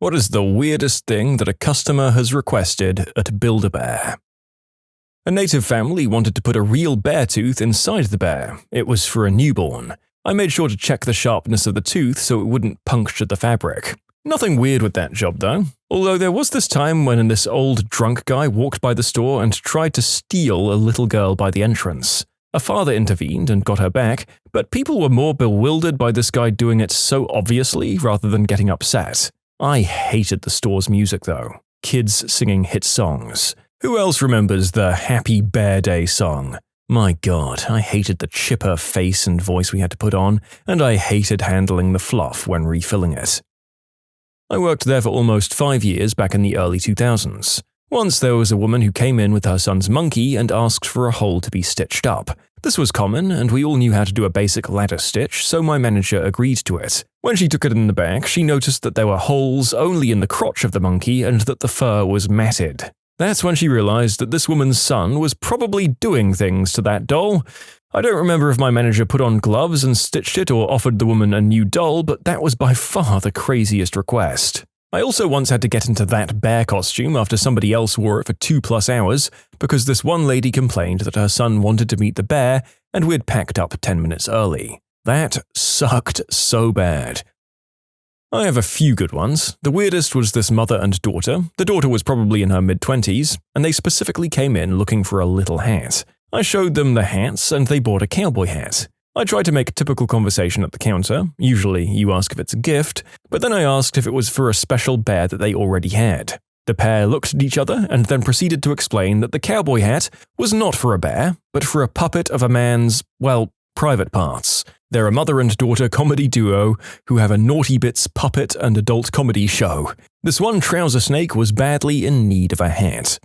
What is the weirdest thing that a customer has requested at Build-A-Bear? A native family wanted to put a real bear tooth inside the bear. It was for a newborn. I made sure to check the sharpness of the tooth so it wouldn't puncture the fabric. Nothing weird with that job though. Although there was this time when this old drunk guy walked by the store and tried to steal a little girl by the entrance. A father intervened and got her back, but people were more bewildered by this guy doing it so obviously rather than getting upset. I hated the store's music though. Kids singing hit songs. Who else remembers the Happy Bear Day song? My god, I hated the chipper face and voice we had to put on, and I hated handling the fluff when refilling it. I worked there for almost 5 years back in the early 2000s. Once there was a woman who came in with her son's monkey and asked for a hole to be stitched up. This was common, and we all knew how to do a basic ladder stitch, so my manager agreed to it. When she took it in the back, she noticed that there were holes only in the crotch of the monkey and that the fur was matted. That's when she realized that this woman's son was probably doing things to that doll. I don't remember if my manager put on gloves and stitched it or offered the woman a new doll, but that was by far the craziest request. I also once had to get into that bear costume after somebody else wore it for 2+ hours because this one lady complained that her son wanted to meet the bear and we'd packed up 10 minutes early. That sucked so bad. I have a few good ones. The weirdest was this mother and daughter. The daughter was probably in her mid-20s, and they specifically came in looking for a little hat. I showed them the hats and they bought a cowboy hat. I tried to make typical conversation at the counter. Usually you ask if it's a gift, but then I asked if it was for a special bear that they already had. The pair looked at each other and then proceeded to explain that the cowboy hat was not for a bear, but for a puppet of a man's, well, private parts. They're a mother and daughter comedy duo who have a Naughty Bits puppet and adult comedy show. This one trouser snake was badly in need of a hat.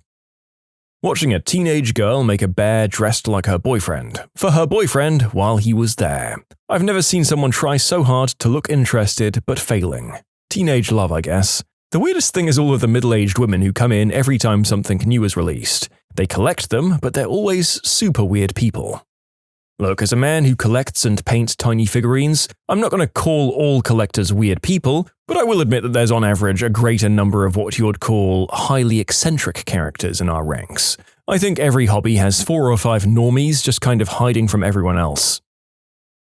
Watching a teenage girl make a bear dressed like her boyfriend, for her boyfriend while he was there. I've never seen someone try so hard to look interested but failing. Teenage love, I guess. The weirdest thing is all of the middle-aged women who come in every time something new is released. They collect them, but they're always super weird people. Look, as a man who collects and paints tiny figurines, I'm not going to call all collectors weird people, but I will admit that there's on average a greater number of what you would call highly eccentric characters in our ranks. I think every hobby has 4 or 5 normies just kind of hiding from everyone else.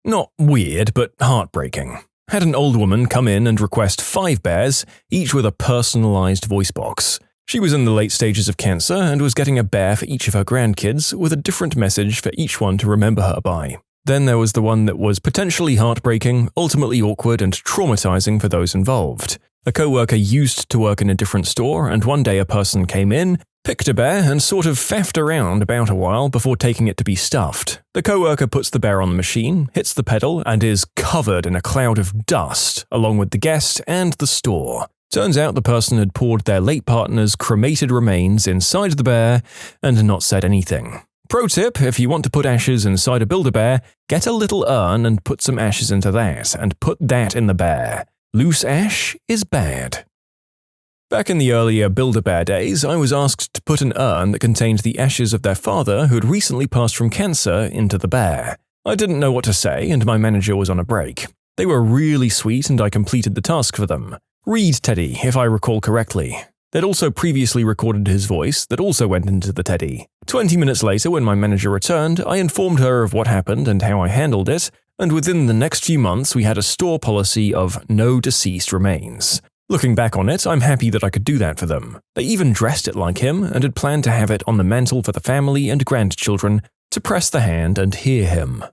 Not weird, but heartbreaking. Had an old woman come in and request 5 bears, each with a personalized voice box. She was in the late stages of cancer and was getting a bear for each of her grandkids with a different message for each one to remember her by. Then there was the one that was potentially heartbreaking, ultimately awkward and traumatizing for those involved. A coworker used to work in a different store, and one day a person came in, picked a bear and sort of faffed around about a while before taking it to be stuffed. The coworker puts the bear on the machine, hits the pedal, and is covered in a cloud of dust, along with the guest and the store. Turns out the person had poured their late partner's cremated remains inside the bear and not said anything. Pro tip, if you want to put ashes inside a Build-A-Bear, get a little urn and put some ashes into that, and put that in the bear. Loose ash is bad. Back in the earlier Build-A-Bear days, I was asked to put an urn that contained the ashes of their father who had recently passed from cancer into the bear. I didn't know what to say, and my manager was on a break. They were really sweet and I completed the task for them. Read Teddy, if I recall correctly. They'd also previously recorded his voice that also went into the Teddy. 20 minutes later, when my manager returned, I informed her of what happened and how I handled it, and within the next few months we had a store policy of no deceased remains. Looking back on it, I'm happy that I could do that for them. They even dressed it like him and had planned to have it on the mantle for the family and grandchildren to press the hand and hear him.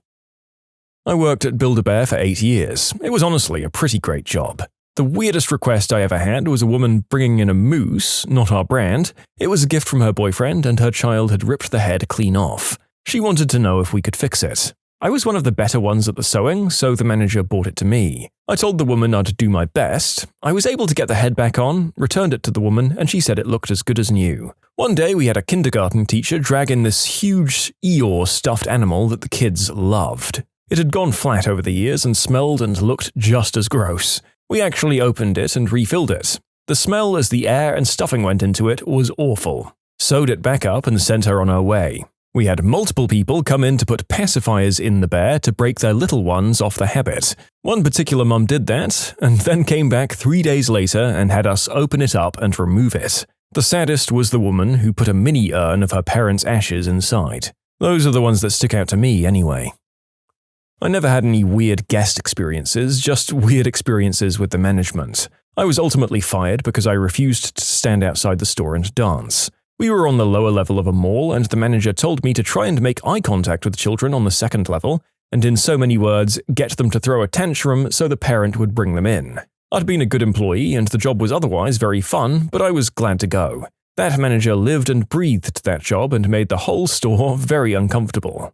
I worked at Build-A-Bear for 8 years. It was honestly a pretty great job. The weirdest request I ever had was a woman bringing in a moose, not our brand. It was a gift from her boyfriend and her child had ripped the head clean off. She wanted to know if we could fix it. I was one of the better ones at the sewing, so the manager brought it to me. I told the woman I'd do my best. I was able to get the head back on, returned it to the woman, and she said it looked as good as new. One day we had a kindergarten teacher drag in this huge Eeyore stuffed animal that the kids loved. It had gone flat over the years and smelled and looked just as gross. We actually opened it and refilled it. The smell as the air and stuffing went into it was awful. Sewed it back up and sent her on her way. We had multiple people come in to put pacifiers in the bear to break their little ones off the habit. One particular mum did that, and then came back 3 days later and had us open it up and remove it. The saddest was the woman who put a mini urn of her parents' ashes inside. Those are the ones that stick out to me anyway. I never had any weird guest experiences, just weird experiences with the management. I was ultimately fired because I refused to stand outside the store and dance. We were on the lower level of a mall, and the manager told me to try and make eye contact with children on the second level, and in so many words, get them to throw a tantrum so the parent would bring them in. I'd been a good employee, and the job was otherwise very fun, but I was glad to go. That manager lived and breathed that job and made the whole store very uncomfortable.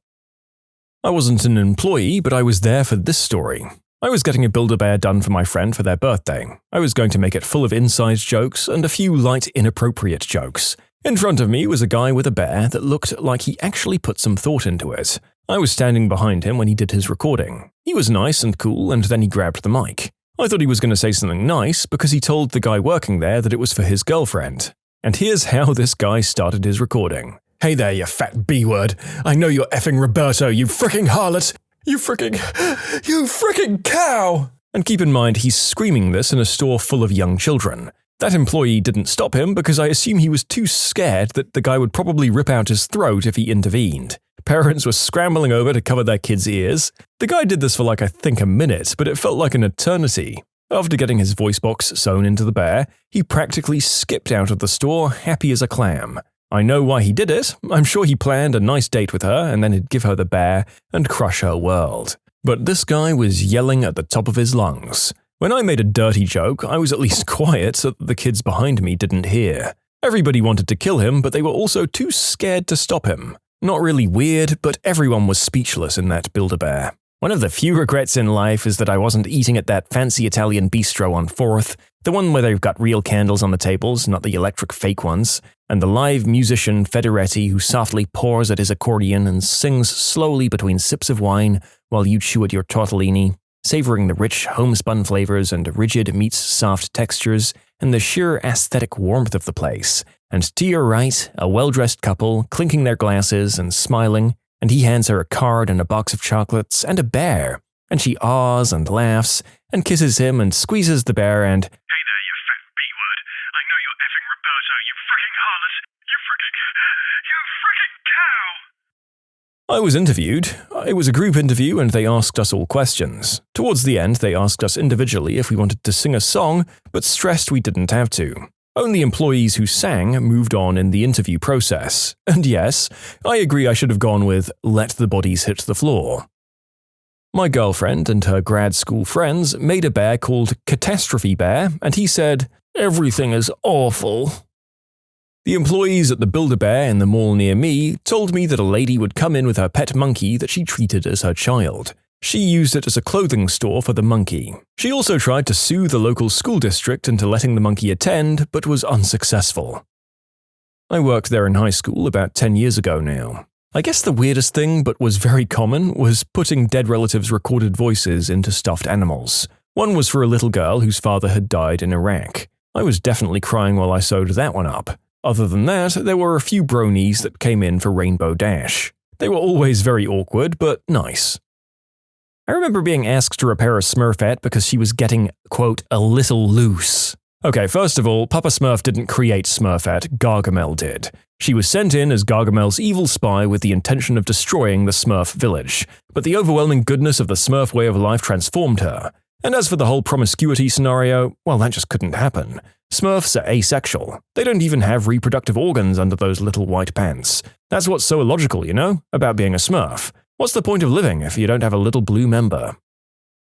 I wasn't an employee, but I was there for this story. I was getting a Build-A-Bear done for my friend for their birthday. I was going to make it full of inside jokes and a few light inappropriate jokes. In front of me was a guy with a bear that looked like he actually put some thought into it. I was standing behind him when he did his recording. He was nice and cool, and then he grabbed the mic. I thought he was going to say something nice because he told the guy working there that it was for his girlfriend. And here's how this guy started his recording. "Hey there, you fat B-word. I know you're effing Roberto, you fricking harlot. You fricking cow!" And keep in mind, he's screaming this in a store full of young children. That employee didn't stop him because I assume he was too scared that the guy would probably rip out his throat if he intervened. Parents were scrambling over to cover their kids' ears. The guy did this for I think a minute, but it felt like an eternity. After getting his voice box sewn into the bear, he practically skipped out of the store happy as a clam. I know why he did it. I'm sure he planned a nice date with her and then he'd give her the bear and crush her world. But this guy was yelling at the top of his lungs. When I made a dirty joke, I was at least quiet so that the kids behind me didn't hear. Everybody wanted to kill him, but they were also too scared to stop him. Not really weird, but everyone was speechless in that Build-A-Bear. One of the few regrets in life is that I wasn't eating at that fancy Italian bistro on 4th, the one where they've got real candles on the tables, not the electric fake ones, and the live musician Federetti who softly pours at his accordion and sings slowly between sips of wine while you chew at your tortellini, savoring the rich homespun flavors and rigid meets soft textures and the sheer aesthetic warmth of the place. And to your right, a well-dressed couple clinking their glasses and smiling, and he hands her a card and a box of chocolates and a bear, and she awes and laughs and kisses him and squeezes the bear and, "Hey there, you fat B-word. I know you're effing Roberto, you fricking harlot. You fricking cow." I was interviewed. It was a group interview and they asked us all questions. Towards the end, they asked us individually if we wanted to sing a song, but stressed we didn't have to. Only employees who sang moved on in the interview process. And yes, I agree I should have gone with "Let the bodies hit the floor." My girlfriend and her grad school friends made a bear called Catastrophe Bear, and he said, "Everything is awful." The employees at the Build-A-Bear in the mall near me told me that a lady would come in with her pet monkey that she treated as her child. She used it as a clothing store for the monkey. She also tried to sue the local school district into letting the monkey attend, but was unsuccessful. I worked there in high school about 10 years ago now. I guess the weirdest thing, but was very common, was putting dead relatives' recorded voices into stuffed animals. One was for a little girl whose father had died in Iraq. I was definitely crying while I sewed that one up. Other than that, there were a few bronies that came in for Rainbow Dash. They were always very awkward, but nice. I remember being asked to repair a Smurfette because she was getting, quote, a little loose. Okay, first of all, Papa Smurf didn't create Smurfette, Gargamel did. She was sent in as Gargamel's evil spy with the intention of destroying the Smurf village, but the overwhelming goodness of the Smurf way of life transformed her. And as for the whole promiscuity scenario, well, that just couldn't happen. Smurfs are asexual. They don't even have reproductive organs under those little white pants. That's what's so illogical, about being a Smurf. What's the point of living if you don't have a little blue member?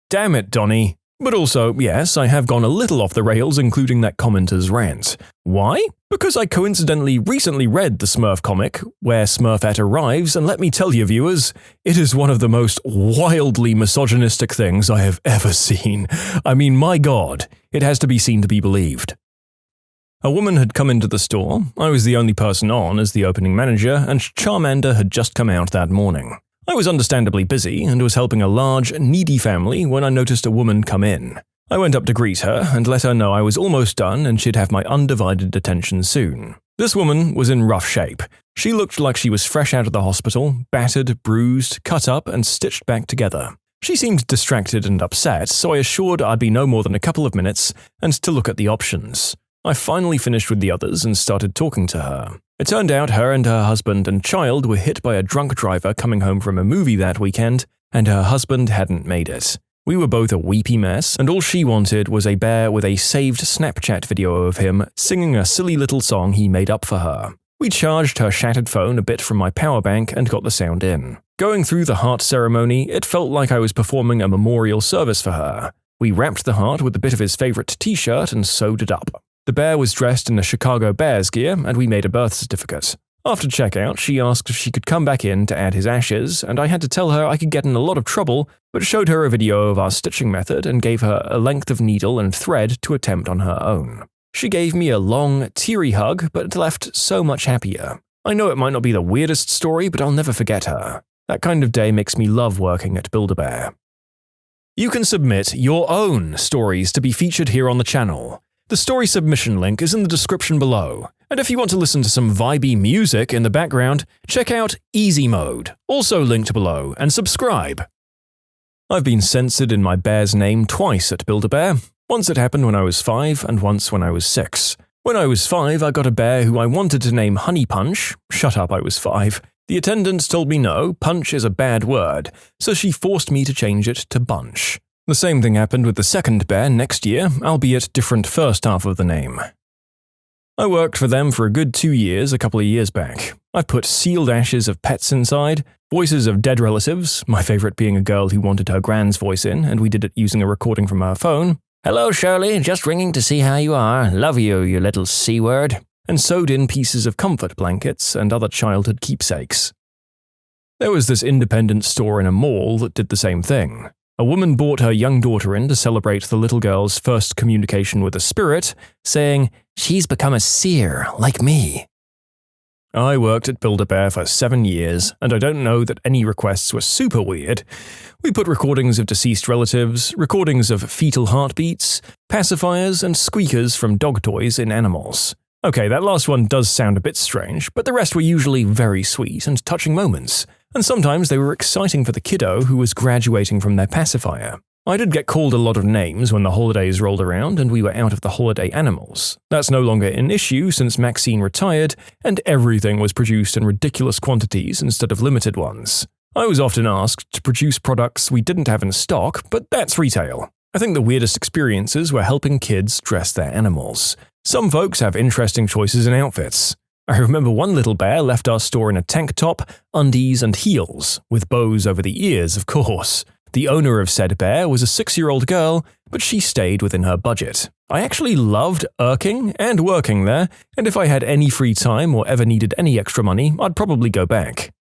Damn it, Donnie. But also, yes, I have gone a little off the rails, including that commenter's rant. Why? Because I coincidentally recently read the Smurf comic, where Smurfette arrives, and let me tell you, viewers, it is one of the most wildly misogynistic things I have ever seen. I mean, my God, it has to be seen to be believed. A woman had come into the store. I was the only person on as the opening manager, and Charmander had just come out that morning. I was understandably busy and was helping a large, needy family when I noticed a woman come in. I went up to greet her and let her know I was almost done and she'd have my undivided attention soon. This woman was in rough shape. She looked like she was fresh out of the hospital, battered, bruised, cut up, and stitched back together. She seemed distracted and upset, so I assured I'd be no more than a couple of minutes and to look at the options. I finally finished with the others and started talking to her. It turned out her and her husband and child were hit by a drunk driver coming home from a movie that weekend, and her husband hadn't made it. We were both a weepy mess, and all she wanted was a bear with a saved Snapchat video of him singing a silly little song he made up for her. We charged her shattered phone a bit from my power bank and got the sound in. Going through the heart ceremony, it felt like I was performing a memorial service for her. We wrapped the heart with a bit of his favorite t-shirt and sewed it up. The bear was dressed in a Chicago Bears gear, and we made a birth certificate. After checkout, she asked if she could come back in to add his ashes, and I had to tell her I could get in a lot of trouble, but showed her a video of our stitching method and gave her a length of needle and thread to attempt on her own. She gave me a long, teary hug, but left so much happier. I know it might not be the weirdest story, but I'll never forget her. That kind of day makes me love working at Build-A-Bear. You can submit your own stories to be featured here on the channel. The story submission link is in the description below, and if you want to listen to some vibey music in the background, check out easymode, also linked below, and subscribe. I've been censored in my bear's name twice at Build-A-Bear. Once it happened when I was 5, and once when I was 6. When I was 5, I got a bear who I wanted to name Honey Punch. Shut up, I was 5. The attendant told me no, punch is a bad word, so she forced me to change it to Bunch. The same thing happened with the second bear next year, albeit different first half of the name. I worked for them for a good 2 years a couple of years back. I've put sealed ashes of pets inside, voices of dead relatives, my favorite being a girl who wanted her grand's voice in, and we did it using a recording from her phone. Hello, Shirley, just ringing to see how you are. Love you, you little C-word. And sewed in pieces of comfort blankets and other childhood keepsakes. There was this independent store in a mall that did the same thing. A woman brought her young daughter in to celebrate the little girl's first communication with a spirit, saying, "She's become a seer, like me." I worked at Build-A-Bear for 7 years, and I don't know that any requests were super weird. We put recordings of deceased relatives, recordings of fetal heartbeats, pacifiers, and squeakers from dog toys in animals. Okay, that last one does sound a bit strange, but the rest were usually very sweet and touching moments, and sometimes they were exciting for the kiddo who was graduating from their pacifier. I did get called a lot of names when the holidays rolled around and we were out of the holiday animals. That's no longer an issue since Maxine retired and everything was produced in ridiculous quantities instead of limited ones. I was often asked to produce products we didn't have in stock, but that's retail. I think the weirdest experiences were helping kids dress their animals. Some folks have interesting choices in outfits. I remember one little bear left our store in a tank top, undies, and heels, with bows over the ears, of course. The owner of said bear was a 6-year-old girl, but she stayed within her budget. I actually loved irking and working there, and if I had any free time or ever needed any extra money, I'd probably go back.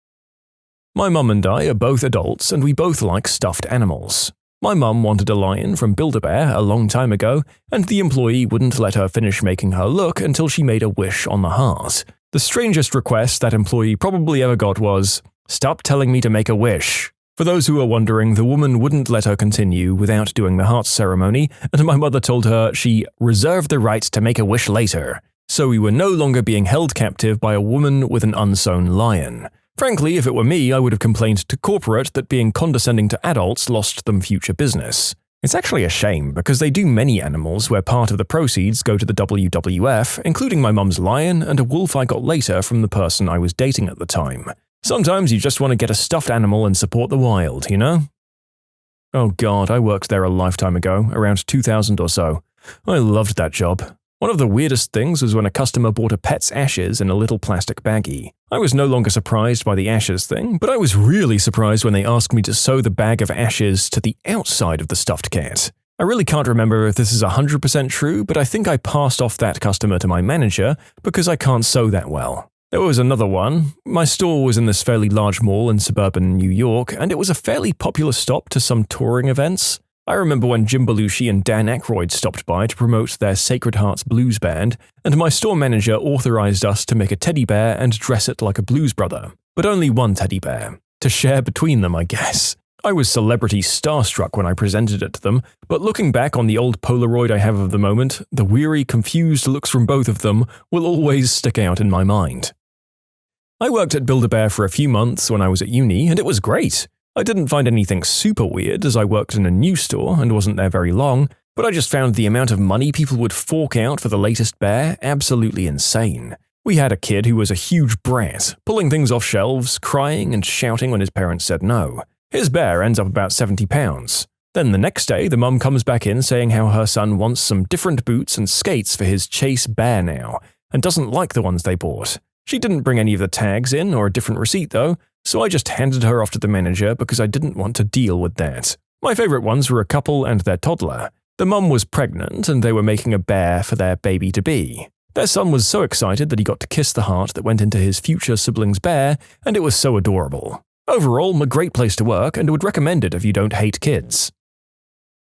My mum and I are both adults, and we both like stuffed animals. My mum wanted a lion from Build-A-Bear a long time ago, and the employee wouldn't let her finish making her look until she made a wish on the heart. The strangest request that employee probably ever got was, "Stop telling me to make a wish." For those who are wondering, the woman wouldn't let her continue without doing the heart ceremony, and my mother told her she reserved the right to make a wish later. So we were no longer being held captive by a woman with an unsewn lion. Frankly, if it were me, I would have complained to corporate that being condescending to adults lost them future business. It's actually a shame because they do many animals where part of the proceeds go to the WWF, including my mum's lion and a wolf I got later from the person I was dating at the time. Sometimes you just want to get a stuffed animal and support the wild, you know? Oh god, I worked there a lifetime ago, around 2000 or so. I loved that job. One of the weirdest things was when a customer bought a pet's ashes in a little plastic baggie. I was no longer surprised by the ashes thing, but I was really surprised when they asked me to sew the bag of ashes to the outside of the stuffed cat. I really can't remember if this is 100% true, but I think I passed off that customer to my manager because I can't sew that well. There was another one. My store was in this fairly large mall in suburban New York, and it was a fairly popular stop to some touring events. I remember when Jim Belushi and Dan Aykroyd stopped by to promote their Sacred Hearts blues band, and my store manager authorized us to make a teddy bear and dress it like a blues brother. But only one teddy bear. To share between them, I guess. I was celebrity starstruck when I presented it to them, but looking back on the old Polaroid I have of the moment, the weary, confused looks from both of them will always stick out in my mind. I worked at Build-A-Bear for a few months when I was at uni, and it was great. I didn't find anything super weird as I worked in a new store and wasn't there very long, but I just found the amount of money people would fork out for the latest bear absolutely insane. We had a kid who was a huge brat, pulling things off shelves, crying and shouting when his parents said no. His bear ends up about 70 pounds. Then the next day, the mum comes back in saying how her son wants some different boots and skates for his chase bear now, and doesn't like the ones they bought. She didn't bring any of the tags in or a different receipt though, so I just handed her off to the manager because I didn't want to deal with that. My favorite ones were a couple and their toddler. The mum was pregnant and they were making a bear for their baby-to-be. Their son was so excited that he got to kiss the heart that went into his future sibling's bear, and it was so adorable. Overall, a great place to work and would recommend it if you don't hate kids.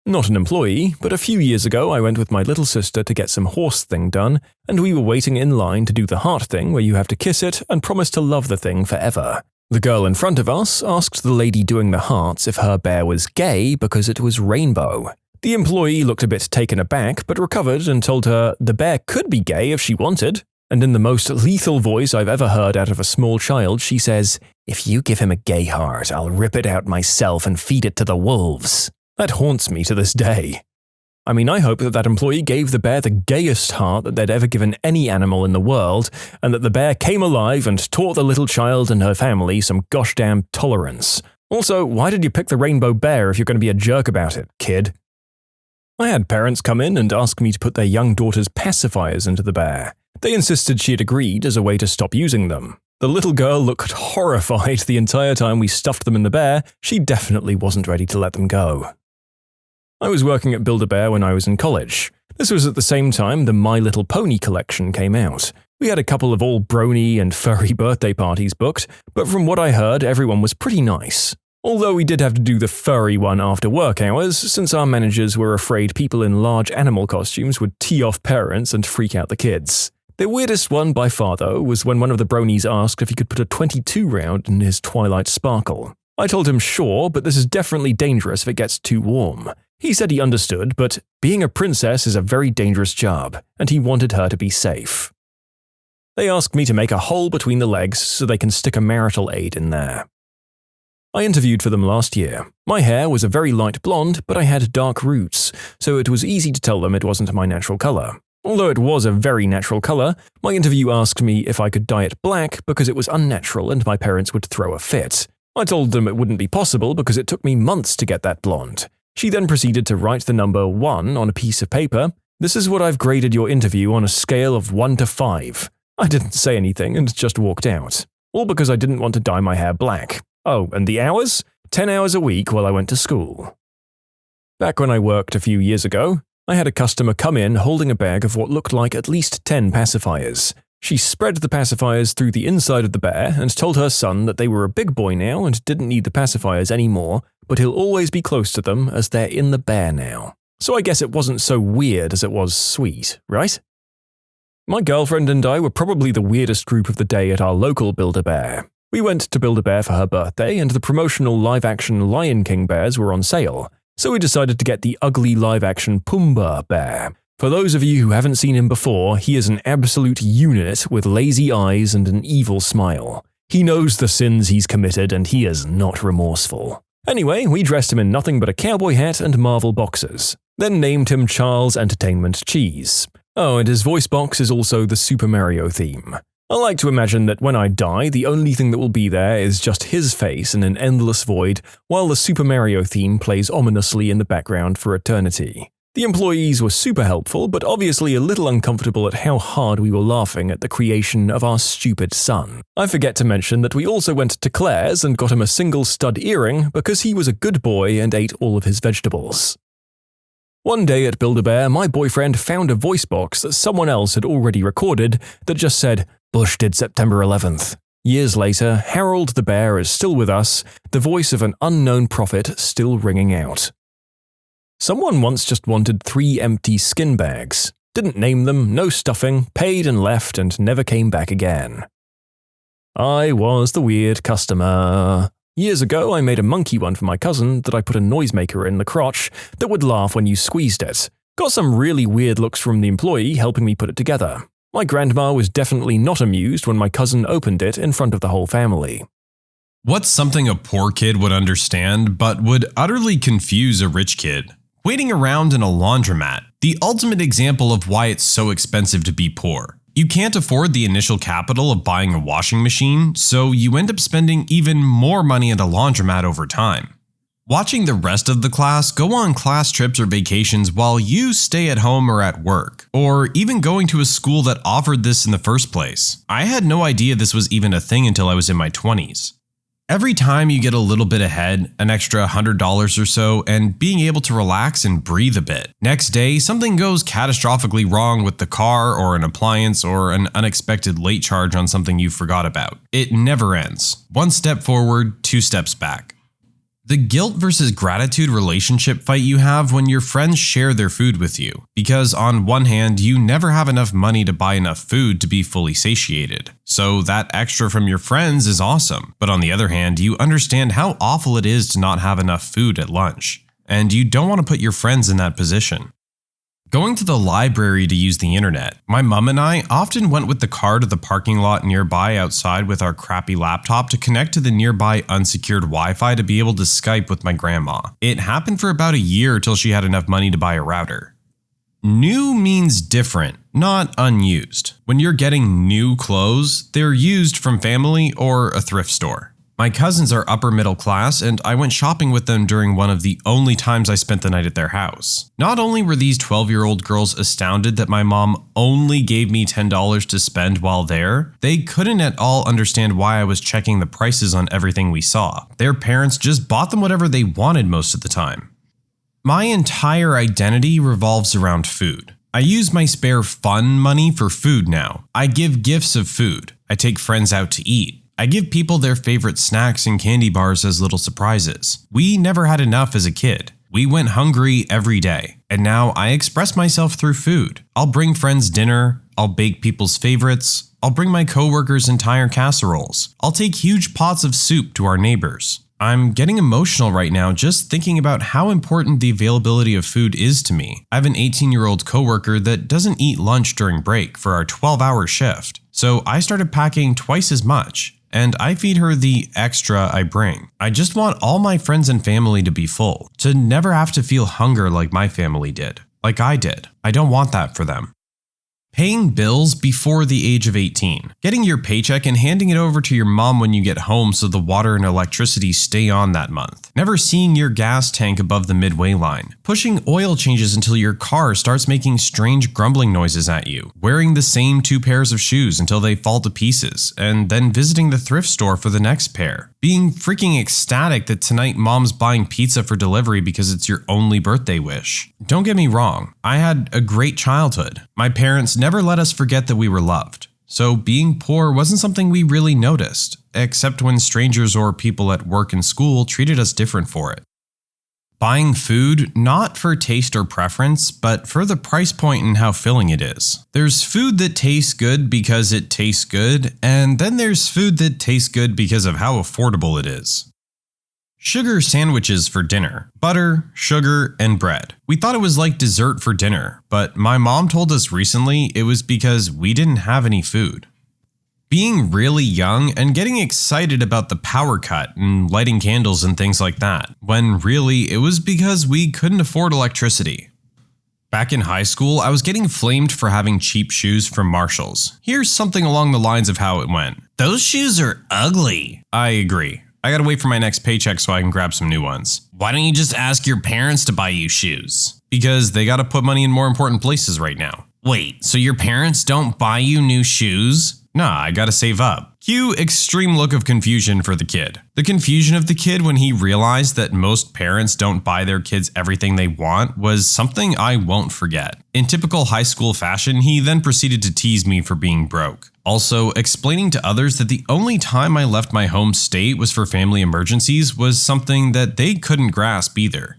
Not an employee, but a few years ago I went with my little sister to get some horse thing done, and we were waiting in line to do the heart thing where you have to kiss it and promise to love the thing forever. The girl in front of us asked the lady doing the hearts if her bear was gay because it was rainbow. The employee looked a bit taken aback but recovered and told her the bear could be gay if she wanted. And in the most lethal voice I've ever heard out of a small child, she says, "If you give him a gay heart, I'll rip it out myself and feed it to the wolves." That haunts me to this day. I mean, I hope that that employee gave the bear the gayest heart that they'd ever given any animal in the world, and that the bear came alive and taught the little child and her family some gosh damn tolerance. Also, why did you pick the rainbow bear if you're going to be a jerk about it, kid? I had parents come in and ask me to put their young daughter's pacifiers into the bear. They insisted she had agreed as a way to stop using them. The little girl looked horrified the entire time we stuffed them in the bear. She definitely wasn't ready to let them go. I was working at Build-A-Bear when I was in college. This was at the same time the My Little Pony collection came out. We had a couple of all brony and furry birthday parties booked, but from what I heard, everyone was pretty nice. Although we did have to do the furry one after work hours, since our managers were afraid people in large animal costumes would tee off parents and freak out the kids. The weirdest one by far, though, was when one of the bronies asked if he could put a .22 round in his Twilight Sparkle. I told him sure, but this is definitely dangerous if it gets too warm. He said he understood, but being a princess is a very dangerous job, and he wanted her to be safe. They asked me to make a hole between the legs so they can stick a marital aid in there. I interviewed for them last year. My hair was a very light blonde, but I had dark roots, so it was easy to tell them it wasn't my natural color. Although it was a very natural color, my interview asked me if I could dye it black because it was unnatural and my parents would throw a fit. I told them it wouldn't be possible because it took me months to get that blonde. She then proceeded to write the number 1 on a piece of paper. "This is what I've graded your interview on a scale of 1 to 5. I didn't say anything and just walked out. All because I didn't want to dye my hair black. Oh, and the hours? 10 hours a week while I went to school. Back when I worked a few years ago, I had a customer come in holding a bag of what looked like at least 10 pacifiers. She spread the pacifiers through the inside of the bear and told her son that they were a big boy now and didn't need the pacifiers anymore, but he'll always be close to them as they're in the bear now. So I guess it wasn't so weird as it was sweet, right? My girlfriend and I were probably the weirdest group of the day at our local Build-A-Bear. We went to Build-A-Bear for her birthday and the promotional live-action Lion King bears were on sale, so we decided to get the ugly live-action Pumbaa bear. For those of you who haven't seen him before, he is an absolute unit with lazy eyes and an evil smile. He knows the sins he's committed and he is not remorseful. Anyway, we dressed him in nothing but a cowboy hat and Marvel boxers, then named him Charles Entertainment Cheese. Oh, and his voice box is also the Super Mario theme. I like to imagine that when I die, the only thing that will be there is just his face in an endless void, while the Super Mario theme plays ominously in the background for eternity. The employees were super helpful, but obviously a little uncomfortable at how hard we were laughing at the creation of our stupid son. I forget to mention that we also went to Claire's and got him a single stud earring because he was a good boy and ate all of his vegetables. One day at Build-A-Bear, my boyfriend found a voice box that someone else had already recorded that just said, "Bush did September 11th. Years later, Harold the bear is still with us, the voice of an unknown prophet still ringing out. Someone once just wanted 3 empty skin bags. Didn't name them, no stuffing, paid and left and never came back again. I was the weird customer. Years ago, I made a monkey one for my cousin that I put a noisemaker in the crotch that would laugh when you squeezed it. Got some really weird looks from the employee helping me put it together. My grandma was definitely not amused when my cousin opened it in front of the whole family. What's something a poor kid would understand but would utterly confuse a rich kid? Waiting around in a laundromat, the ultimate example of why it's so expensive to be poor. You can't afford the initial capital of buying a washing machine, so you end up spending even more money at a laundromat over time. Watching the rest of the class go on class trips or vacations while you stay at home or at work, or even going to a school that offered this in the first place. I had no idea this was even a thing until I was in my 20s. Every time you get a little bit ahead, an extra $100 or so, and being able to relax and breathe a bit. Next day, something goes catastrophically wrong with the car or an appliance or an unexpected late charge on something you forgot about. It never ends. One step forward, two steps back. The guilt versus gratitude relationship fight you have when your friends share their food with you. Because on one hand, you never have enough money to buy enough food to be fully satiated. So that extra from your friends is awesome. But on the other hand, you understand how awful it is to not have enough food at lunch. And you don't want to put your friends in that position. Going to the library to use the internet. My mom and I often went with the car to the parking lot nearby outside with our crappy laptop to connect to the nearby unsecured Wi-Fi to be able to Skype with my grandma. It happened for about a year till she had enough money to buy a router. New means different, not unused. When you're getting new clothes, they're used from family or a thrift store. My cousins are upper middle class, and I went shopping with them during one of the only times I spent the night at their house. Not only were these 12-year-old girls astounded that my mom only gave me $10 to spend while there, they couldn't at all understand why I was checking the prices on everything we saw. Their parents just bought them whatever they wanted most of the time. My entire identity revolves around food. I use my spare fun money for food now. I give gifts of food. I take friends out to eat. I give people their favorite snacks and candy bars as little surprises. We never had enough as a kid. We went hungry every day, and now I express myself through food. I'll bring friends dinner, I'll bake people's favorites, I'll bring my coworkers entire casseroles, I'll take huge pots of soup to our neighbors. I'm getting emotional right now just thinking about how important the availability of food is to me. I have an 18-year-old coworker that doesn't eat lunch during break for our 12-hour shift, so I started packing twice as much. And I feed her the extra I bring. I just want all my friends and family to be full, to never have to feel hunger like my family did, like I did. I don't want that for them. Paying bills before the age of 18. Getting your paycheck and handing it over to your mom when you get home so the water and electricity stay on that month. Never seeing your gas tank above the midway line. Pushing oil changes until your car starts making strange grumbling noises at you. Wearing the same 2 pairs of shoes until they fall to pieces, and then visiting the thrift store for the next pair. Being freaking ecstatic that tonight mom's buying pizza for delivery because it's your only birthday wish. Don't get me wrong, I had a great childhood. My parents never let us forget that we were loved. So being poor wasn't something we really noticed, except when strangers or people at work and school treated us different for it. Buying food, not for taste or preference, but for the price point and how filling it is. There's food that tastes good because it tastes good, and then there's food that tastes good because of how affordable it is. Sugar sandwiches for dinner. Butter, sugar, and bread. We thought it was like dessert for dinner, but my mom told us recently it was because we didn't have any food. Being really young and getting excited about the power cut and lighting candles and things like that, when really it was because we couldn't afford electricity. Back in high school, I was getting flamed for having cheap shoes from Marshalls. Here's something along the lines of how it went. "Those shoes are ugly." I agree. I gotta wait for my next paycheck so I can grab some new ones. "Why don't you just ask your parents to buy you shoes?" "Because they gotta put money in more important places right now." "Wait, so your parents don't buy you new shoes?" "Nah, I gotta save up." Cue extreme look of confusion for the kid. The confusion of the kid when he realized that most parents don't buy their kids everything they want was something I won't forget. In typical high school fashion, he then proceeded to tease me for being broke. Also, explaining to others that the only time I left my home state was for family emergencies was something that they couldn't grasp either.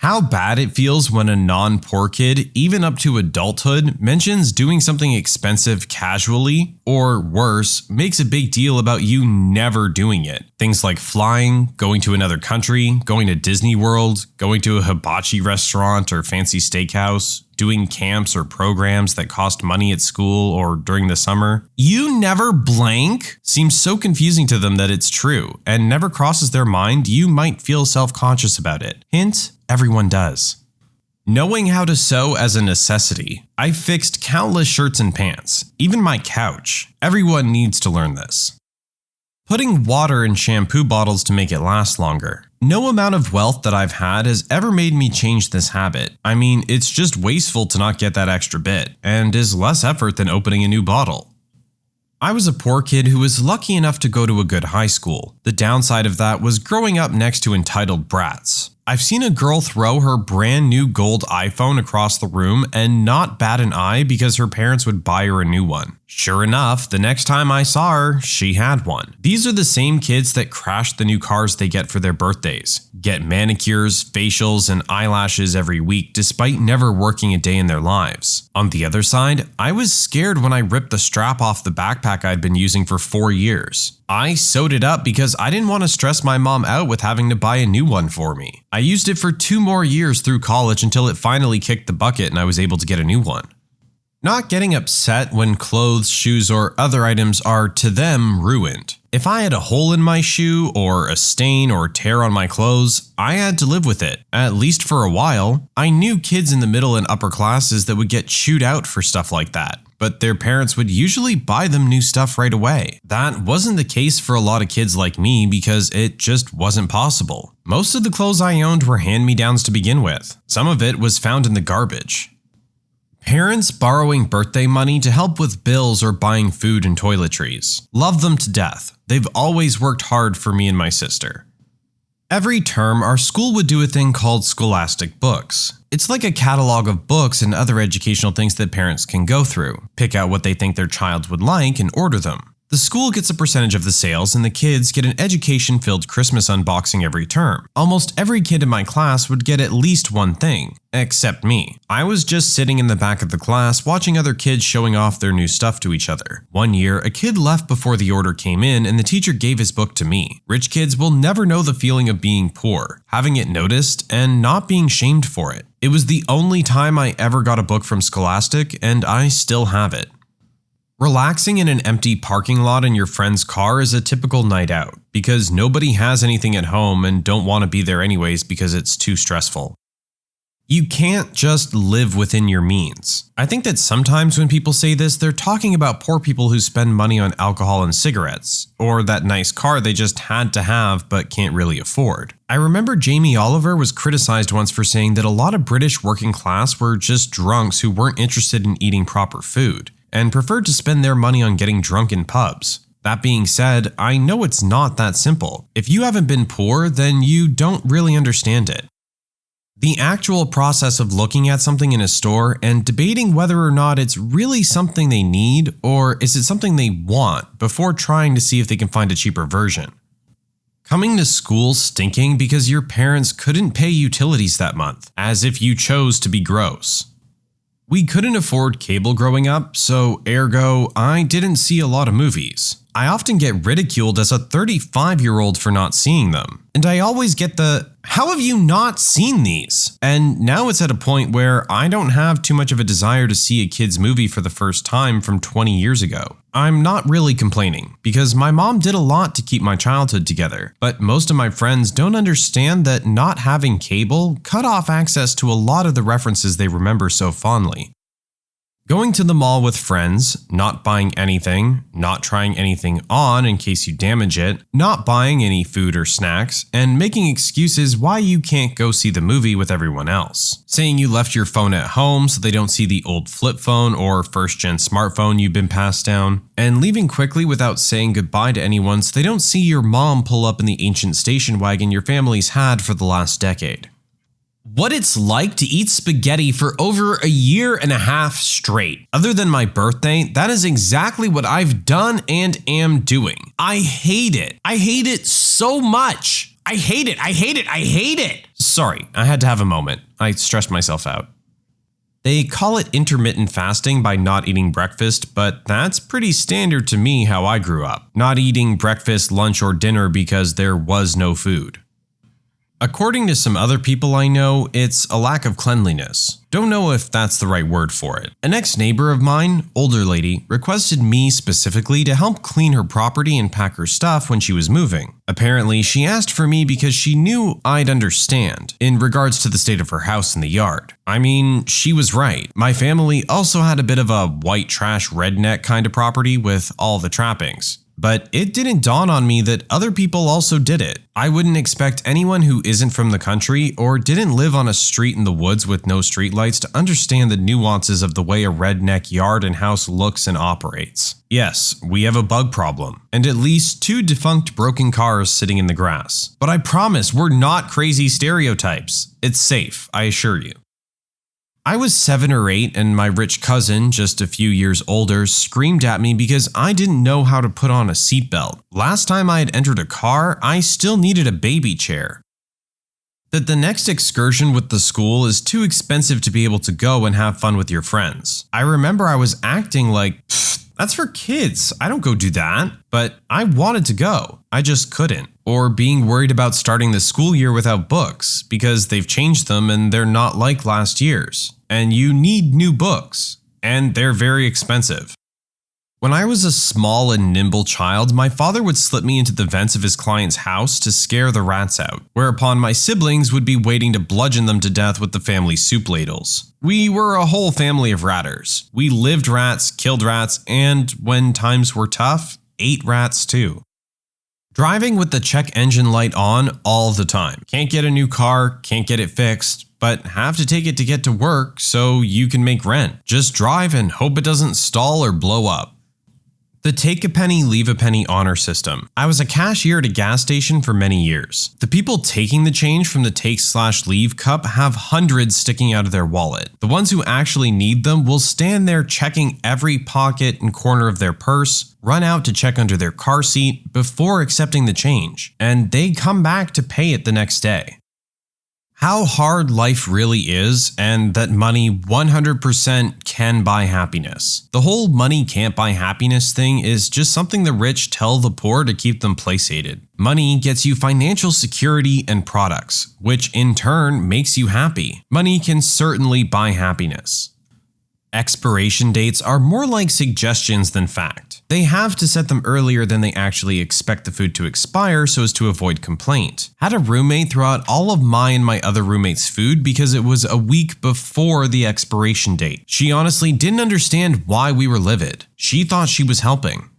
How bad it feels when a non-poor kid, even up to adulthood, mentions doing something expensive casually, or worse, makes a big deal about you never doing it. Things like flying, going to another country, going to Disney World, going to a hibachi restaurant or fancy steakhouse, doing camps or programs that cost money at school or during the summer. You never blank seems so confusing to them that it's true, and never crosses their mind you might feel self-conscious about it. Hint, everyone does. Knowing how to sew as a necessity. I fixed countless shirts and pants, even my couch. Everyone needs to learn this. Putting water in shampoo bottles to make it last longer. No amount of wealth that I've had has ever made me change this habit. I mean, it's just wasteful to not get that extra bit, and is less effort than opening a new bottle. I was a poor kid who was lucky enough to go to a good high school. The downside of that was growing up next to entitled brats. I've seen a girl throw her brand new gold iPhone across the room and not bat an eye because her parents would buy her a new one. Sure enough, the next time I saw her, she had one. These are the same kids that crash the new cars they get for their birthdays, get manicures, facials, and eyelashes every week despite never working a day in their lives. On the other side, I was scared when I ripped the strap off the backpack I'd been using for 4 years. I sewed it up because I didn't want to stress my mom out with having to buy a new one for me. I used it for 2 more years through college until it finally kicked the bucket and I was able to get a new one. Not getting upset when clothes, shoes, or other items are, to them, ruined. If I had a hole in my shoe, or a stain or tear on my clothes, I had to live with it, at least for a while. I knew kids in the middle and upper classes that would get chewed out for stuff like that, but their parents would usually buy them new stuff right away. That wasn't the case for a lot of kids like me because it just wasn't possible. Most of the clothes I owned were hand-me-downs to begin with. Some of it was found in the garbage. Parents borrowing birthday money to help with bills or buying food and toiletries. Love them to death. They've always worked hard for me and my sister. Every term, our school would do a thing called Scholastic Books. It's like a catalog of books and other educational things that parents can go through, pick out what they think their child would like, and order them. The school gets a percentage of the sales, and the kids get an education-filled Christmas unboxing every term. Almost every kid in my class would get at least one thing, except me. I was just sitting in the back of the class watching other kids showing off their new stuff to each other. One year, a kid left before the order came in, and the teacher gave his book to me. Rich kids will never know the feeling of being poor, having it noticed, and not being shamed for it. It was the only time I ever got a book from Scholastic, and I still have it. Relaxing in an empty parking lot in your friend's car is a typical night out, because nobody has anything at home and don't want to be there anyways because it's too stressful. You can't just live within your means. I think that sometimes when people say this, they're talking about poor people who spend money on alcohol and cigarettes, or that nice car they just had to have but can't really afford. I remember Jamie Oliver was criticized once for saying that a lot of British working class were just drunks who weren't interested in eating proper food, and preferred to spend their money on getting drunk in pubs. That being said, I know it's not that simple. If you haven't been poor, then you don't really understand it. The actual process of looking at something in a store and debating whether or not it's really something they need or is it something they want before trying to see if they can find a cheaper version. Coming to school stinking because your parents couldn't pay utilities that month, as if you chose to be gross. We couldn't afford cable growing up, so ergo, I didn't see a lot of movies. I often get ridiculed as a 35-year-old for not seeing them. And I always get the, how have you not seen these? And now it's at a point where I don't have too much of a desire to see a kid's movie for the first time from 20 years ago. I'm not really complaining, because my mom did a lot to keep my childhood together, but most of my friends don't understand that not having cable cut off access to a lot of the references they remember so fondly. Going to the mall with friends, not buying anything, not trying anything on in case you damage it, not buying any food or snacks, and making excuses why you can't go see the movie with everyone else. Saying you left your phone at home so they don't see the old flip phone or first-gen smartphone you've been passed down, and leaving quickly without saying goodbye to anyone so they don't see your mom pull up in the ancient station wagon your family's had for the last decade. What it's like to eat spaghetti for over a year and a half straight. Other than my birthday, that is exactly what I've done and am doing. I hate it. I hate it so much. I hate it. I hate it. I hate it. Sorry, I had to have a moment. I stressed myself out. They call it intermittent fasting by not eating breakfast, but that's pretty standard to me how I grew up. Not eating breakfast, lunch, or dinner because there was no food. According to some other people I know, it's a lack of cleanliness. Don't know if that's the right word for it. An ex-neighbor of mine, older lady, requested me specifically to help clean her property and pack her stuff when she was moving. Apparently, she asked for me because she knew I'd understand in regards to the state of her house and the yard. I mean, she was right. My family also had a bit of a white trash redneck kind of property with all the trappings. But it didn't dawn on me that other people also did it. I wouldn't expect anyone who isn't from the country or didn't live on a street in the woods with no streetlights to understand the nuances of the way a redneck yard and house looks and operates. Yes, we have a bug problem, and at least 2 defunct broken cars sitting in the grass. But I promise we're not crazy stereotypes. It's safe, I assure you. I was 7 or 8 and my rich cousin, just a few years older, screamed at me because I didn't know how to put on a seatbelt. Last time I had entered a car, I still needed a baby chair. That the next excursion with the school is too expensive to be able to go and have fun with your friends. I remember I was acting like, that's for kids, I don't go do that. But I wanted to go, I just couldn't. Or being worried about starting the school year without books because they've changed them and they're not like last year's. And you need new books, and they're very expensive. When I was a small and nimble child, my father would slip me into the vents of his client's house to scare the rats out, whereupon my siblings would be waiting to bludgeon them to death with the family soup ladles. We were a whole family of ratters. We lived rats, killed rats, and when times were tough, ate rats too. Driving with the check engine light on all the time. Can't get a new car, can't get it fixed, but have to take it to get to work so you can make rent. Just drive and hope it doesn't stall or blow up. The take a penny, leave a penny honor system. I was a cashier at a gas station for many years. The people taking the change from the take/leave cup have hundreds sticking out of their wallet. The ones who actually need them will stand there checking every pocket and corner of their purse, run out to check under their car seat before accepting the change, and they come back to pay it the next day. How hard life really is, and that money 100% can buy happiness. The whole money can't buy happiness thing is just something the rich tell the poor to keep them placated. Money gets you financial security and products, which in turn makes you happy. Money can certainly buy happiness. Expiration dates are more like suggestions than fact. They have to set them earlier than they actually expect the food to expire so as to avoid complaint. Had a roommate throw out all of my and my other roommates' food because it was a week before the expiration date. She honestly didn't understand why we were livid. She thought she was helping.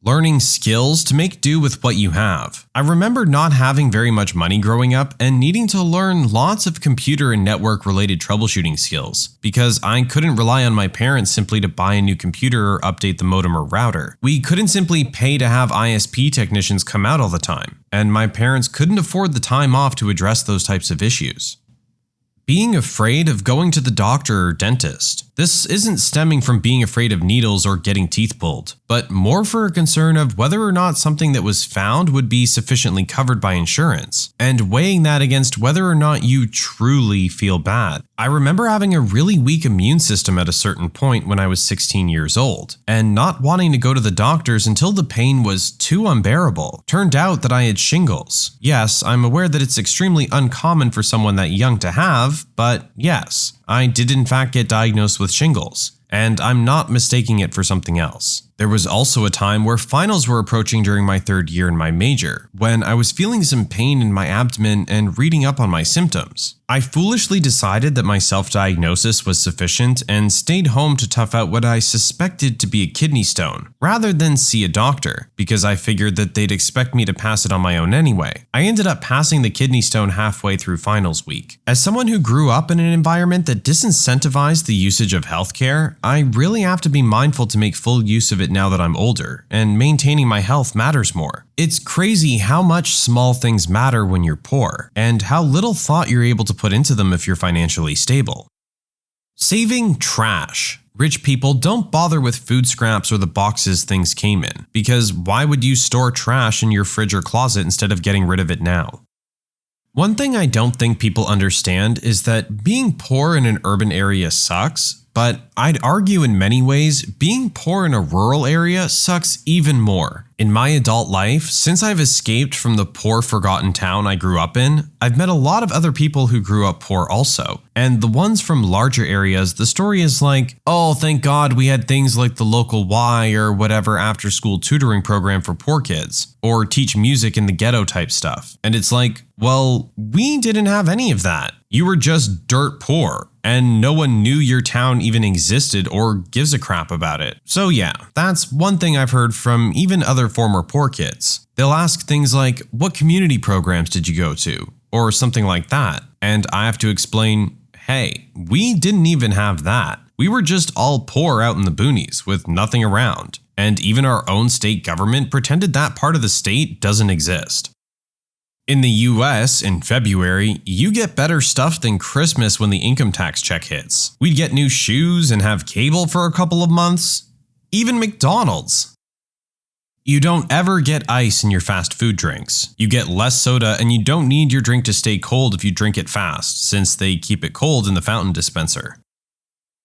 Learning skills to make do with what you have. I remember not having very much money growing up and needing to learn lots of computer and network related troubleshooting skills because I couldn't rely on my parents simply to buy a new computer or update the modem or router. We couldn't simply pay to have ISP technicians come out all the time, and my parents couldn't afford the time off to address those types of issues. Being afraid of going to the doctor or dentist. This isn't stemming from being afraid of needles or getting teeth pulled, but more for a concern of whether or not something that was found would be sufficiently covered by insurance, and weighing that against whether or not you truly feel bad. I remember having a really weak immune system at a certain point when I was 16 years old, and not wanting to go to the doctors until the pain was too unbearable. Turned out that I had shingles. Yes, I'm aware that it's extremely uncommon for someone that young to have, but yes, I did in fact get diagnosed with shingles, and I'm not mistaking it for something else. There was also a time where finals were approaching during my 3rd year in my major, when I was feeling some pain in my abdomen and reading up on my symptoms. I foolishly decided that my self-diagnosis was sufficient and stayed home to tough out what I suspected to be a kidney stone, rather than see a doctor, because I figured that they'd expect me to pass it on my own anyway. I ended up passing the kidney stone halfway through finals week. As someone who grew up in an environment that disincentivized the usage of healthcare, I really have to be mindful to make full use of it now that I'm older, and maintaining my health matters more. It's crazy how much small things matter when you're poor, and how little thought you're able to put into them if you're financially stable. Saving trash. Rich people don't bother with food scraps or the boxes things came in, because why would you store trash in your fridge or closet instead of getting rid of it now? One thing I don't think people understand is that being poor in an urban area sucks, but I'd argue in many ways, being poor in a rural area sucks even more. In my adult life, since I've escaped from the poor forgotten town I grew up in, I've met a lot of other people who grew up poor also. And the ones from larger areas, the story is like, oh, thank God we had things like the local Y or whatever after school tutoring program for poor kids, or teach music in the ghetto type stuff. And it's like, well, we didn't have any of that. You were just dirt poor, and no one knew your town even existed or gives a crap about it. So yeah, that's one thing I've heard from even other former poor kids. They'll ask things like, what community programs did you go to? Or something like that. And I have to explain, hey, we didn't even have that. We were just all poor out in the boonies with nothing around. And even our own state government pretended that part of the state doesn't exist. In the US, in February, you get better stuff than Christmas when the income tax check hits. We'd get new shoes and have cable for a couple of months. Even McDonald's. You don't ever get ice in your fast food drinks. You get less soda and you don't need your drink to stay cold if you drink it fast, since they keep it cold in the fountain dispenser.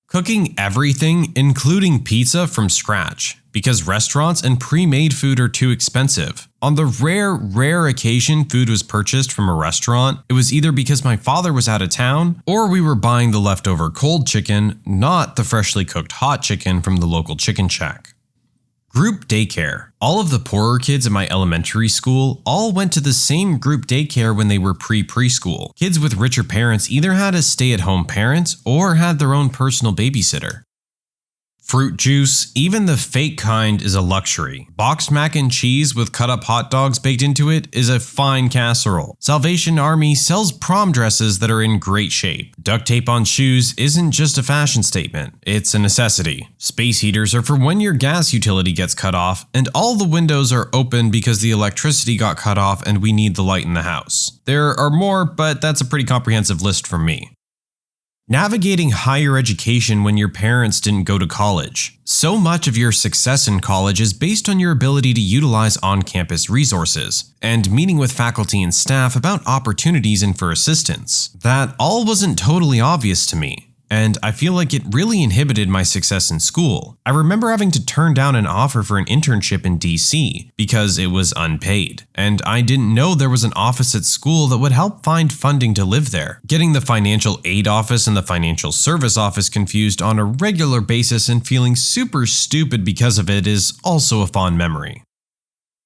Cooking everything, including pizza, from scratch, because restaurants and pre-made food are too expensive. On the rare occasion food was purchased from a restaurant, it was either because my father was out of town, or we were buying the leftover cold chicken, not the freshly cooked hot chicken from the local chicken shack. Group daycare. All of the poorer kids at my elementary school all went to the same group daycare when they were preschool. Kids with richer parents either had a stay-at-home parent or had their own personal babysitter. Fruit juice, even the fake kind, is a luxury. Boxed mac and cheese with cut-up hot dogs baked into it is a fine casserole. Salvation Army sells prom dresses that are in great shape. Duct tape on shoes isn't just a fashion statement, it's a necessity. Space heaters are for when your gas utility gets cut off, and all the windows are open because the electricity got cut off and we need the light in the house. There are more, but that's a pretty comprehensive list from me. Navigating higher education when your parents didn't go to college. So much of your success in college is based on your ability to utilize on-campus resources, and meeting with faculty and staff about opportunities and for assistance. That all wasn't totally obvious to me, and I feel like it really inhibited my success in school. I remember having to turn down an offer for an internship in DC because it was unpaid, and I didn't know there was an office at school that would help find funding to live there. Getting the financial aid office and the financial service office confused on a regular basis and feeling super stupid because of it is also a fond memory.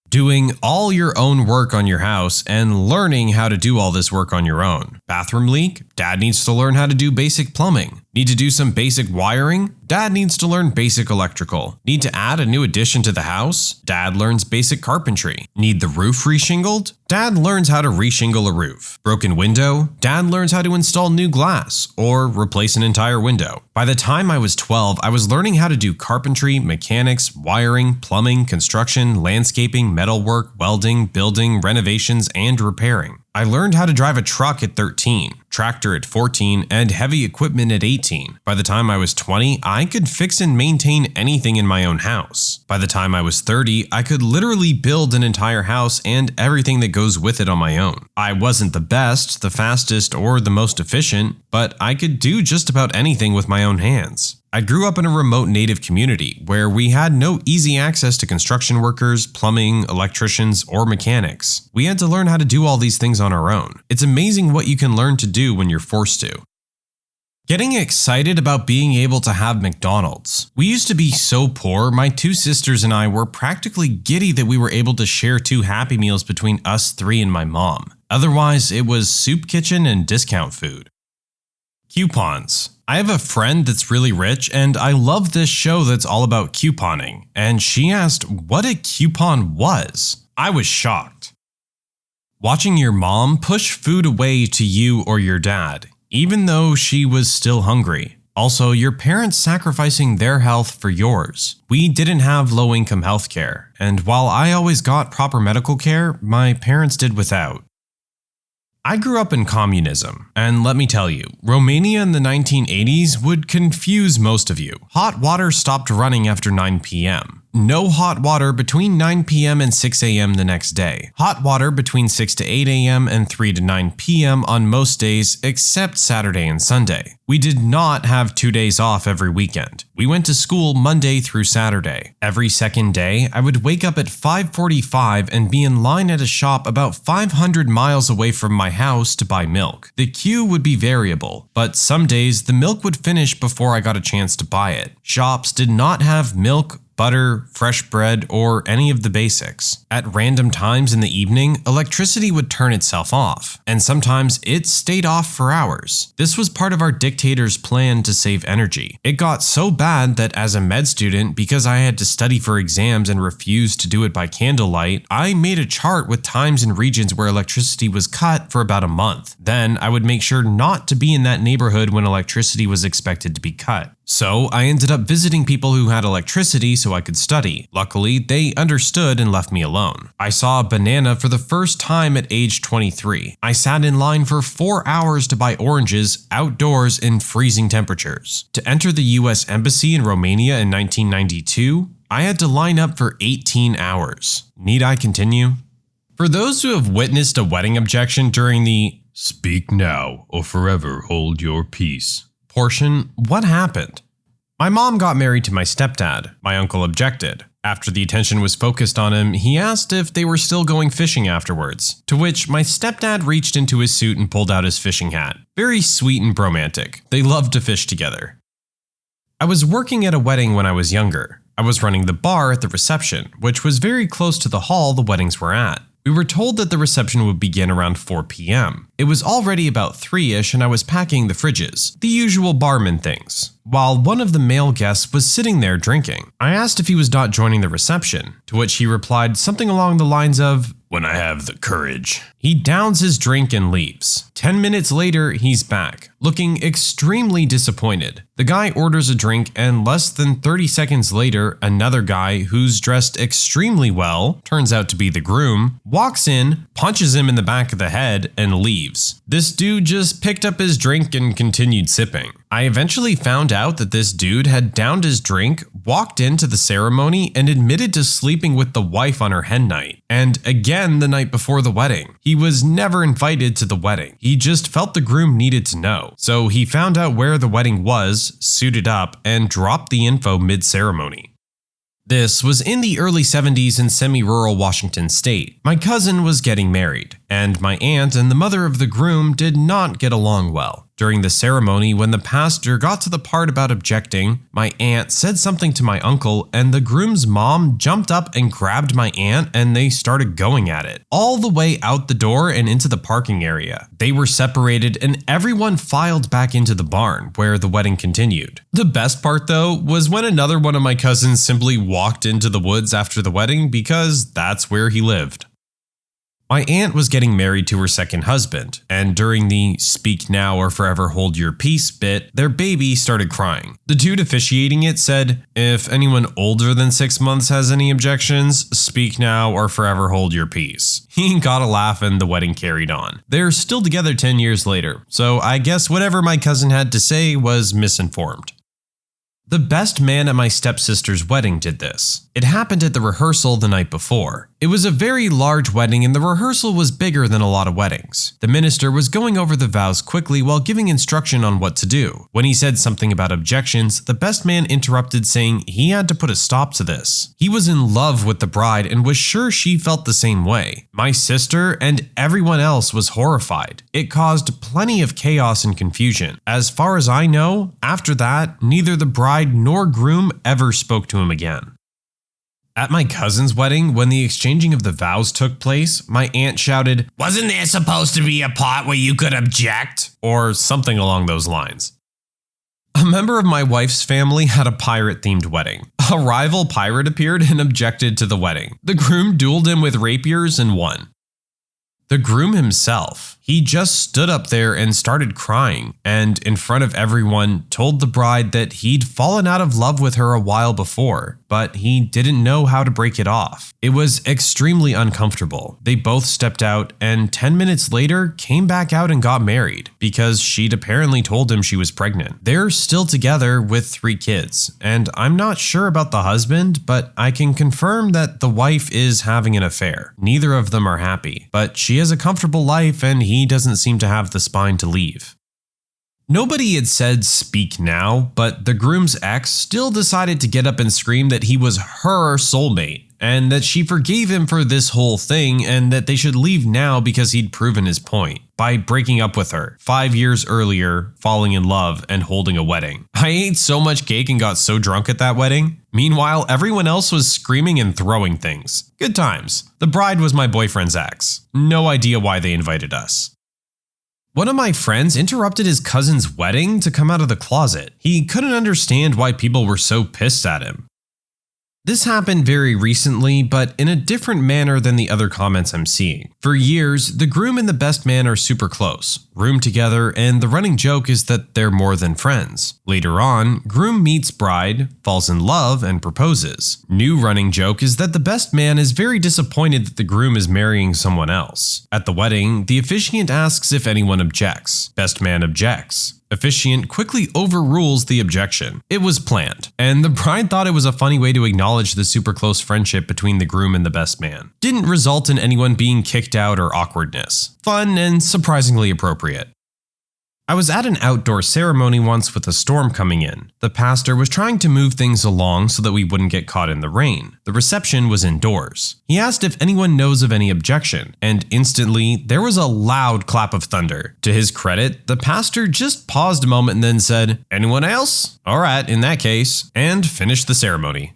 Doing all your own work on your house and learning how to do all this work on your own. Bathroom leak? Dad needs to learn how to do basic plumbing. Need to do some basic wiring? Dad needs to learn basic electrical. Need to add a new addition to the house? Dad learns basic carpentry. Need the roof reshingled? Dad learns how to reshingle a roof. Broken window? Dad learns how to install new glass or replace an entire window. By the time I was 12, I was learning how to do carpentry, mechanics, wiring, plumbing, construction, landscaping, metalwork, welding, building, renovations, and repairing. I learned how to drive a truck at 13, tractor at 14, and heavy equipment at 18. By the time I was 20, I could fix and maintain anything in my own house. By the time I was 30, I could literally build an entire house and everything that goes with it on my own. I wasn't the best, the fastest, or the most efficient, but I could do just about anything with my own hands. I grew up in a remote native community where we had no easy access to construction workers, plumbing, electricians, or mechanics. We had to learn how to do all these things on our own. It's amazing what you can learn to do when you're forced to. Getting excited about being able to have McDonald's. We used to be so poor, my two sisters and I were practically giddy that we were able to share 2 Happy Meals between us 3 and my mom. Otherwise, it was soup kitchen and discount food. Coupons. I have a friend that's really rich and I love this show that's all about couponing, and she asked what a coupon was. I was shocked. Watching your mom push food away to you or your dad, even though she was still hungry. Also, your parents sacrificing their health for yours. We didn't have low-income healthcare, and while I always got proper medical care, my parents did without. I grew up in communism, and let me tell you, Romania in the 1980s would confuse most of you. Hot water stopped running after 9 p.m. No hot water between 9 p.m. and 6 a.m. the next day. Hot water between 6 to 8 a.m. and 3 to 9 p.m. on most days except Saturday and Sunday. We did not have 2 days off every weekend. We went to school Monday through Saturday. Every second day, I would wake up at 5:45 and be in line at a shop about 500 miles away from my house to buy milk. The queue would be variable, but some days the milk would finish before I got a chance to buy it. Shops did not have milk, butter, fresh bread, or any of the basics. At random times in the evening, electricity would turn itself off, and sometimes it stayed off for hours. This was part of our dictator's plan to save energy. It got so bad that as a med student, because I had to study for exams and refused to do it by candlelight, I made a chart with times and regions where electricity was cut for about a month. Then I would make sure not to be in that neighborhood when electricity was expected to be cut. So I ended up visiting people who had electricity so I could study. Luckily, they understood and left me alone. I saw a banana for the first time at age 23. I sat in line for 4 hours to buy oranges outdoors in freezing temperatures. To enter the US Embassy in Romania in 1992, I had to line up for 18 hours. Need I continue? For those who have witnessed a wedding objection during the "speak now or forever hold your peace" portion, what happened? My mom got married to my stepdad. My uncle objected. After the attention was focused on him, he asked if they were still going fishing afterwards, to which my stepdad reached into his suit and pulled out his fishing hat. Very sweet and romantic. They loved to fish together. I was working at a wedding when I was younger. I was running the bar at the reception, which was very close to the hall the weddings were at. We were told that the reception would begin around 4 p.m. It was already about 3-ish and I was packing the fridges, the usual barman things, while one of the male guests was sitting there drinking. I asked if he was not joining the reception, to which he replied something along the lines of, "When I have the courage." He downs his drink and leaves. 10 minutes later, he's back, looking extremely disappointed. The guy orders a drink and less than 30 seconds later, another guy who's dressed extremely well, turns out to be the groom, walks in, punches him in the back of the head, and leaves. This dude just picked up his drink and continued sipping. I eventually found out that this dude had downed his drink, walked into the ceremony, and admitted to sleeping with the wife on her hen night, and again the night before the wedding. He was never invited to the wedding. He just felt the groom needed to know. So he found out where the wedding was, suited up, and dropped the info mid-ceremony. This was in the early 70s in semi-rural Washington state. My cousin was getting married, and my aunt and the mother of the groom did not get along well. During the ceremony, when the pastor got to the part about objecting, my aunt said something to my uncle, and the groom's mom jumped up and grabbed my aunt and they started going at it, all the way out the door and into the parking area. They were separated and everyone filed back into the barn, where the wedding continued. The best part though was when another one of my cousins simply walked into the woods after the wedding because that's where he lived. My aunt was getting married to her second husband, and during the "speak now or forever hold your peace" bit, their baby started crying. The dude officiating it said, "If anyone older than 6 months has any objections, speak now or forever hold your peace." He got a laugh and the wedding carried on. They're still together 10 years later, so I guess whatever my cousin had to say was misinformed. The best man at my stepsister's wedding did this. It happened at the rehearsal the night before. It was a very large wedding and the rehearsal was bigger than a lot of weddings. The minister was going over the vows quickly while giving instruction on what to do. When he said something about objections, the best man interrupted saying he had to put a stop to this. He was in love with the bride and was sure she felt the same way. My sister and everyone else was horrified. It caused plenty of chaos and confusion. As far as I know, after that, neither the bride nor groom ever spoke to him again. At my cousin's wedding, when the exchanging of the vows took place, my aunt shouted, "Wasn't there supposed to be a part where you could object?" Or something along those lines. A member of my wife's family had a pirate-themed wedding. A rival pirate appeared and objected to the wedding. The groom dueled him with rapiers and won. The groom himself, He just stood up there and started crying, and in front of everyone told the bride that he'd fallen out of love with her a while before, but he didn't know how to break it off. It was extremely uncomfortable. They both stepped out and 10 minutes later came back out and got married because she'd apparently told him she was pregnant. They're still together with 3 kids, and I'm not sure about the husband, but I can confirm that the wife is having an affair. Neither of them are happy, but she has a comfortable life and he doesn't seem to have the spine to leave. Nobody had said speak now, but the groom's ex still decided to get up and scream that he was her soulmate, and that she forgave him for this whole thing and that they should leave now because he'd proven his point by breaking up with her 5 years earlier, falling in love, and holding a wedding. I ate so much cake and got so drunk at that wedding. Meanwhile, everyone else was screaming and throwing things. Good times. The bride was my boyfriend's ex. No idea why they invited us. One of my friends interrupted his cousin's wedding to come out of the closet. He couldn't understand why people were so pissed at him. This happened very recently, but in a different manner than the other comments I'm seeing. For years, the groom and the best man are super close, room together, and the running joke is that they're more than friends. Later on, groom meets bride, falls in love, and proposes. New running joke is that the best man is very disappointed that the groom is marrying someone else. At the wedding, the officiant asks if anyone objects. Best man objects. Officiant quickly overrules the objection. It was planned, and the bride thought it was a funny way to acknowledge the super close friendship between the groom and the best man. Didn't result in anyone being kicked out or awkwardness. Fun and surprisingly appropriate. I was at an outdoor ceremony once with a storm coming in. The pastor was trying to move things along so that we wouldn't get caught in the rain. The reception was indoors. He asked if anyone knows of any objection, and instantly there was a loud clap of thunder. To his credit, the pastor just paused a moment and then said, "Anyone else? Alright, in that case," and finished the ceremony.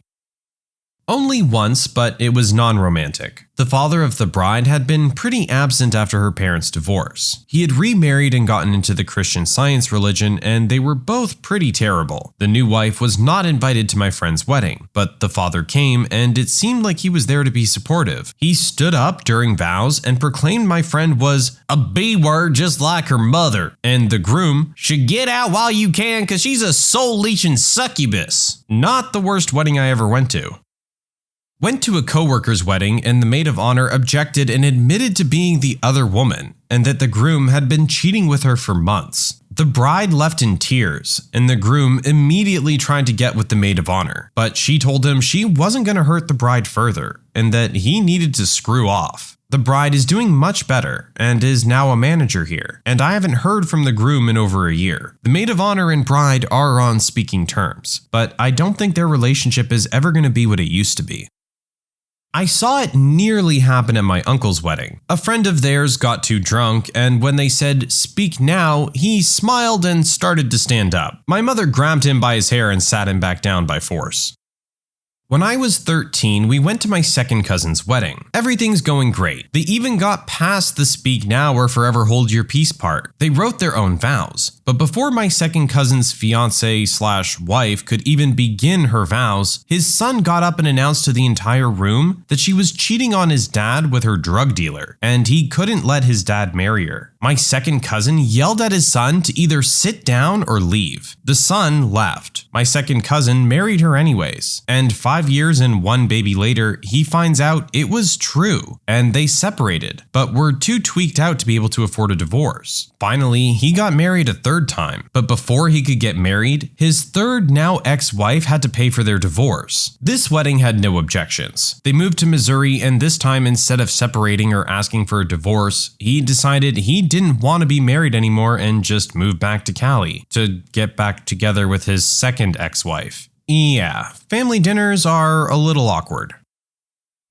Only once, but it was non-romantic. The father of the bride had been pretty absent after her parents' divorce. He had remarried and gotten into the Christian Science religion, and they were both pretty terrible. The new wife was not invited to my friend's wedding, but the father came, and it seemed like he was there to be supportive. He stood up during vows and proclaimed my friend was a B-word just like her mother, and the groom should get out while you can because she's a soul-leeching succubus. Not the worst wedding I ever went to. Went to a coworker's wedding and the maid of honor objected and admitted to being the other woman and that the groom had been cheating with her for months. The bride left in tears and the groom immediately tried to get with the maid of honor, but she told him she wasn't going to hurt the bride further and that he needed to screw off. The bride is doing much better and is now a manager here, and I haven't heard from the groom in over a year. The maid of honor and bride are on speaking terms, but I don't think their relationship is ever going to be what it used to be. I saw it nearly happen at my uncle's wedding. A friend of theirs got too drunk, and when they said, "Speak now," he smiled and started to stand up. My mother grabbed him by his hair and sat him back down by force. When I was 13, we went to my second cousin's wedding. Everything's going great. They even got past the speak now or forever hold your peace part. They wrote their own vows. But before my second cousin's fiance/wife could even begin her vows, his son got up and announced to the entire room that she was cheating on his dad with her drug dealer, and he couldn't let his dad marry her. My second cousin yelled at his son to either sit down or leave. The son left. My second cousin married her anyways, and 5 years and 1 baby later, he finds out it was true, and they separated, but were too tweaked out to be able to afford a divorce. Finally, he got married a third time, but before he could get married, his third now ex-wife had to pay for their divorce. This wedding had no objections. They moved to Missouri, and this time instead of separating or asking for a divorce, he decided he didn't want to be married anymore and just moved back to Cali to get back together with his second ex-wife. Yeah, family dinners are a little awkward.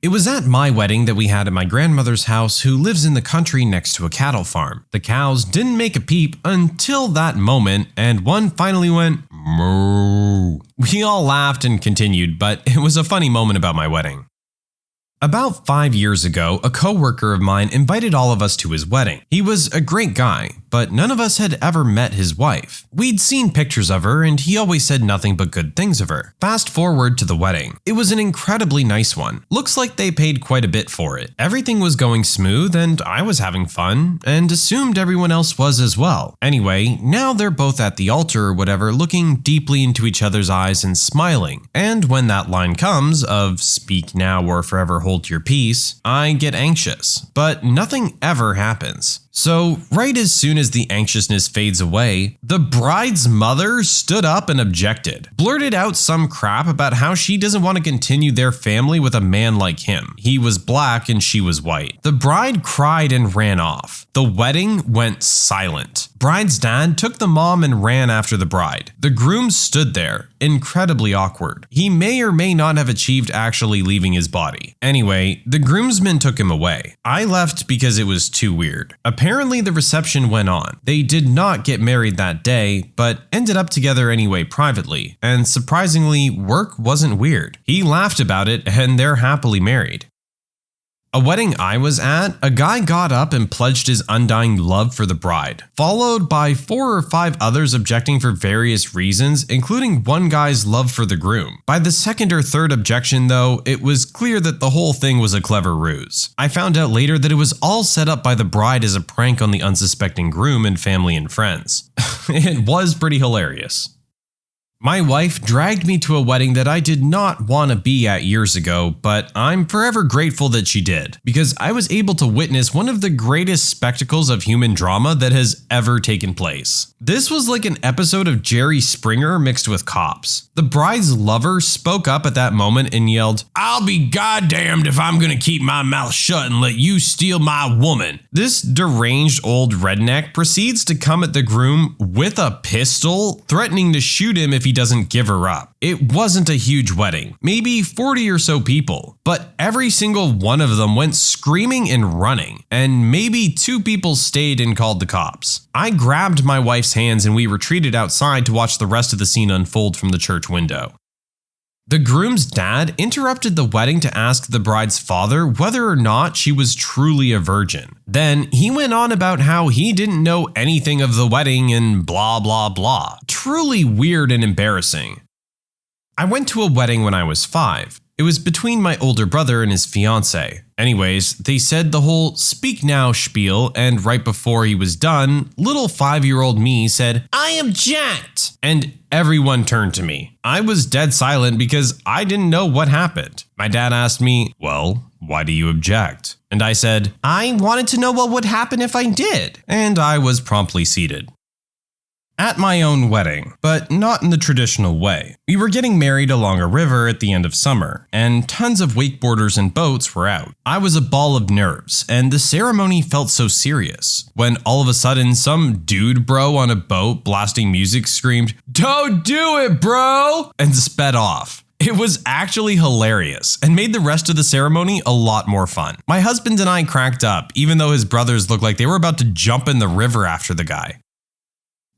It was at my wedding that we had at my grandmother's house, who lives in the country next to a cattle farm. The cows didn't make a peep until that moment, and one finally went moo. We all laughed and continued, but it was a funny moment about my wedding. About 5 years ago, a coworker of mine invited all of us to his wedding. He was a great guy, but none of us had ever met his wife. We'd seen pictures of her, and he always said nothing but good things of her. Fast forward to the wedding. It was an incredibly nice one. Looks like they paid quite a bit for it. Everything was going smooth, and I was having fun, and assumed everyone else was as well. Anyway, now they're both at the altar or whatever, looking deeply into each other's eyes and smiling. And when that line comes of "speak now or forever hold your peace," I get anxious, but nothing ever happens. So, right as soon as the anxiousness fades away, the bride's mother stood up and objected. Blurted out some crap about how she doesn't want to continue their family with a man like him. He was black and she was white. The bride cried and ran off. The wedding went silent. Bride's dad took the mom and ran after the bride. The groom stood there, incredibly awkward. He may or may not have achieved actually leaving his body. Anyway, the groomsmen took him away. I left because it was too weird. Apparently the reception went on. They did not get married that day, but ended up together anyway privately. And surprisingly, work wasn't weird. He laughed about it and they're happily married. A wedding I was at, a guy got up and pledged his undying love for the bride, followed by 4 or 5 others objecting for various reasons, including one guy's love for the groom. By the second or third objection though, it was clear that the whole thing was a clever ruse. I found out later that it was all set up by the bride as a prank on the unsuspecting groom and family and friends. It was pretty hilarious. My wife dragged me to a wedding that I did not want to be at years ago, but I'm forever grateful that she did, because I was able to witness one of the greatest spectacles of human drama that has ever taken place. This was like an episode of Jerry Springer mixed with Cops. The bride's lover spoke up at that moment and yelled, "I'll be goddamned if I'm gonna keep my mouth shut and let you steal my woman." This deranged old redneck proceeds to come at the groom with a pistol, threatening to shoot him if he doesn't give her up. It wasn't a huge wedding, maybe 40 or so people, but every single one of them went screaming and running, and maybe 2 people stayed and called the cops. I grabbed my wife's hands and we retreated outside to watch the rest of the scene unfold from the church window. The groom's dad interrupted the wedding to ask the bride's father whether or not she was truly a virgin. Then he went on about how he didn't know anything of the wedding and blah blah blah. Truly weird and embarrassing. I went to a wedding when I was 5. It was between my older brother and his fiancée. Anyways, they said the whole "speak now" spiel, and right before he was done, little 5-year-old me said, "I object!" And everyone turned to me. I was dead silent because I didn't know what happened. My dad asked me, "Well, why do you object?" And I said, "I wanted to know what would happen if I did." And I was promptly seated. At my own wedding, but not in the traditional way. We were getting married along a river at the end of summer, and tons of wakeboarders and boats were out. I was a ball of nerves, and the ceremony felt so serious, when all of a sudden some dude bro on a boat blasting music screamed, "Don't do it, bro!" and sped off. It was actually hilarious and made the rest of the ceremony a lot more fun. My husband and I cracked up, even though his brothers looked like they were about to jump in the river after the guy.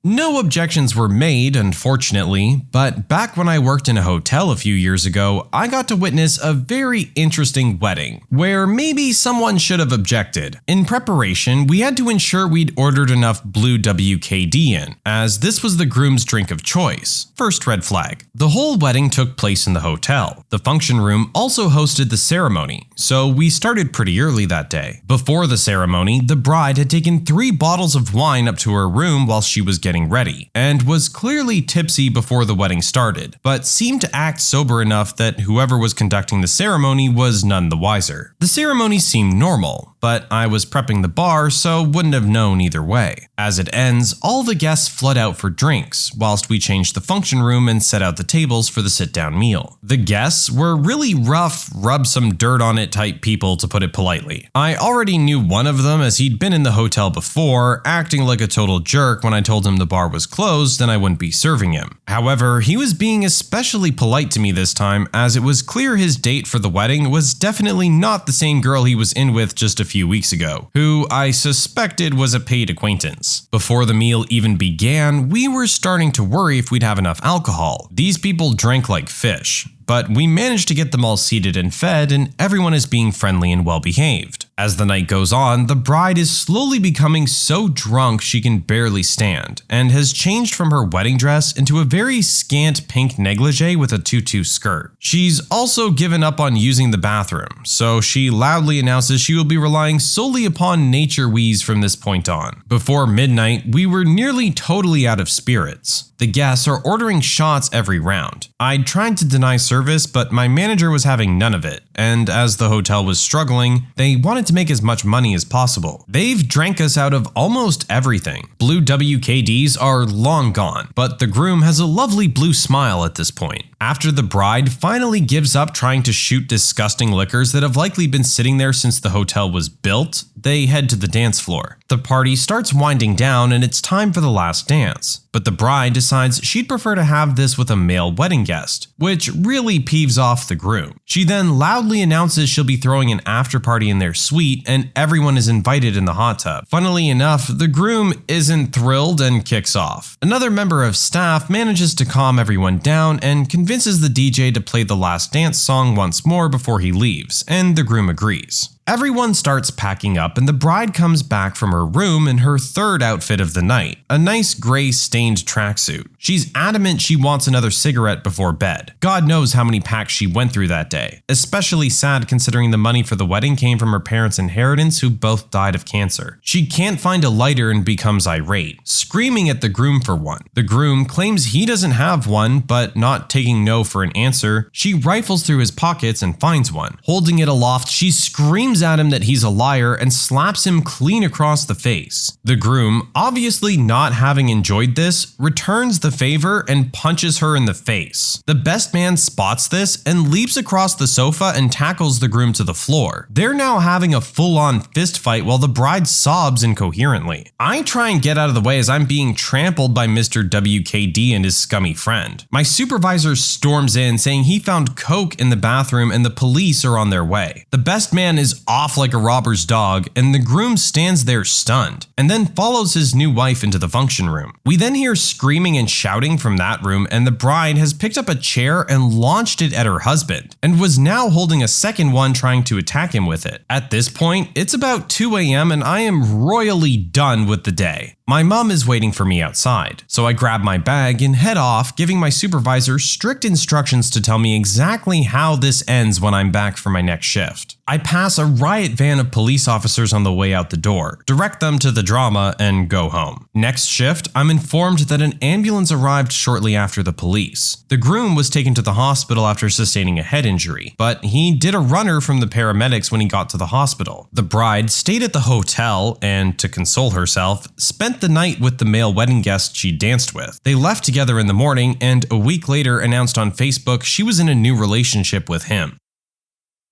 No objections were made, unfortunately, but back when I worked in a hotel a few years ago, I got to witness a very interesting wedding, where maybe someone should have objected. In preparation, we had to ensure we'd ordered enough blue WKD in, as this was the groom's drink of choice. First red flag. The whole wedding took place in the hotel. The function room also hosted the ceremony, so we started pretty early that day. Before the ceremony, the bride had taken 3 bottles of wine up to her room while she was getting ready, and was clearly tipsy before the wedding started, but seemed to act sober enough that whoever was conducting the ceremony was none the wiser. The ceremony seemed normal, but I was prepping the bar, so wouldn't have known either way. As it ends, all the guests flood out for drinks, whilst we changed the function room and set out the tables for the sit-down meal. The guests were really rough, rub some dirt on it type people, to put it politely. I already knew one of them as he'd been in the hotel before, acting like a total jerk when I told him the bar was closed and I wouldn't be serving him. However, he was being especially polite to me this time, as it was clear his date for the wedding was definitely not the same girl he was in with just a few weeks ago, who I suspected was a paid acquaintance. Before the meal even began, we were starting to worry if we'd have enough alcohol. These people drank like fish, but we managed to get them all seated and fed, and everyone is being friendly and well behaved. As the night goes on, the bride is slowly becoming so drunk she can barely stand, and has changed from her wedding dress into a very scant pink negligee with a tutu skirt. She's also given up on using the bathroom, so she loudly announces she will be relying solely upon nature wheeze from this point on. Before midnight, we were nearly totally out of spirits. The guests are ordering shots every round. I'd tried to deny service, but my manager was having none of it, and as the hotel was struggling, they wanted to make as much money as possible. They've drank us out of almost everything. Blue WKDs are long gone, but the groom has a lovely blue smile at this point. After the bride finally gives up trying to shoot disgusting liquors that have likely been sitting there since the hotel was built, they head to the dance floor. The party starts winding down and it's time for the last dance. But the bride decides she'd prefer to have this with a male wedding guest, which really peeves off the groom. She then loudly announces she'll be throwing an after party in their suite and everyone is invited in the hot tub. Funnily enough, the groom isn't thrilled and kicks off. Another member of staff manages to calm everyone down and convinces the DJ to play the last dance song once more before he leaves, and the groom agrees. Everyone starts packing up and the bride comes back from her room in her third outfit of the night, a nice gray stained tracksuit. She's adamant she wants another cigarette before bed. God knows how many packs she went through that day, especially sad considering the money for the wedding came from her parents' inheritance who both died of cancer. She can't find a lighter and becomes irate, screaming at the groom for one. The groom claims he doesn't have one, but not taking no for an answer, she rifles through his pockets and finds one. Holding it aloft, she screams at him that he's a liar and slaps him clean across the face. The groom, obviously not having enjoyed this, returns the favor and punches her in the face. The best man spots this and leaps across the sofa and tackles the groom to the floor. They're now having a full-on fist fight while the bride sobs incoherently. I try and get out of the way as I'm being trampled by Mr. WKD and his scummy friend. My supervisor storms in saying he found coke in the bathroom and the police are on their way. The best man is off like a robber's dog, and the groom stands there stunned, and then follows his new wife into the function room. We then hear screaming and shouting from that room, and the bride has picked up a chair and launched it at her husband, and was now holding a second one trying to attack him with it. At this point, it's about 2 AM and I am royally done with the day. My mom is waiting for me outside, so I grab my bag and head off, giving my supervisor strict instructions to tell me exactly how this ends when I'm back for my next shift. I pass a riot van of police officers on the way out the door, direct them to the drama, and go home. Next shift, I'm informed that an ambulance arrived shortly after the police. The groom was taken to the hospital after sustaining a head injury, but he did a runner from the paramedics when he got to the hospital. The bride stayed at the hotel and, to console herself, spent the night with the male wedding guest she danced with. They left together in the morning and a week later announced on Facebook she was in a new relationship with him.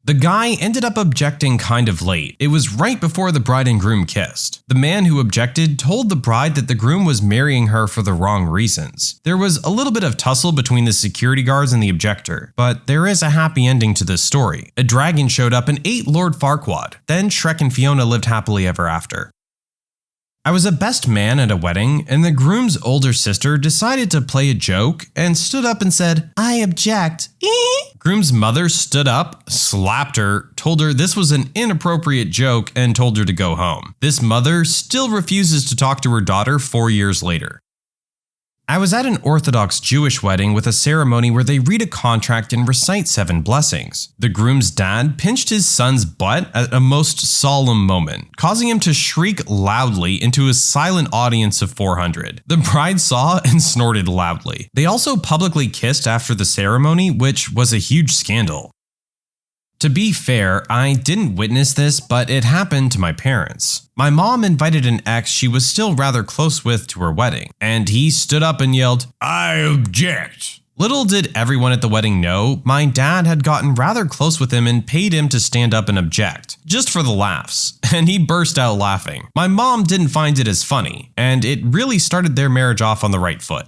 The guy ended up objecting kind of late. It was right before the bride and groom kissed. The man who objected told the bride that the groom was marrying her for the wrong reasons. There was a little bit of tussle between the security guards and the objector, but there is a happy ending to this story. A dragon showed up and ate Lord Farquaad. Then Shrek and Fiona lived happily ever after. I was a best man at a wedding, and the groom's older sister decided to play a joke and stood up and said, "I object." Groom's mother stood up, slapped her, told her this was an inappropriate joke, and told her to go home. This mother still refuses to talk to her daughter 4 years later. I was at an Orthodox Jewish wedding with a ceremony where they read a contract and recite 7 blessings. The groom's dad pinched his son's butt at a most solemn moment, causing him to shriek loudly into a silent audience of 400. The bride saw and snorted loudly. They also publicly kissed after the ceremony, which was a huge scandal. To be fair, I didn't witness this, but it happened to my parents. My mom invited an ex she was still rather close with to her wedding, and he stood up and yelled, "I object." Little did everyone at the wedding know, my dad had gotten rather close with him and paid him to stand up and object, just for the laughs, and he burst out laughing. My mom didn't find it as funny, and it really started their marriage off on the right foot.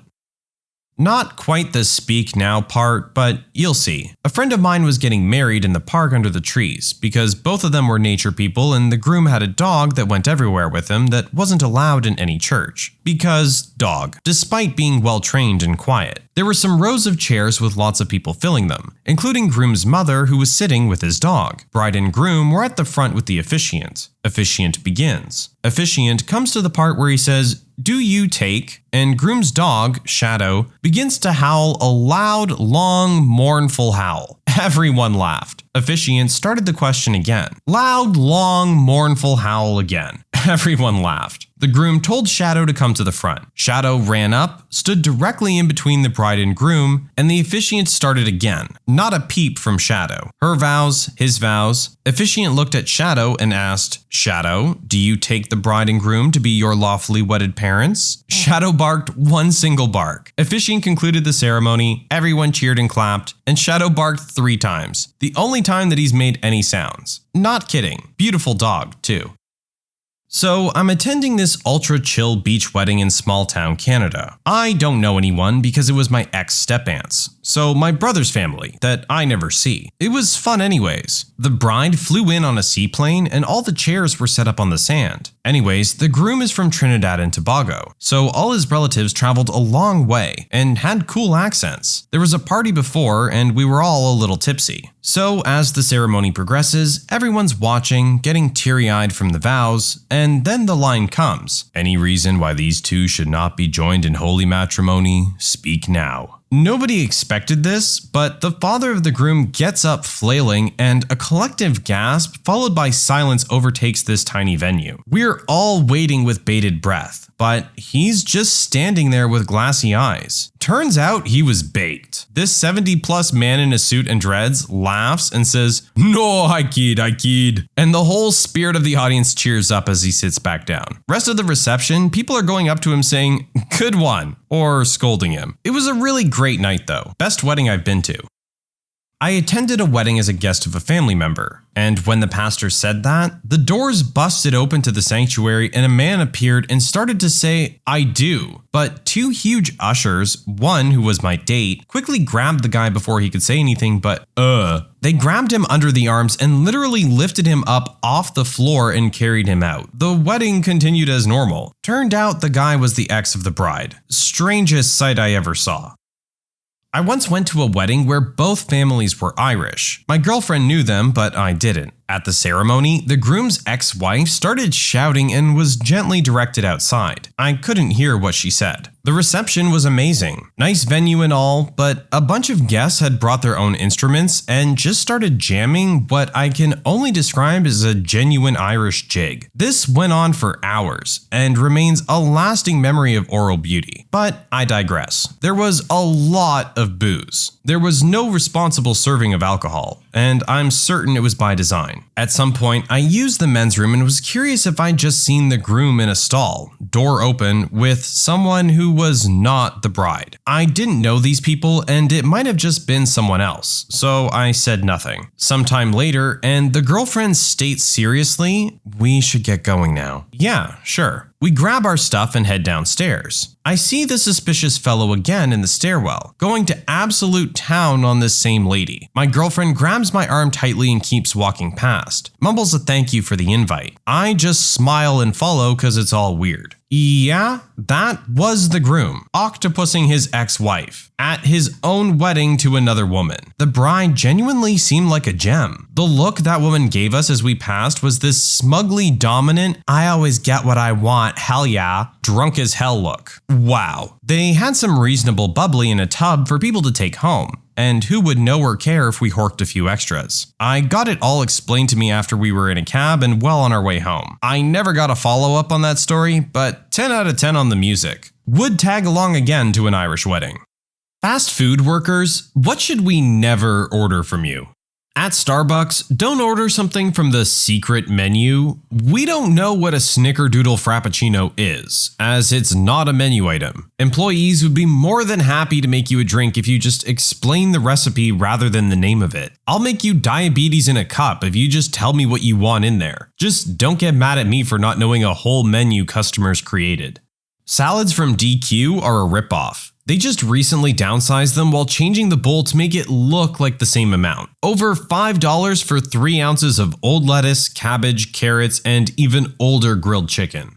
Not quite the speak now part, but you'll see. A friend of mine was getting married in the park under the trees because both of them were nature people and the groom had a dog that went everywhere with him that wasn't allowed in any church. Because dog, despite being well trained and quiet. There were some rows of chairs with lots of people filling them, including groom's mother who was sitting with his dog. Bride and groom were at the front with the officiant. Officiant begins. Officiant comes to the part where he says, "Do you take?" And groom's dog, Shadow, begins to howl a loud, long, mournful howl. Everyone laughed. Officiant started the question again. Loud, long, mournful howl again. Everyone laughed. The groom told Shadow to come to the front. Shadow ran up, stood directly in between the bride and groom, and the officiant started again. Not a peep from Shadow. Her vows, his vows. Officiant looked at Shadow and asked, "Shadow, do you take the bride and groom to be your lawfully wedded parents?" Shadow barked one single bark. Officiant concluded the ceremony, everyone cheered and clapped, and Shadow barked 3 times. The only time that he's made any sounds. Not kidding. Beautiful dog, too. So I'm attending this ultra-chill beach wedding in small-town Canada. I don't know anyone because it was my ex-step-aunts, so my brother's family that I never see. It was fun anyways. The bride flew in on a seaplane and all the chairs were set up on the sand. Anyways, the groom is from Trinidad and Tobago, so all his relatives traveled a long way and had cool accents. There was a party before and we were all a little tipsy. So as the ceremony progresses, everyone's watching, getting teary-eyed from the vows, and then the line comes. Any reason why these two should not be joined in holy matrimony? Speak now. Nobody expected this, but the father of the groom gets up flailing and a collective gasp followed by silence overtakes this tiny venue. We're all waiting with bated breath, but he's just standing there with glassy eyes. Turns out he was baked. This 70-plus man in a suit and dreads laughs and says, "No, I kid. And the whole spirit of the audience cheers up as he sits back down. Rest of the reception, people are going up to him saying, "Good one," or scolding him. It was a really great night though. Best wedding I've been to. I attended a wedding as a guest of a family member, and when the pastor said that, the doors busted open to the sanctuary and a man appeared and started to say, "I do." But 2 huge ushers, one who was my date, quickly grabbed the guy before he could say anything but, They grabbed him under the arms and literally lifted him up off the floor and carried him out. The wedding continued as normal. Turned out the guy was the ex of the bride. Strangest sight I ever saw. I once went to a wedding where both families were Irish. My girlfriend knew them, but I didn't. At the ceremony, the groom's ex-wife started shouting and was gently directed outside. I couldn't hear what she said. The reception was amazing. Nice venue and all, but a bunch of guests had brought their own instruments and just started jamming what I can only describe as a genuine Irish jig. This went on for hours and remains a lasting memory of oral beauty. But I digress. There was a lot of booze. There was no responsible serving of alcohol, and I'm certain it was by design. At some point, I used the men's room and was curious if I'd just seen the groom in a stall, door open, with someone who was not the bride. I didn't know these people and it might have just been someone else, so I said nothing. Sometime later, and the girlfriend states seriously, "We should get going now." Yeah, sure. We grab our stuff and head downstairs. I see the suspicious fellow again in the stairwell, going to absolute town on this same lady. My girlfriend grabs my arm tightly and keeps walking past, mumbles a thank you for the invite. I just smile and follow cause it's all weird. Yeah, that was the groom, octopusing his ex-wife, at his own wedding to another woman. The bride genuinely seemed like a gem. The look that woman gave us as we passed was this smugly dominant, "I always get what I want, hell yeah," drunk as hell look. Wow. They had some reasonable bubbly in a tub for people to take home. And who would know or care if we horked a few extras? I got it all explained to me after we were in a cab and well on our way home. I never got a follow-up on that story, but 10 out of 10 on the music. Would tag along again to an Irish wedding. Fast food workers, what should we never order from you? At Starbucks, don't order something from the secret menu. We don't know what a snickerdoodle frappuccino is, as it's not a menu item. Employees would be more than happy to make you a drink if you just explain the recipe rather than the name of it. I'll make you diabetes in a cup if you just tell me what you want in there. Just don't get mad at me for not knowing a whole menu customers created. Salads from DQ are a ripoff. They just recently downsized them while changing the bowl to make it look like the same amount. Over $5 for 3 ounces of old lettuce, cabbage, carrots, and even older grilled chicken.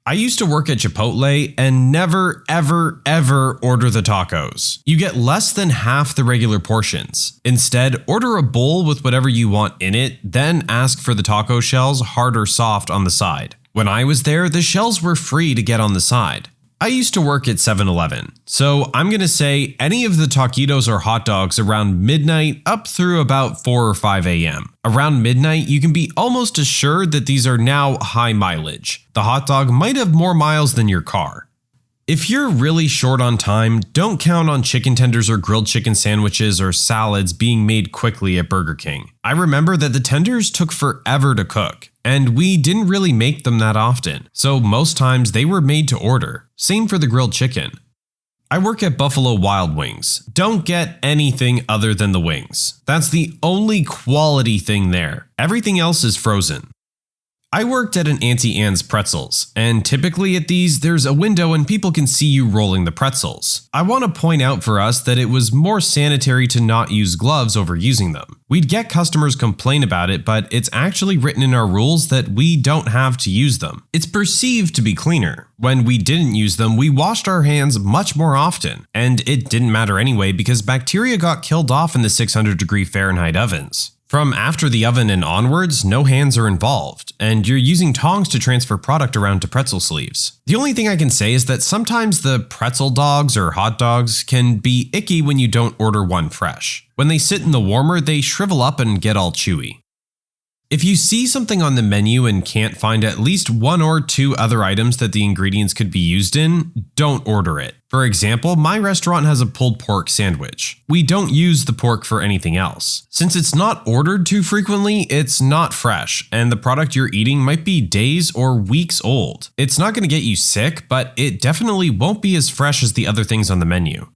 I used to work at Chipotle and never ever order the tacos. You get less than half the regular portions. Instead, order a bowl with whatever you want in it, then ask for the taco shells, hard or soft, on the side. When I was there, the shells were free to get on the side. I used to work at 7-Eleven, so I'm gonna say any of the taquitos or hot dogs around midnight up through about 4 or 5 a.m. Around midnight, you can be almost assured that these are now high mileage. The hot dog might have more miles than your car. If you're really short on time, don't count on chicken tenders or grilled chicken sandwiches or salads being made quickly at Burger King. I remember that the tenders took forever to cook, and we didn't really make them that often, so most times they were made to order. Same for the grilled chicken. I work at Buffalo Wild Wings. Don't get anything other than the wings. That's the only quality thing there. Everything else is frozen. I worked at an Auntie Anne's Pretzels, and typically at these, there's a window and people can see you rolling the pretzels. I want to point out for us that it was more sanitary to not use gloves over using them. We'd get customers complain about it, but it's actually written in our rules that we don't have to use them. It's perceived to be cleaner. When we didn't use them, we washed our hands much more often, and it didn't matter anyway because bacteria got killed off in the 600-degree Fahrenheit ovens. From after the oven and onwards, no hands are involved, and you're using tongs to transfer product around to pretzel sleeves. The only thing I can say is that sometimes the pretzel dogs or hot dogs can be icky when you don't order one fresh. When they sit in the warmer, they shrivel up and get all chewy. If you see something on the menu and can't find at least 1 or 2 other items that the ingredients could be used in, don't order it. For example, my restaurant has a pulled pork sandwich. We don't use the pork for anything else. Since it's not ordered too frequently, it's not fresh, and the product you're eating might be days or weeks old. It's not going to get you sick, but it definitely won't be as fresh as the other things on the menu.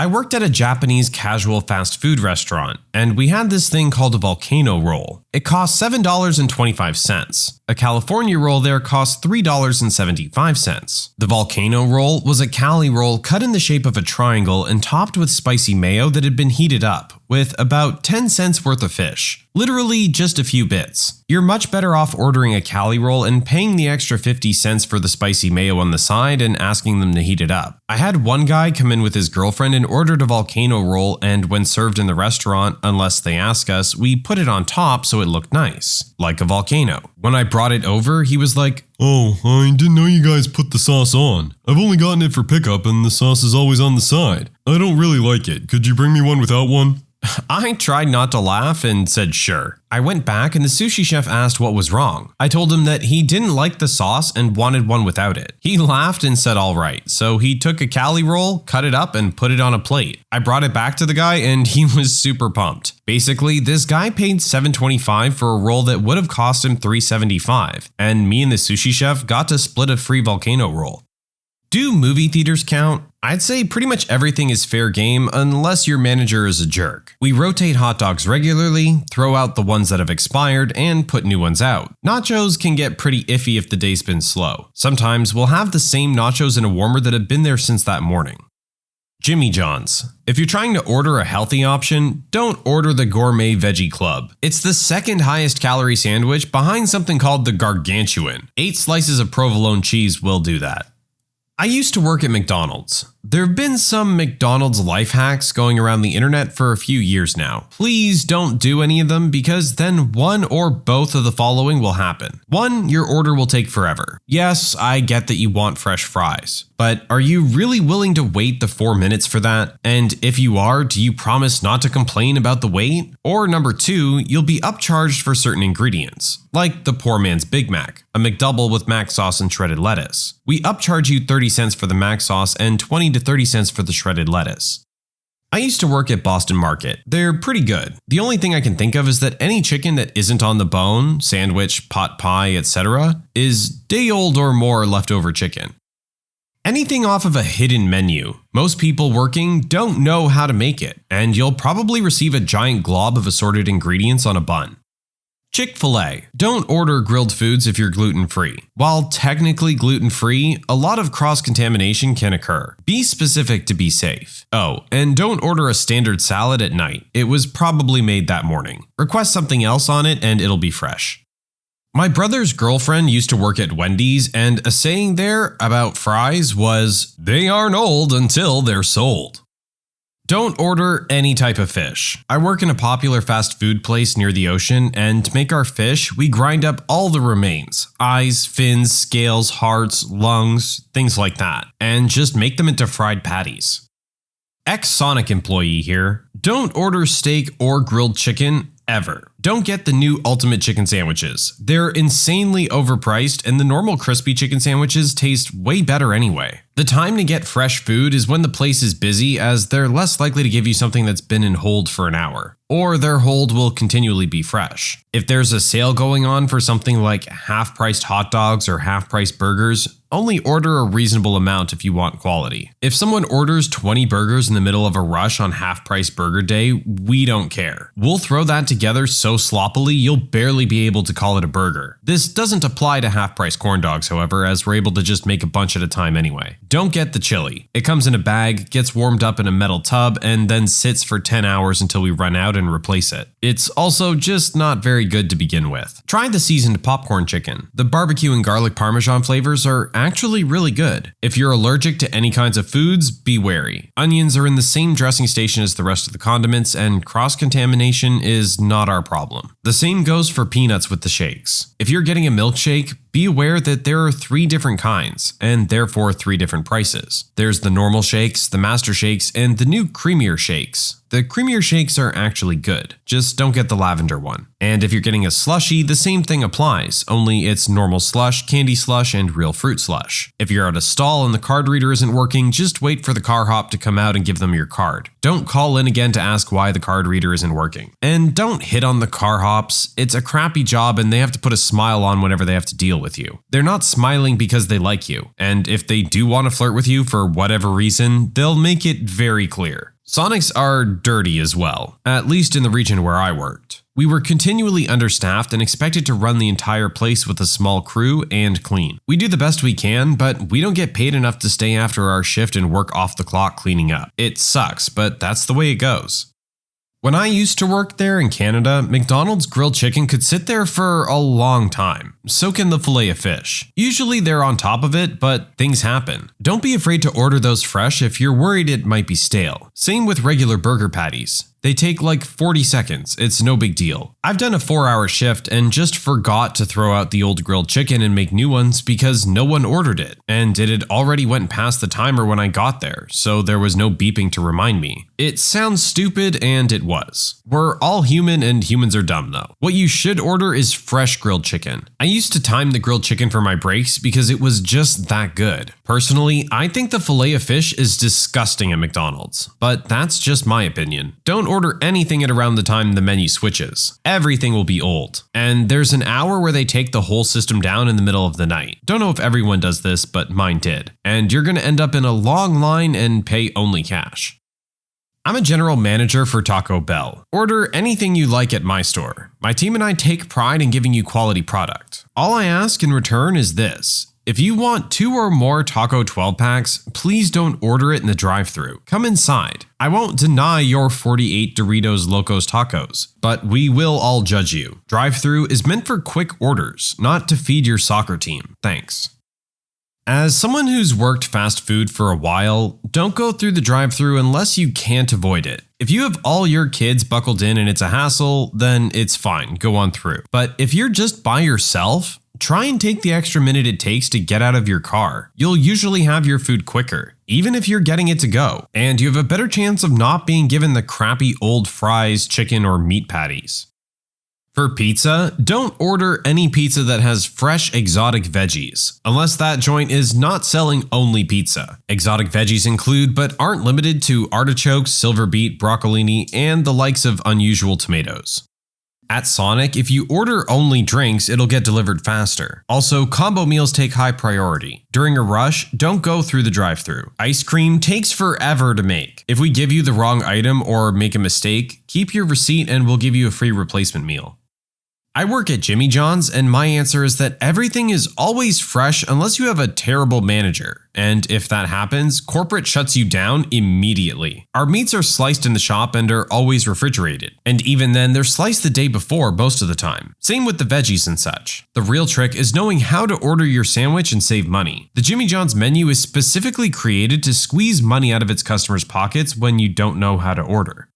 I worked at a Japanese casual fast food restaurant, and we had this thing called a volcano roll. It cost $7.25. A California roll there cost $3.75. The volcano roll was a Cali roll cut in the shape of a triangle and topped with spicy mayo that had been heated up, with about 10 cents worth of fish. Literally just a few bits. You're much better off ordering a Cali roll and paying the extra 50 cents for the spicy mayo on the side and asking them to heat it up. I had one guy come in with his girlfriend and ordered a volcano roll, and when served in the restaurant, unless they ask us, we put it on top so it looked nice, like a volcano. When I brought it over, he was like, "Oh, I didn't know you guys put the sauce on. I've only gotten it for pickup and the sauce is always on the side. I don't really like it. Could you bring me one without one?" I tried not to laugh and said sure. I went back and the sushi chef asked what was wrong. I told him that he didn't like the sauce and wanted one without it. He laughed and said all right, so he took a Cali roll, cut it up, and put it on a plate. I brought it back to the guy and he was super pumped. Basically, this guy paid $7.25 for a roll that would have cost him $3.75, and me and the sushi chef got to split a free volcano roll. Do movie theaters count? I'd say pretty much everything is fair game unless your manager is a jerk. We rotate hot dogs regularly, throw out the ones that have expired, and put new ones out. Nachos can get pretty iffy if the day's been slow. Sometimes we'll have the same nachos in a warmer that have been there since that morning. Jimmy John's. If you're trying to order a healthy option, don't order the Gourmet Veggie Club. It's the second highest calorie sandwich behind something called the Gargantuan. 8 slices of provolone cheese will do that. I used to work at McDonald's. There have been some McDonald's life hacks going around the internet for a few years now. Please don't do any of them because then one or both of the following will happen. 1, your order will take forever. Yes, I get that you want fresh fries, but are you really willing to wait the 4 minutes for that? And if you are, do you promise not to complain about the wait? Or number 2, you'll be upcharged for certain ingredients, like the poor man's Big Mac, a McDouble with mac sauce and shredded lettuce. We upcharge you 30 cents for the mac sauce and 20 to 30 cents for the shredded lettuce. I used to work at Boston Market. They're pretty good. The only thing I can think of is that any chicken that isn't on the bone, sandwich, pot pie, etc., is day-old or more leftover chicken. Anything off of a hidden menu. Most people working don't know how to make it, and you'll probably receive a giant glob of assorted ingredients on a bun. Chick-fil-A. Don't order grilled foods if you're gluten-free. While technically gluten-free, a lot of cross-contamination can occur. Be specific to be safe. Oh, and don't order a standard salad at night. It was probably made that morning. Request something else on it and it'll be fresh. My brother's girlfriend used to work at Wendy's, and a saying there about fries was, "They aren't old until they're sold." Don't order any type of fish. I work in a popular fast food place near the ocean, and to make our fish, we grind up all the remains, eyes, fins, scales, hearts, lungs, things like that, and just make them into fried patties. Ex-Sonic employee here. Don't order steak or grilled chicken ever. Don't get the new ultimate chicken sandwiches. They're insanely overpriced, and the normal crispy chicken sandwiches taste way better anyway. The time to get fresh food is when the place is busy, as they're less likely to give you something that's been in hold for an hour, or their hold will continually be fresh. If there's a sale going on for something like half-priced hot dogs or half-priced burgers, only order a reasonable amount if you want quality. If someone orders 20 burgers in the middle of a rush on half-price burger day, we don't care. We'll throw that together so sloppily you'll barely be able to call it a burger. This doesn't apply to half-price corn dogs, however, as we're able to just make a bunch at a time anyway. Don't get the chili. It comes in a bag, gets warmed up in a metal tub, and then sits for 10 hours until we run out and replace it. It's also just not very good to begin with. Try the seasoned popcorn chicken. The barbecue and garlic parmesan flavors are actually really good. If you're allergic to any kinds of foods, be wary. Onions are in the same dressing station as the rest of the condiments, and cross-contamination is not our problem. The same goes for peanuts with the shakes. If you're getting a milkshake, be aware that there are 3 different kinds, and therefore 3 different prices. There's the normal shakes, the master shakes, and the new creamier shakes. The creamier shakes are actually good, just don't get the lavender one. And if you're getting a slushie, the same thing applies, only it's normal slush, candy slush, and real fruit slush. If you're at a stall and the card reader isn't working, just wait for the car hop to come out and give them your card. Don't call in again to ask why the card reader isn't working. And don't hit on the car hops. It's a crappy job and they have to put a smile on whenever they have to deal with you. They're not smiling because they like you, and if they do want to flirt with you for whatever reason, they'll make it very clear. Sonics are dirty as well, at least in the region where I worked. We were continually understaffed and expected to run the entire place with a small crew and clean. We do the best we can, but we don't get paid enough to stay after our shift and work off the clock cleaning up. It sucks, but that's the way it goes. When I used to work there in Canada, McDonald's grilled chicken could sit there for a long time. So can the fillet of fish. Usually they're on top of it, but things happen. Don't be afraid to order those fresh if you're worried it might be stale. Same with regular burger patties. They take like 40 seconds, it's no big deal. I've done a 4-hour shift and just forgot to throw out the old grilled chicken and make new ones because no one ordered it, and it had already went past the timer when I got there, so there was no beeping to remind me. It sounds stupid, and it was. We're all human and humans are dumb though. What you should order is fresh grilled chicken. I used to time the grilled chicken for my breaks because it was just that good. Personally, I think the fillet of fish is disgusting at McDonald's, but that's just my opinion. Don't order anything at around the time the menu switches. Everything will be old. And there's an hour where they take the whole system down in the middle of the night. Don't know if everyone does this, but mine did. And you're gonna end up in a long line and pay only cash. I'm a general manager for Taco Bell. Order anything you like at my store. My team and I take pride in giving you quality product. All I ask in return is this. If you want 2 or more taco 12-packs, please don't order it in the drive-thru. Come inside. I won't deny your 48 Doritos Locos Tacos, but we will all judge you. Drive-thru is meant for quick orders, not to feed your soccer team. Thanks. As someone who's worked fast food for a while, don't go through the drive-thru unless you can't avoid it. If you have all your kids buckled in and it's a hassle, then it's fine, go on through. But if you're just by yourself, try and take the extra minute it takes to get out of your car. You'll usually have your food quicker, even if you're getting it to go, and you have a better chance of not being given the crappy old fries, chicken, or meat patties. For pizza, don't order any pizza that has fresh exotic veggies, unless that joint is not selling only pizza. Exotic veggies include, but aren't limited to, artichokes, silver beet, broccolini, and the likes of unusual tomatoes. At Sonic, if you order only drinks, it'll get delivered faster. Also, combo meals take high priority. During a rush, don't go through the drive-thru. Ice cream takes forever to make. If we give you the wrong item or make a mistake, keep your receipt and we'll give you a free replacement meal. I work at Jimmy John's, and my answer is that everything is always fresh unless you have a terrible manager. And if that happens, corporate shuts you down immediately. Our meats are sliced in the shop and are always refrigerated. And even then, they're sliced the day before most of the time. Same with the veggies and such. The real trick is knowing how to order your sandwich and save money. The Jimmy John's menu is specifically created to squeeze money out of its customers' pockets when you don't know how to order.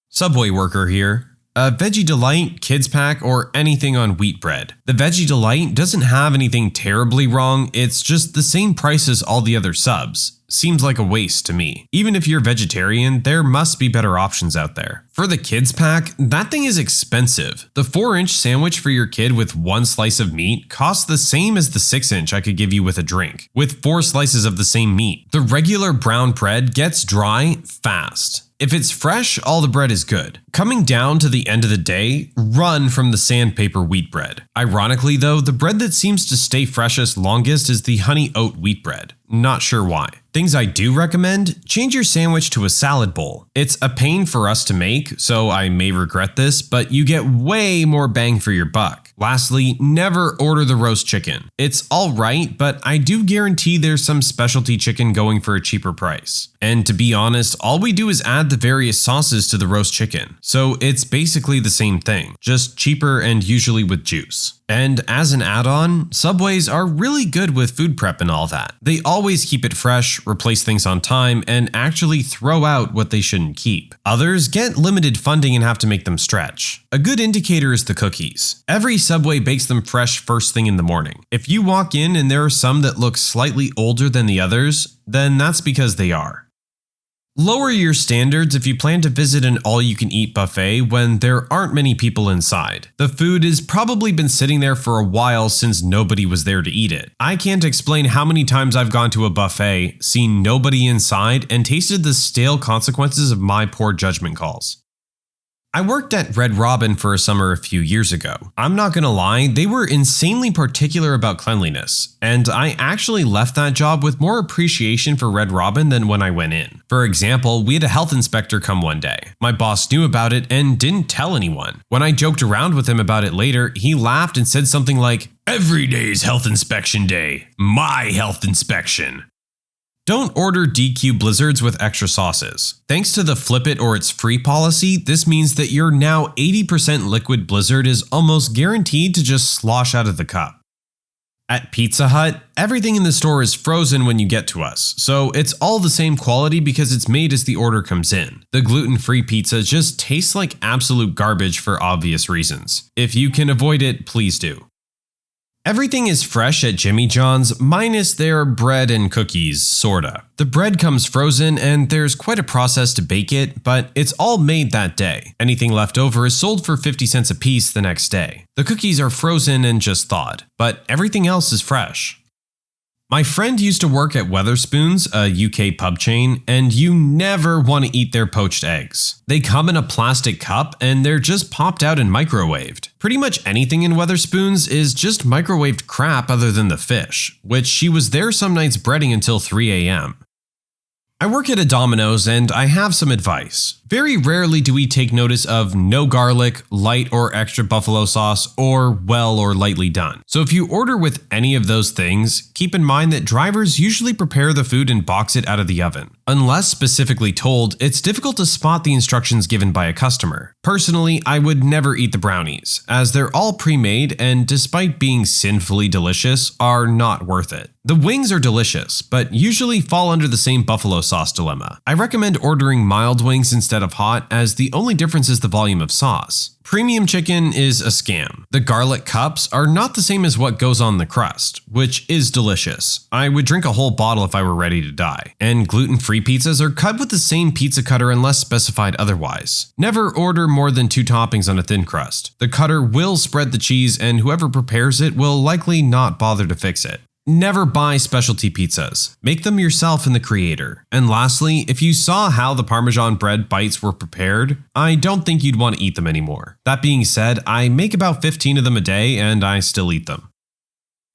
Subway worker here. A Veggie Delight, Kids Pack, or anything on wheat bread. The Veggie Delight doesn't have anything terribly wrong, it's just the same price as all the other subs. Seems like a waste to me. Even if you're vegetarian, there must be better options out there. For the Kids Pack, that thing is expensive. The 4-inch sandwich for your kid with 1 slice of meat costs the same as the 6-inch I could give you with a drink, with 4 slices of the same meat. The regular brown bread gets dry fast. If it's fresh, all the bread is good. Coming down to the end of the day, run from the sandpaper wheat bread. Ironically though, the bread that seems to stay freshest longest is the honey oat wheat bread. Not sure why. Things I do recommend, change your sandwich to a salad bowl. It's a pain for us to make, so I may regret this, but you get way more bang for your buck. Lastly, never order the roast chicken. It's alright, but I do guarantee there's some specialty chicken going for a cheaper price. And to be honest, all we do is add the various sauces to the roast chicken. So it's basically the same thing, just cheaper and usually with juice. And as an add-on, Subways are really good with food prep and all that. They always keep it fresh, replace things on time, and actually throw out what they shouldn't keep. Others get limited funding and have to make them stretch. A good indicator is the cookies. Every Subway bakes them fresh first thing in the morning. If you walk in and there are some that look slightly older than the others, then that's because they are. Lower your standards if you plan to visit an all-you-can-eat buffet when there aren't many people inside. The food has probably been sitting there for a while since nobody was there to eat it. I can't explain how many times I've gone to a buffet, seen nobody inside, and tasted the stale consequences of my poor judgment calls. I worked at Red Robin for a summer a few years ago. I'm not gonna lie, they were insanely particular about cleanliness, and I actually left that job with more appreciation for Red Robin than when I went in. For example, we had a health inspector come one day. My boss knew about it and didn't tell anyone. When I joked around with him about it later, he laughed and said something like, "Every day's health inspection day. My health inspection." Don't order DQ blizzards with extra sauces. Thanks to the flip it or it's free policy, this means that your now 80% liquid blizzard is almost guaranteed to just slosh out of the cup. At Pizza Hut, everything in the store is frozen when you get to us, so it's all the same quality because it's made as the order comes in. The gluten-free pizza just tastes like absolute garbage for obvious reasons. If you can avoid it, please do. Everything is fresh at Jimmy John's, minus their bread and cookies, sorta. The bread comes frozen and there's quite a process to bake it, but it's all made that day. Anything left over is sold for 50 cents a piece the next day. The cookies are frozen and just thawed, but everything else is fresh. My friend used to work at Wetherspoons, a UK pub chain, and you never want to eat their poached eggs. They come in a plastic cup and they're just popped out and microwaved. Pretty much anything in Wetherspoons is just microwaved crap other than the fish, which she was there some nights breading until 3 a.m. I work at a Domino's and I have some advice. Very rarely do we take notice of no garlic, light or extra buffalo sauce, or well or lightly done. So if you order with any of those things, keep in mind that drivers usually prepare the food and box it out of the oven. Unless specifically told, it's difficult to spot the instructions given by a customer. Personally, I would never eat the brownies, as they're all pre-made and despite being sinfully delicious, are not worth it. The wings are delicious, but usually fall under the same buffalo sauce dilemma. I recommend ordering mild wings instead of hot, as the only difference is the volume of sauce. Premium chicken is a scam. The garlic cups are not the same as what goes on the crust, which is delicious. I would drink a whole bottle if I were ready to die. And gluten-free pizzas are cut with the same pizza cutter unless specified otherwise. Never order more than 2 toppings on a thin crust. The cutter will spread the cheese and whoever prepares it will likely not bother to fix it. Never buy specialty pizzas. Make them yourself in the creator. And lastly, if you saw how the Parmesan bread bites were prepared, I don't think you'd want to eat them anymore. That being said, I make about 15 of them a day and I still eat them.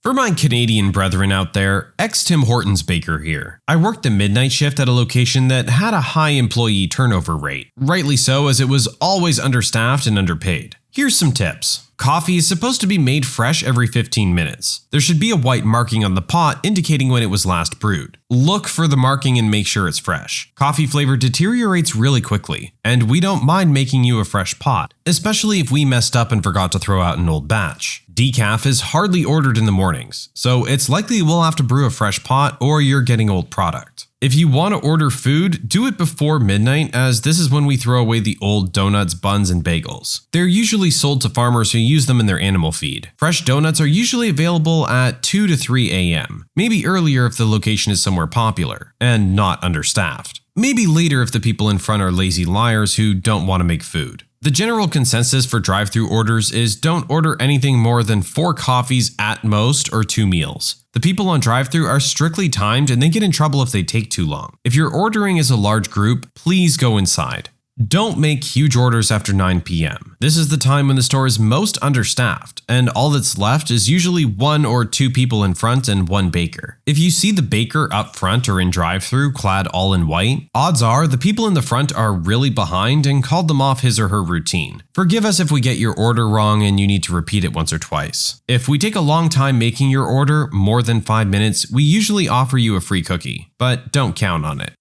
For my Canadian brethren out there, ex-Tim Hortons baker here. I worked the midnight shift at a location that had a high employee turnover rate. Rightly so, as it was always understaffed and underpaid. Here's some tips. Coffee is supposed to be made fresh every 15 minutes. There should be a white marking on the pot indicating when it was last brewed. Look for the marking and make sure it's fresh. Coffee flavor deteriorates really quickly, and we don't mind making you a fresh pot, especially if we messed up and forgot to throw out an old batch. Decaf is hardly ordered in the mornings, so it's likely we'll have to brew a fresh pot or you're getting old product. If you want to order food, do it before midnight, as this is when we throw away the old donuts, buns, and bagels. They're usually sold to farmers who use them in their animal feed. Fresh donuts are usually available at 2 to 3 a.m., maybe earlier if the location is somewhere popular and not understaffed. Maybe later if the people in front are lazy liars who don't want to make food. The general consensus for drive-thru orders is don't order anything more than 4 coffees at most or 2 meals. The people on drive-thru are strictly timed and they get in trouble if they take too long. If you're ordering as a large group, please go inside. Don't make huge orders after 9 p.m. This is the time when the store is most understaffed, and all that's left is usually 1 or 2 people in front and 1 baker. If you see the baker up front or in drive-thru clad all in white, odds are the people in the front are really behind and called them off his or her routine. Forgive us if we get your order wrong and you need to repeat it once or twice. If we take a long time making your order, more than 5 minutes, we usually offer you a free cookie, but don't count on it.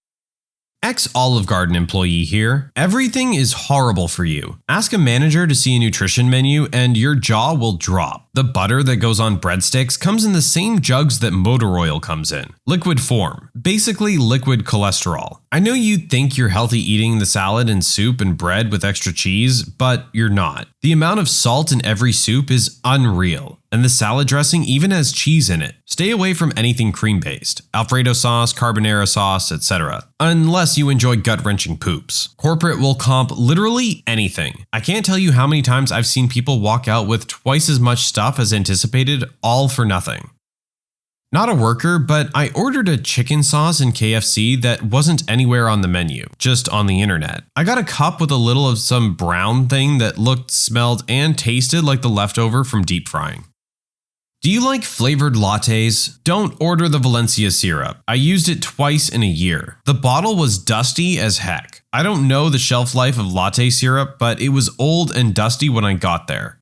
Ex-Olive Garden employee here. Everything is horrible for you. Ask a manager to see a nutrition menu and your jaw will drop. The butter that goes on breadsticks comes in the same jugs that motor oil comes in. Liquid form. Basically liquid cholesterol. I know you think you're healthy eating the salad and soup and bread with extra cheese, but you're not. The amount of salt in every soup is unreal. And the salad dressing even has cheese in it. Stay away from anything cream-based, Alfredo sauce, carbonara sauce, etc. Unless you enjoy gut-wrenching poops. Corporate will comp literally anything. I can't tell you how many times I've seen people walk out with twice as much stuff as anticipated, all for nothing. Not a worker, but I ordered a chicken sauce in KFC that wasn't anywhere on the menu, just on the internet. I got a cup with a little of some brown thing that looked, smelled, and tasted like the leftover from deep frying. Do you like flavored lattes? Don't order the Valencia syrup. I used it twice in a year. The bottle was dusty as heck. I don't know the shelf life of latte syrup, but it was old and dusty when I got there.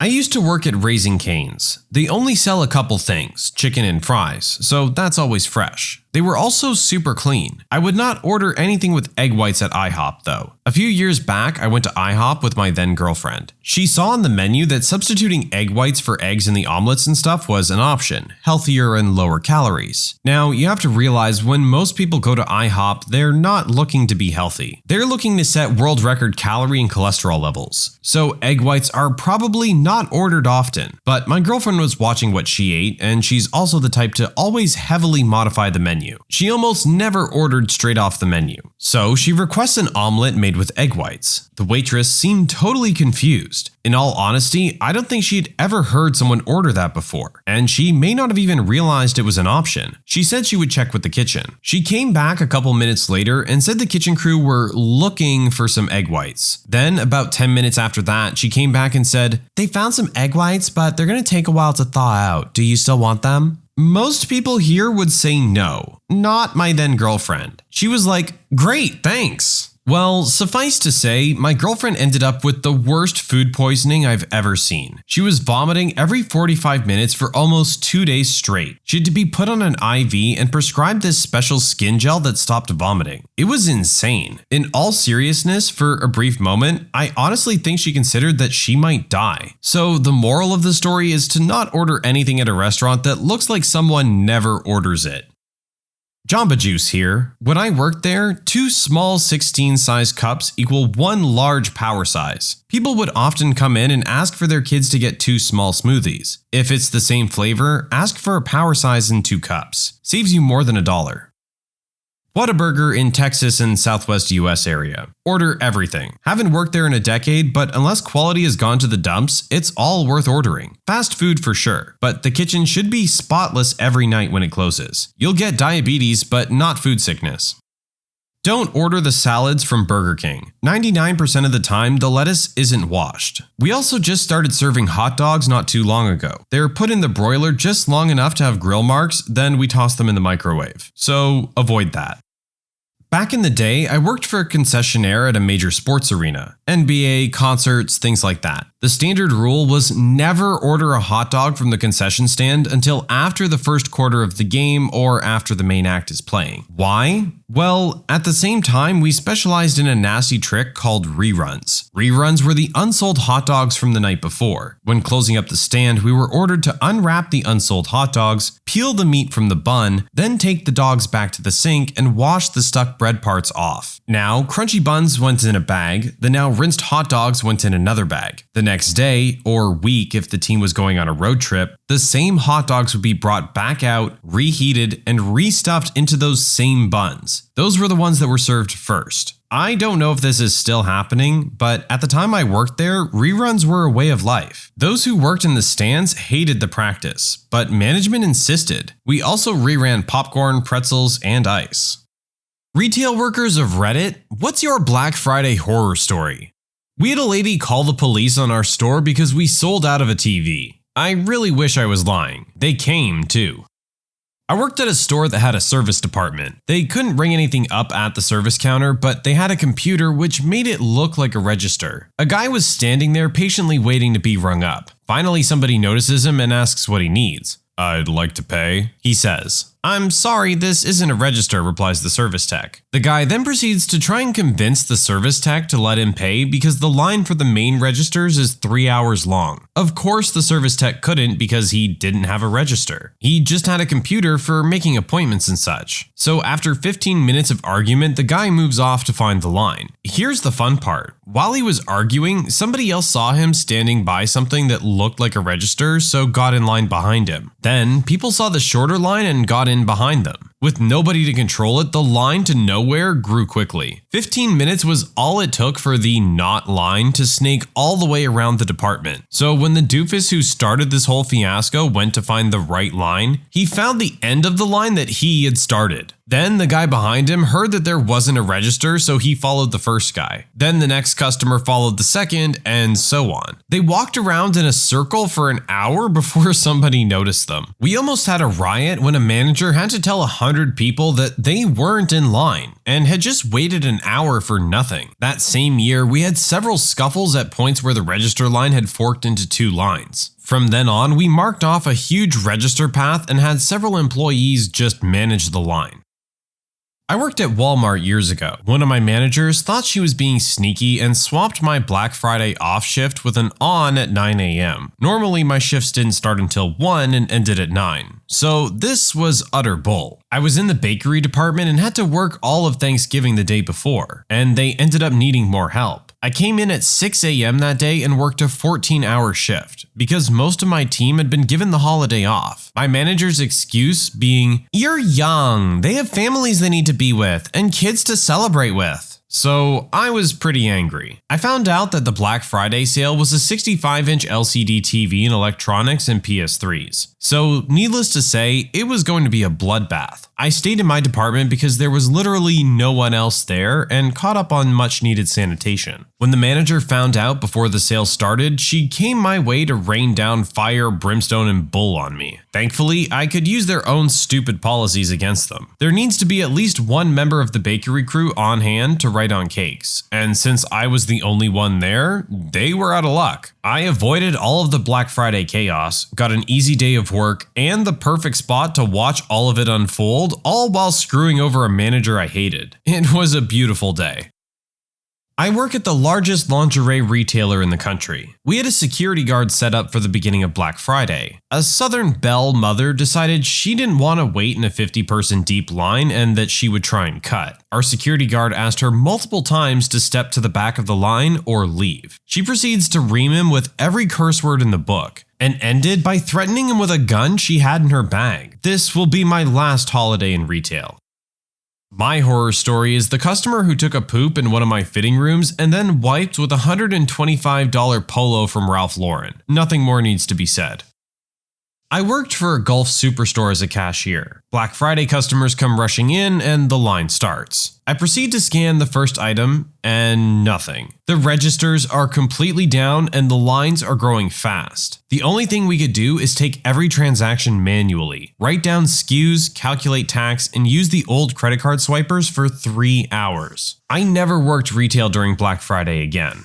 I used to work at Raising Cane's. They only sell a couple things, chicken and fries, so that's always fresh. They were also super clean. I would not order anything with egg whites at IHOP though. A few years back, I went to IHOP with my then girlfriend. She saw on the menu that substituting egg whites for eggs in the omelets and stuff was an option, healthier and lower calories. Now, you have to realize when most people go to IHOP, they're not looking to be healthy. They're looking to set world record calorie and cholesterol levels. So egg whites are probably not ordered often. But my girlfriend was watching what she ate, and she's also the type to always heavily modify the menu. She almost never ordered straight off the menu. So she requests an omelet made with egg whites. The waitress seemed totally confused. In all honesty, I don't think she'd ever heard someone order that before, and she may not have even realized it was an option. She said she would check with the kitchen. She came back a couple minutes later and said the kitchen crew were looking for some egg whites. Then, about 10 minutes after that, she came back and said, "They found some egg whites, but they're gonna take a while to thaw out. Do you still want them?" Most people here would say no. Not my then girlfriend. She was like, "Great, thanks." Well, suffice to say, my girlfriend ended up with the worst food poisoning I've ever seen. She was vomiting every 45 minutes for almost 2 days straight. She had to be put on an IV and prescribed this special skin gel that stopped vomiting. It was insane. In all seriousness, for a brief moment, I honestly think she considered that she might die. So the moral of the story is to not order anything at a restaurant that looks like someone never orders it. Jamba Juice here. When I worked there, 2 small 16-size cups equal 1 large power size. People would often come in and ask for their kids to get 2 small smoothies. If it's the same flavor, ask for a power size in 2 cups. Saves you more than $1. Whataburger in Texas and Southwest US area. Order everything. Haven't worked there in a decade, but unless quality has gone to the dumps, it's all worth ordering. Fast food for sure, but the kitchen should be spotless every night when it closes. You'll get diabetes, but not food sickness. Don't order the salads from Burger King. 99% of the time, the lettuce isn't washed. We also just started serving hot dogs not too long ago. They were put in the broiler just long enough to have grill marks, then we toss them in the microwave. So avoid that. Back in the day, I worked for a concessionaire at a major sports arena. NBA, concerts, things like that. The standard rule was never order a hot dog from the concession stand until after the first quarter of the game or after the main act is playing. Why? Well, at the same time, we specialized in a nasty trick called reruns. Reruns were the unsold hot dogs from the night before. When closing up the stand, we were ordered to unwrap the unsold hot dogs, peel the meat from the bun, then take the dogs back to the sink and wash the stuck bread parts off. Now, crunchy buns went in a bag, the now rinsed hot dogs went in another bag. The next day, or week if the team was going on a road trip, the same hot dogs would be brought back out, reheated, and restuffed into those same buns. Those were the ones that were served first. I don't know if this is still happening, but at the time I worked there, reruns were a way of life. Those who worked in the stands hated the practice, but management insisted. We also reran popcorn, pretzels, and ice. Retail workers of Reddit, what's your Black Friday horror story? We had a lady call the police on our store because we sold out of a TV. I really wish I was lying. They came too. I worked at a store that had a service department. They couldn't bring anything up at the service counter, but they had a computer which made it look like a register. A guy was standing there patiently waiting to be rung up. Finally, somebody notices him and asks what he needs. "I'd like to pay," he says. "I'm sorry, this isn't a register," replies the service tech. The guy then proceeds to try and convince the service tech to let him pay because the line for the main registers is 3 hours long. Of course, the service tech couldn't because he didn't have a register. He just had a computer for making appointments and such. So after 15 minutes of argument, the guy moves off to find the line. Here's the fun part. While he was arguing, somebody else saw him standing by something that looked like a register, so got in line behind him. Then, people saw the shorter line and got in behind them. With nobody to control it, the line to nowhere grew quickly. 15 minutes was all it took for the not line to snake all the way around the department. So when the doofus who started this whole fiasco went to find the right line, he found the end of the line that he had started. Then the guy behind him heard that there wasn't a register, so he followed the first guy. Then the next customer followed the second, and so on. They walked around in a circle for an hour before somebody noticed them. We almost had a riot when a manager had to tell 100 people that they weren't in line and had just waited an hour for nothing. That same year, we had several scuffles at points where the register line had forked into 2 lines. From then on, we marked off a huge register path and had several employees just manage the line. I worked at Walmart years ago. One of my managers thought she was being sneaky and swapped my Black Friday off shift with an on at 9 a.m. Normally, my shifts didn't start until 1 and ended at 9. So this was utter bull. I was in the bakery department and had to work all of Thanksgiving the day before, and they ended up needing more help. I came in at 6 a.m. that day and worked a 14-hour shift because most of my team had been given the holiday off. My manager's excuse being, "You're young, they have families they need to be with and kids to celebrate with." So I was pretty angry. I found out that the Black Friday sale was a 65-inch LCD TV and electronics and PS3s. So needless to say, it was going to be a bloodbath. I stayed in my department because there was literally no one else there and caught up on much needed sanitation. When the manager found out before the sale started, she came my way to rain down fire, brimstone, and bull on me. Thankfully, I could use their own stupid policies against them. There needs to be at least one member of the bakery crew on hand to write on cakes, and since I was the only one there, they were out of luck. I avoided all of the Black Friday chaos, got an easy day of work, and the perfect spot to watch all of it unfold, all while screwing over a manager I hated. It was a beautiful day. I work at the largest lingerie retailer in the country. We had a security guard set up for the beginning of Black Friday. A Southern belle mother decided she didn't want to wait in a 50-person deep line and that she would try and cut. Our security guard asked her multiple times to step to the back of the line or leave. She proceeds to ream him with every curse word in the book and ended by threatening him with a gun she had in her bag. This will be my last holiday in retail. My horror story is the customer who took a poop in one of my fitting rooms and then wiped with a $125 polo from Ralph Lauren. Nothing more needs to be said. I worked for a golf superstore as a cashier. Black Friday customers come rushing in and the line starts. I proceed to scan the first item and nothing. The registers are completely down and the lines are growing fast. The only thing we could do is take every transaction manually, write down SKUs, calculate tax, and use the old credit card swipers for 3 hours. I never worked retail during Black Friday again.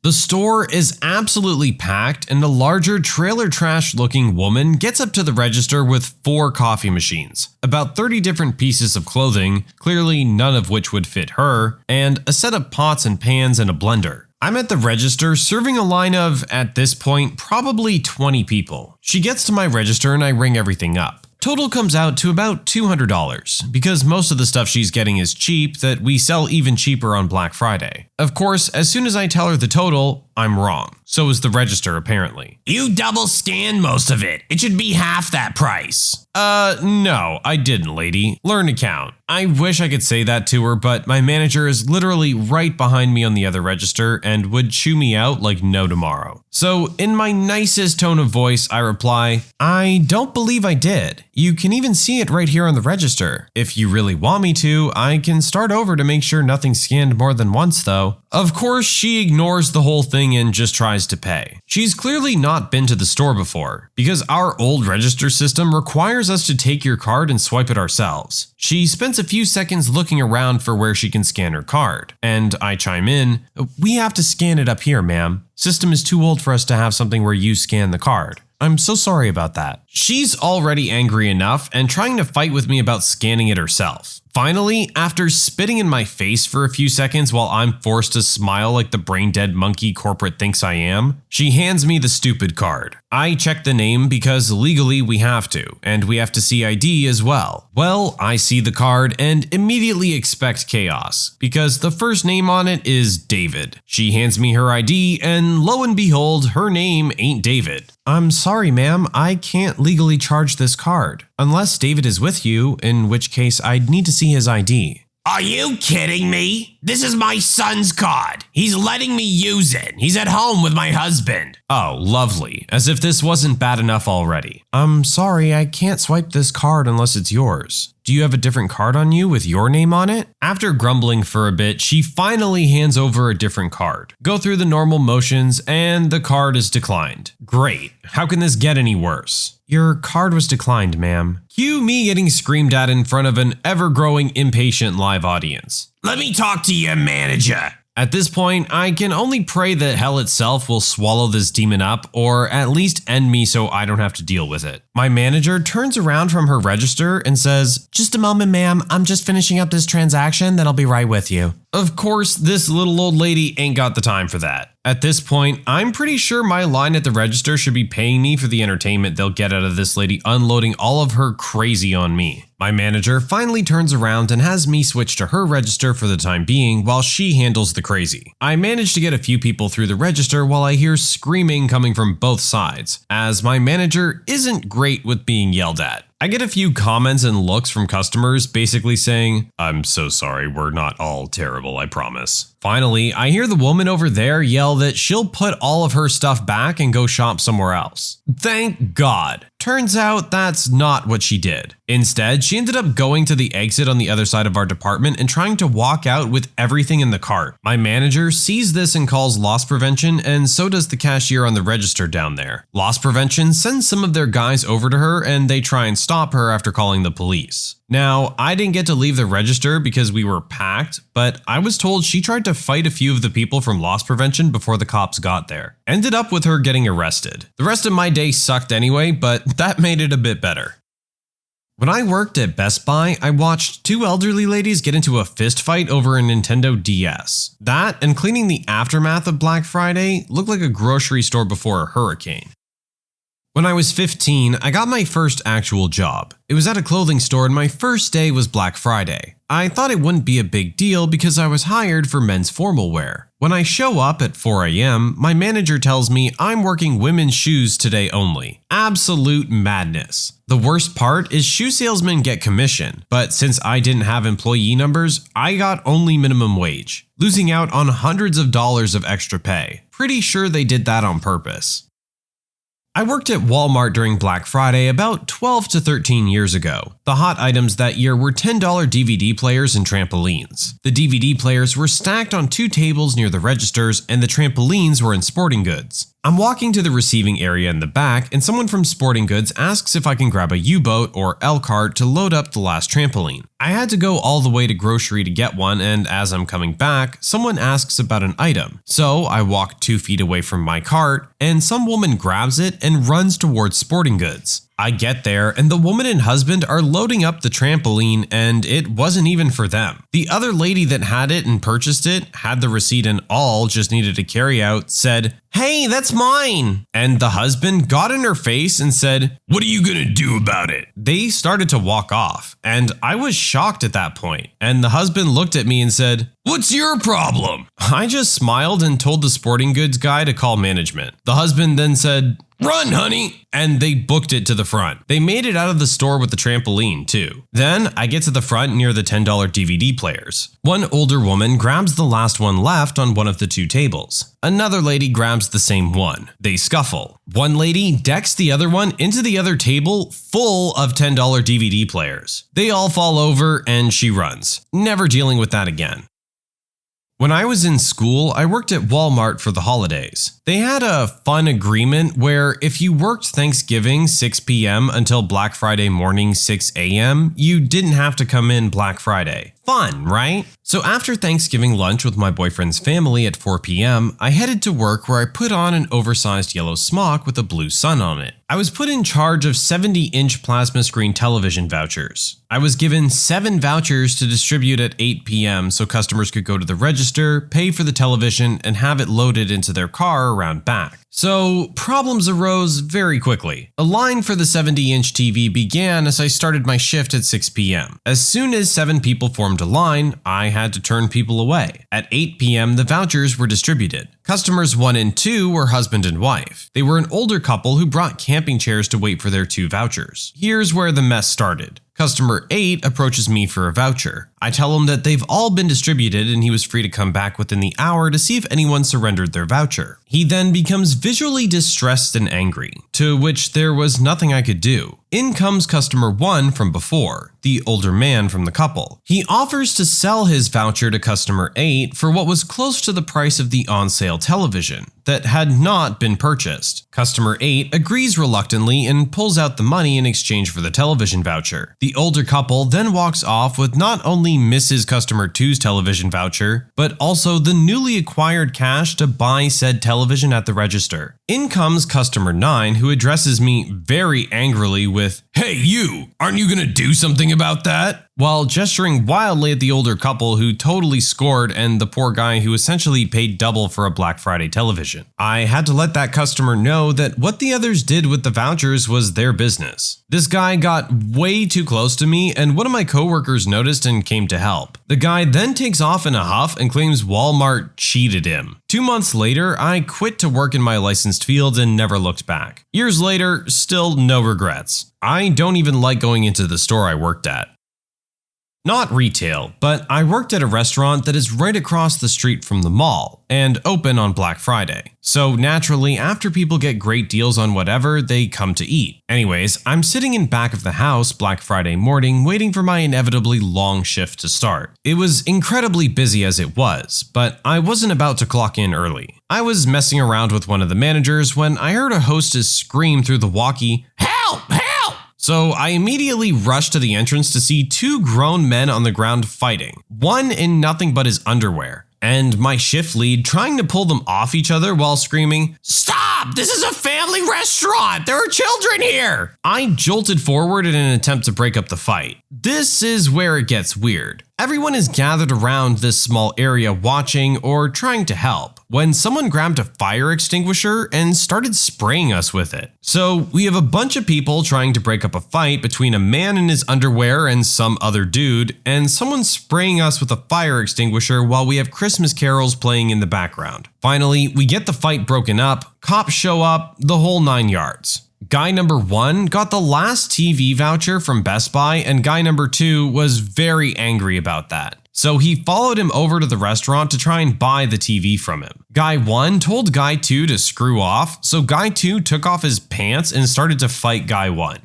The store is absolutely packed and a larger trailer trash looking woman gets up to the register with 4 coffee machines, about 30 different pieces of clothing, clearly none of which would fit her, and a set of pots and pans and a blender. I'm at the register serving a line of, at this point, probably 20 people. She gets to my register and I ring everything up. Total comes out to about $200, because most of the stuff she's getting is cheap that we sell even cheaper on Black Friday. Of course, as soon as I tell her the total, I'm wrong. So is the register apparently. You double scanned most of it. It should be half that price. No, I didn't, lady. Learn to count. I wish I could say that to her, but my manager is literally right behind me on the other register and would chew me out like no tomorrow. So in my nicest tone of voice, I reply, I don't believe I did. You can even see it right here on the register. If you really want me to, I can start over to make sure nothing's scanned more than once though. Of course, she ignores the whole thing and just tries to pay. She's clearly not been to the store before, because our old register system requires us to take your card and swipe it ourselves. She spends a few seconds looking around for where she can scan her card, and I chime in, we have to scan it up here, ma'am. System is too old for us to have something where you scan the card. I'm so sorry about that. She's already angry enough and trying to fight with me about scanning it herself. Finally, after spitting in my face for a few seconds while I'm forced to smile like the brain-dead monkey corporate thinks I am, she hands me the stupid card. I check the name because legally we have to, and we have to see ID as well. Well, I see the card and immediately expect chaos, because the first name on it is David. She hands me her ID and lo and behold, her name ain't David. I'm sorry, ma'am, I can't legally charge this card. Unless David is with you, in which case I'd need to see his ID. Are you kidding me? This is my son's card. He's letting me use it. He's at home with my husband. Oh, lovely. As if this wasn't bad enough already. I'm sorry, I can't swipe this card unless it's yours. Do you have a different card on you with your name on it? After grumbling for a bit, she finally hands over a different card. Go through the normal motions and the card is declined. Great. How can this get any worse? Your card was declined, ma'am. Cue me getting screamed at in front of an ever-growing impatient live audience. Let me talk to your manager. At this point, I can only pray that hell itself will swallow this demon up, or at least end me so I don't have to deal with it. My manager turns around from her register and says, just a moment, ma'am, I'm just finishing up this transaction, then I'll be right with you. Of course, this little old lady ain't got the time for that. At this point, I'm pretty sure my line at the register should be paying me for the entertainment they'll get out of this lady unloading all of her crazy on me. My manager finally turns around and has me switch to her register for the time being while she handles the crazy. I manage to get a few people through the register while I hear screaming coming from both sides, as my manager isn't great with being yelled at. I get a few comments and looks from customers basically saying, I'm so sorry, we're not all terrible, I promise. Finally, I hear the woman over there yell that she'll put all of her stuff back and go shop somewhere else. Thank God. Turns out that's not what she did. Instead, she ended up going to the exit on the other side of our department and trying to walk out with everything in the cart. My manager sees this and calls loss prevention, and so does the cashier on the register down there. Loss prevention sends some of their guys over to her and they try and stop her after calling the police. Now, I didn't get to leave the register because we were packed, but I was told she tried to fight a few of the people from loss prevention before the cops got there. Ended up with her getting arrested. The rest of my day sucked anyway, but that made it a bit better. When I worked at Best Buy, I watched 2 elderly ladies get into a fist fight over a Nintendo DS. That and cleaning the aftermath of Black Friday looked like a grocery store before a hurricane. When I was 15, I got my first actual job. It was at a clothing store and my first day was Black Friday. I thought it wouldn't be a big deal because I was hired for men's formal wear. When I show up at 4 a.m., my manager tells me I'm working women's shoes today only. Absolute madness. The worst part is shoe salesmen get commission, but since I didn't have employee numbers, I got only minimum wage, losing out on hundreds of dollars of extra pay. Pretty sure they did that on purpose. I worked at Walmart during Black Friday about 12 to 13 years ago. The hot items that year were $10 DVD players and trampolines. The DVD players were stacked on 2 tables near the registers and the trampolines were in sporting goods. I'm walking to the receiving area in the back, and someone from Sporting Goods asks if I can grab a U-boat or L-cart to load up the last trampoline. I had to go all the way to grocery to get one, and as I'm coming back, someone asks about an item. So I walk 2 feet away from my cart, and some woman grabs it and runs towards Sporting Goods. I get there, and the woman and husband are loading up the trampoline, and it wasn't even for them. The other lady that had it and purchased it, had the receipt and all, just needed to carry out, said, "Hey, that's mine!" And the husband got in her face and said, "What are you gonna do about it?" They started to walk off, and I was shocked at that point. And the husband looked at me and said, "What's your problem?" I just smiled and told the sporting goods guy to call management. The husband then said, "Run, honey!" And they booked it to the front. They made it out of the store with the trampoline, too. Then I get to the front near the $10 DVD players. One older woman grabs the last one left on one of the 2 tables. Another lady grabs the same one. They scuffle. One lady decks the other one into the other table full of $10 DVD players. They all fall over and she runs, never dealing with that again. When I was in school, I worked at Walmart for the holidays. They had a fun agreement where if you worked Thanksgiving 6 p.m. until Black Friday morning 6 a.m., you didn't have to come in Black Friday. Fun, right? So after Thanksgiving lunch with my boyfriend's family at 4 p.m., I headed to work where I put on an oversized yellow smock with a blue sun on it. I was put in charge of 70-inch plasma screen television vouchers. I was given 7 vouchers to distribute at 8 p.m. so customers could go to the register, pay for the television, and have it loaded into their car around back. So problems arose very quickly. A line for the 70-inch TV began as I started my shift at 6 p.m. As soon as 7 people formed a line, I had to turn people away. At 8 p.m., the vouchers were distributed. Customers 1 and 2 were husband and wife. They were an older couple who brought camping chairs to wait for their 2 vouchers. Here's where the mess started. Customer 8 approaches me for a voucher. I tell him that they've all been distributed and he was free to come back within the hour to see if anyone surrendered their voucher. He then becomes visually distressed and angry, to which there was nothing I could do. In comes customer 1 from before, the older man from the couple. He offers to sell his voucher to customer 8 for what was close to the price of the on-sale television that had not been purchased. Customer 8 agrees reluctantly and pulls out the money in exchange for the television voucher. The older couple then walks off with not only Mrs. Customer 2's television voucher, but also the newly acquired cash to buy said television at the register. In comes customer 9, who addresses me very angrily with, "Hey you, aren't you gonna do something about that?" while gesturing wildly at the older couple who totally scored and the poor guy who essentially paid double for a Black Friday television. I had to let that customer know that what the others did with the vouchers was their business. This guy got way too close to me and one of my coworkers noticed and came to help. The guy then takes off in a huff and claims Walmart cheated him. 2 months later, I quit to work in my licensed field and never looked back. Years later, still no regrets. I don't even like going into the store I worked at. Not retail, but I worked at a restaurant that is right across the street from the mall and open on Black Friday. So naturally, after people get great deals on whatever, they come to eat. Anyways, I'm sitting in back of the house Black Friday morning waiting for my inevitably long shift to start. It was incredibly busy as it was, but I wasn't about to clock in early. I was messing around with one of the managers when I heard a hostess scream through the walkie, "Help! Help!" So I immediately rushed to the entrance to see 2 grown men on the ground fighting, one in nothing but his underwear, and my shift lead trying to pull them off each other while screaming, "Stop! This is a family restaurant! There are children here!" I jolted forward in an attempt to break up the fight. This is where it gets weird. Everyone is gathered around this small area watching or trying to help, when someone grabbed a fire extinguisher and started spraying us with it. So we have a bunch of people trying to break up a fight between a man in his underwear and some other dude, and someone spraying us with a fire extinguisher while we have Christmas carols playing in the background. Finally, we get the fight broken up, cops show up, the whole 9 yards. Guy number 1 got the last TV voucher from Best Buy, and guy number 2 was very angry about that. So he followed him over to the restaurant to try and buy the TV from him. Guy 1 told guy 2 to screw off, so guy 2 took off his pants and started to fight guy 1.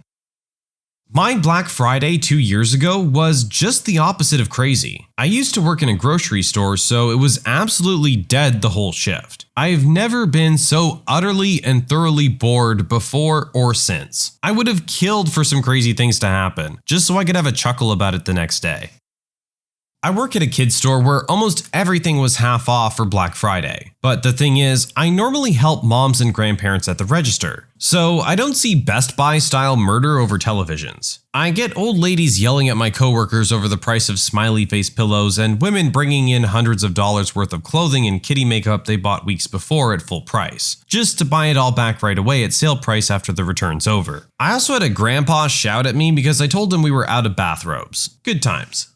My Black Friday 2 years ago was just the opposite of crazy. I used to work in a grocery store, so it was absolutely dead the whole shift. I've never been so utterly and thoroughly bored before or since. I would have killed for some crazy things to happen, just so I could have a chuckle about it the next day. I work at a kids store where almost everything was half off for Black Friday. But the thing is, I normally help moms and grandparents at the register, so I don't see Best Buy style murder over televisions. I get old ladies yelling at my coworkers over the price of smiley face pillows and women bringing in hundreds of dollars worth of clothing and kitty makeup they bought weeks before at full price, just to buy it all back right away at sale price after the return's over. I also had a grandpa shout at me because I told him we were out of bathrobes. Good times.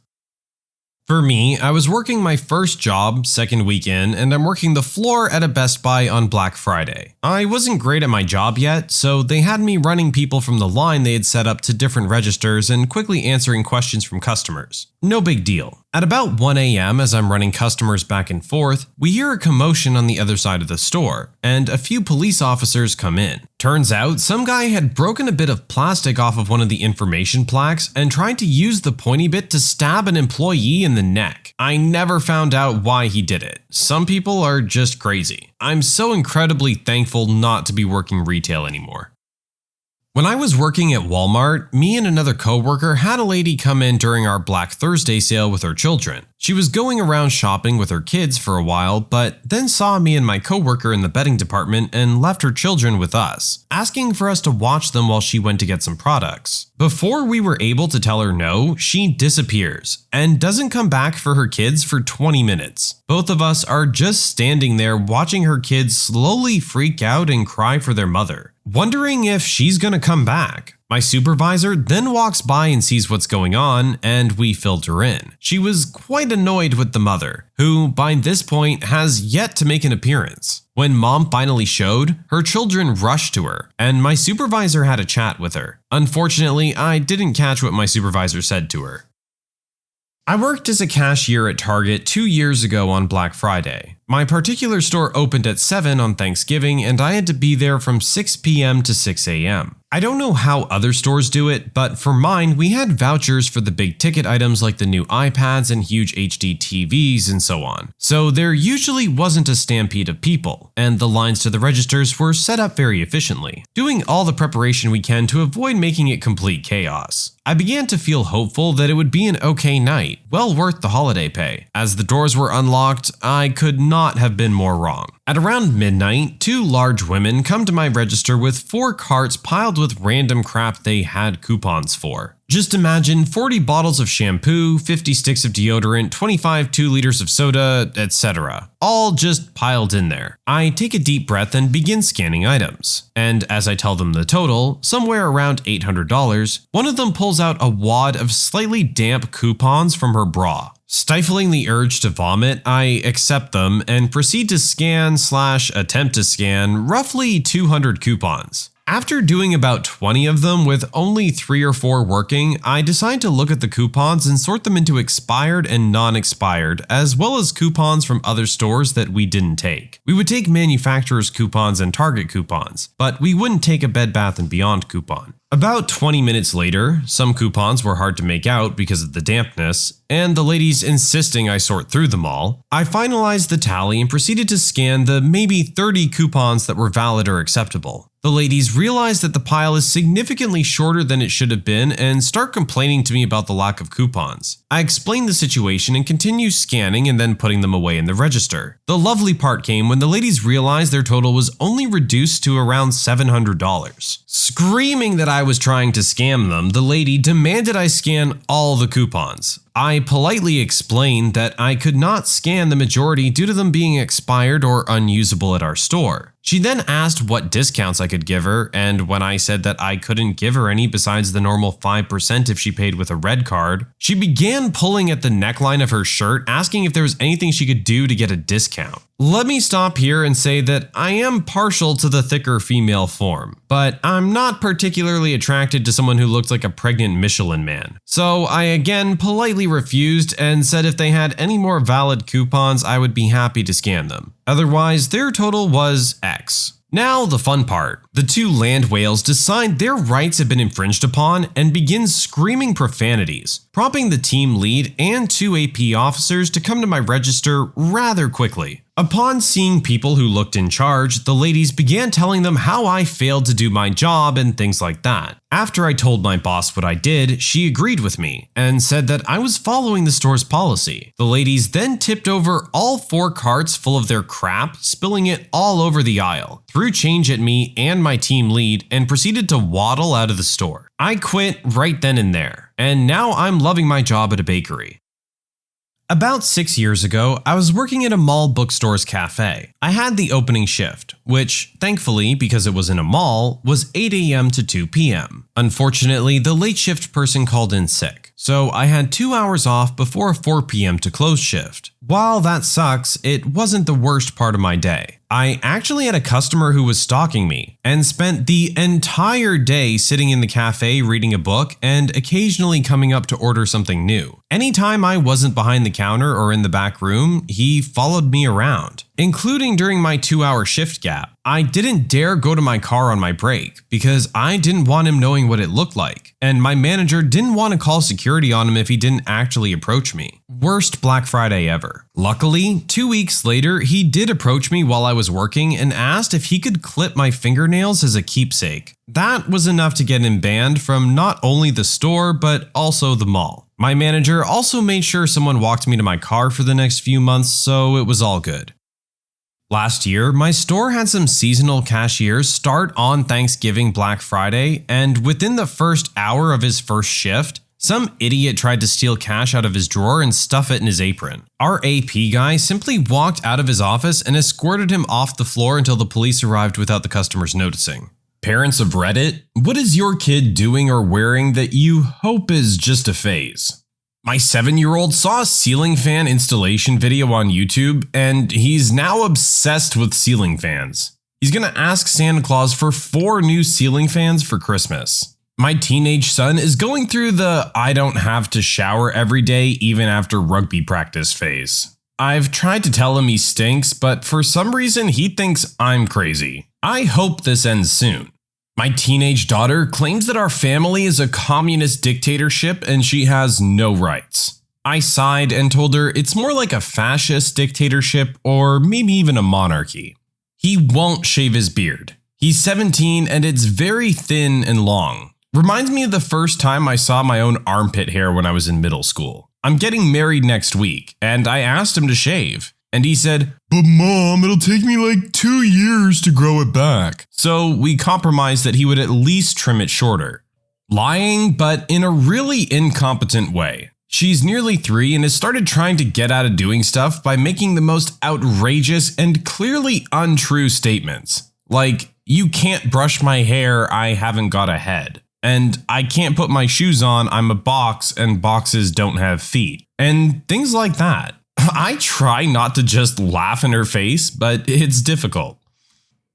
For me, I was working my first job, second week in, and I'm working the floor at a Best Buy on Black Friday. I wasn't great at my job yet, so they had me running people from the line they had set up to different registers and quickly answering questions from customers. No big deal. At about 1 a.m., as I'm running customers back and forth, we hear a commotion on the other side of the store, and a few police officers come in. Turns out, some guy had broken a bit of plastic off of one of the information plaques and tried to use the pointy bit to stab an employee in the neck. I never found out why he did it. Some people are just crazy. I'm so incredibly thankful not to be working retail anymore. When I was working at Walmart, me and another coworker had a lady come in during our Black Thursday sale with her children. She was going around shopping with her kids for a while, but then saw me and my coworker in the bedding department and left her children with us, asking for us to watch them while she went to get some products. Before we were able to tell her no, she disappears and doesn't come back for her kids for 20 minutes. Both of us are just standing there watching her kids slowly freak out and cry for their mother, wondering if she's gonna come back. My supervisor then walks by and sees what's going on, and we filter in. She was quite annoyed with the mother, who by this point has yet to make an appearance. When mom finally showed, her children rushed to her, and my supervisor had a chat with her. Unfortunately, I didn't catch what my supervisor said to her. I worked as a cashier at Target 2 years ago on Black Friday. My particular store opened at 7 on Thanksgiving, and I had to be there from 6 p.m. to 6 a.m. I don't know how other stores do it, but for mine, we had vouchers for the big ticket items like the new iPads and huge HD TVs and so on. So there usually wasn't a stampede of people, and the lines to the registers were set up very efficiently, doing all the preparation we can to avoid making it complete chaos. I began to feel hopeful that it would be an okay night, well worth the holiday pay. As the doors were unlocked, I could not have been more wrong. At around midnight, 2 large women come to my register with 4 carts piled with random crap they had coupons for. Just imagine 40 bottles of shampoo, 50 sticks of deodorant, 25 2-liters of soda, etc. All just piled in there. I take a deep breath and begin scanning items. And as I tell them the total, somewhere around $800, one of them pulls out a wad of slightly damp coupons from her bra. Stifling the urge to vomit, I accept them and proceed to scan/attempt to scan roughly 200 coupons. After doing about 20 of them with only 3 or 4 working, I decide to look at the coupons and sort them into expired and non-expired, as well as coupons from other stores that we didn't take. We would take manufacturer's coupons and Target coupons, but we wouldn't take a Bed Bath & Beyond coupon. About 20 minutes later, some coupons were hard to make out because of the dampness, and the ladies insisting I sort through them all, I finalized the tally and proceeded to scan the maybe 30 coupons that were valid or acceptable. The ladies realize that the pile is significantly shorter than it should have been and start complaining to me about the lack of coupons. I explain the situation and continue scanning and then putting them away in the register. The lovely part came when the ladies realized their total was only reduced to around $700. Screaming that I was trying to scam them, the lady demanded I scan all the coupons. I politely explained that I could not scan the majority due to them being expired or unusable at our store. She then asked what discounts I could give her, and when I said that I couldn't give her any besides the normal 5% if she paid with a red card, she began pulling at the neckline of her shirt, asking if there was anything she could do to get a discount. Let me stop here and say that I am partial to the thicker female form, but I'm not particularly attracted to someone who looked like a pregnant Michelin man. So I again politely refused and said if they had any more valid coupons, I would be happy to scan them. Otherwise, their total was X. Now the fun part. The two land whales decide their rights have been infringed upon and begin screaming profanities, prompting the team lead and 2 AP officers to come to my register rather quickly. Upon seeing people who looked in charge, the ladies began telling them how I failed to do my job and things like that. After I told my boss what I did, she agreed with me and said that I was following the store's policy. The ladies then tipped over all 4 carts full of their crap, spilling it all over the aisle, threw change at me and my team lead, and proceeded to waddle out of the store. I quit right then and there, and now I'm loving my job at a bakery. About 6 years ago, I was working at a mall bookstore's cafe. I had the opening shift, which, thankfully, because it was in a mall, was 8 AM to 2 PM. Unfortunately, the late shift person called in sick, so I had 2 hours off before a 4 PM to close shift. While that sucks, it wasn't the worst part of my day. I actually had a customer who was stalking me and spent the entire day sitting in the cafe reading a book and occasionally coming up to order something new. Anytime I wasn't behind the counter or in the back room, he followed me around, including during my 2-hour shift gap. I didn't dare go to my car on my break because I didn't want him knowing what it looked like, and my manager didn't want to call security on him if he didn't actually approach me. Worst Black Friday ever. Luckily, 2 weeks later, he did approach me while I was working and asked if he could clip my fingernails as a keepsake. That was enough to get him banned from not only the store, but also the mall. My manager also made sure someone walked me to my car for the next few months, so it was all good. Last year, my store had some seasonal cashiers start on Thanksgiving Black Friday, and within the first hour of his first shift, some idiot tried to steal cash out of his drawer and stuff it in his apron. Our AP guy simply walked out of his office and escorted him off the floor until the police arrived without the customers noticing. Parents of Reddit, what is your kid doing or wearing that you hope is just a phase? My 7-year-old saw a ceiling fan installation video on YouTube, and he's now obsessed with ceiling fans. He's gonna ask Santa Claus for 4 new ceiling fans for Christmas. My teenage son is going through the I don't have to shower every day even after rugby practice phase. I've tried to tell him he stinks, but for some reason he thinks I'm crazy. I hope this ends soon. My teenage daughter claims that our family is a communist dictatorship and she has no rights. I sighed and told her it's more like a fascist dictatorship or maybe even a monarchy. He won't shave his beard. He's 17 and it's very thin and long. Reminds me of the first time I saw my own armpit hair when I was in middle school. I'm getting married next week and I asked him to shave. And he said, "But Mom, it'll take me like 2 years to grow it back." So we compromised that he would at least trim it shorter. Lying, but in a really incompetent way. She's nearly 3 and has started trying to get out of doing stuff by making the most outrageous and clearly untrue statements. Like, you can't brush my hair, I haven't got a head. And I can't put my shoes on, I'm a box and boxes don't have feet. And things like that. I try not to just laugh in her face, but it's difficult.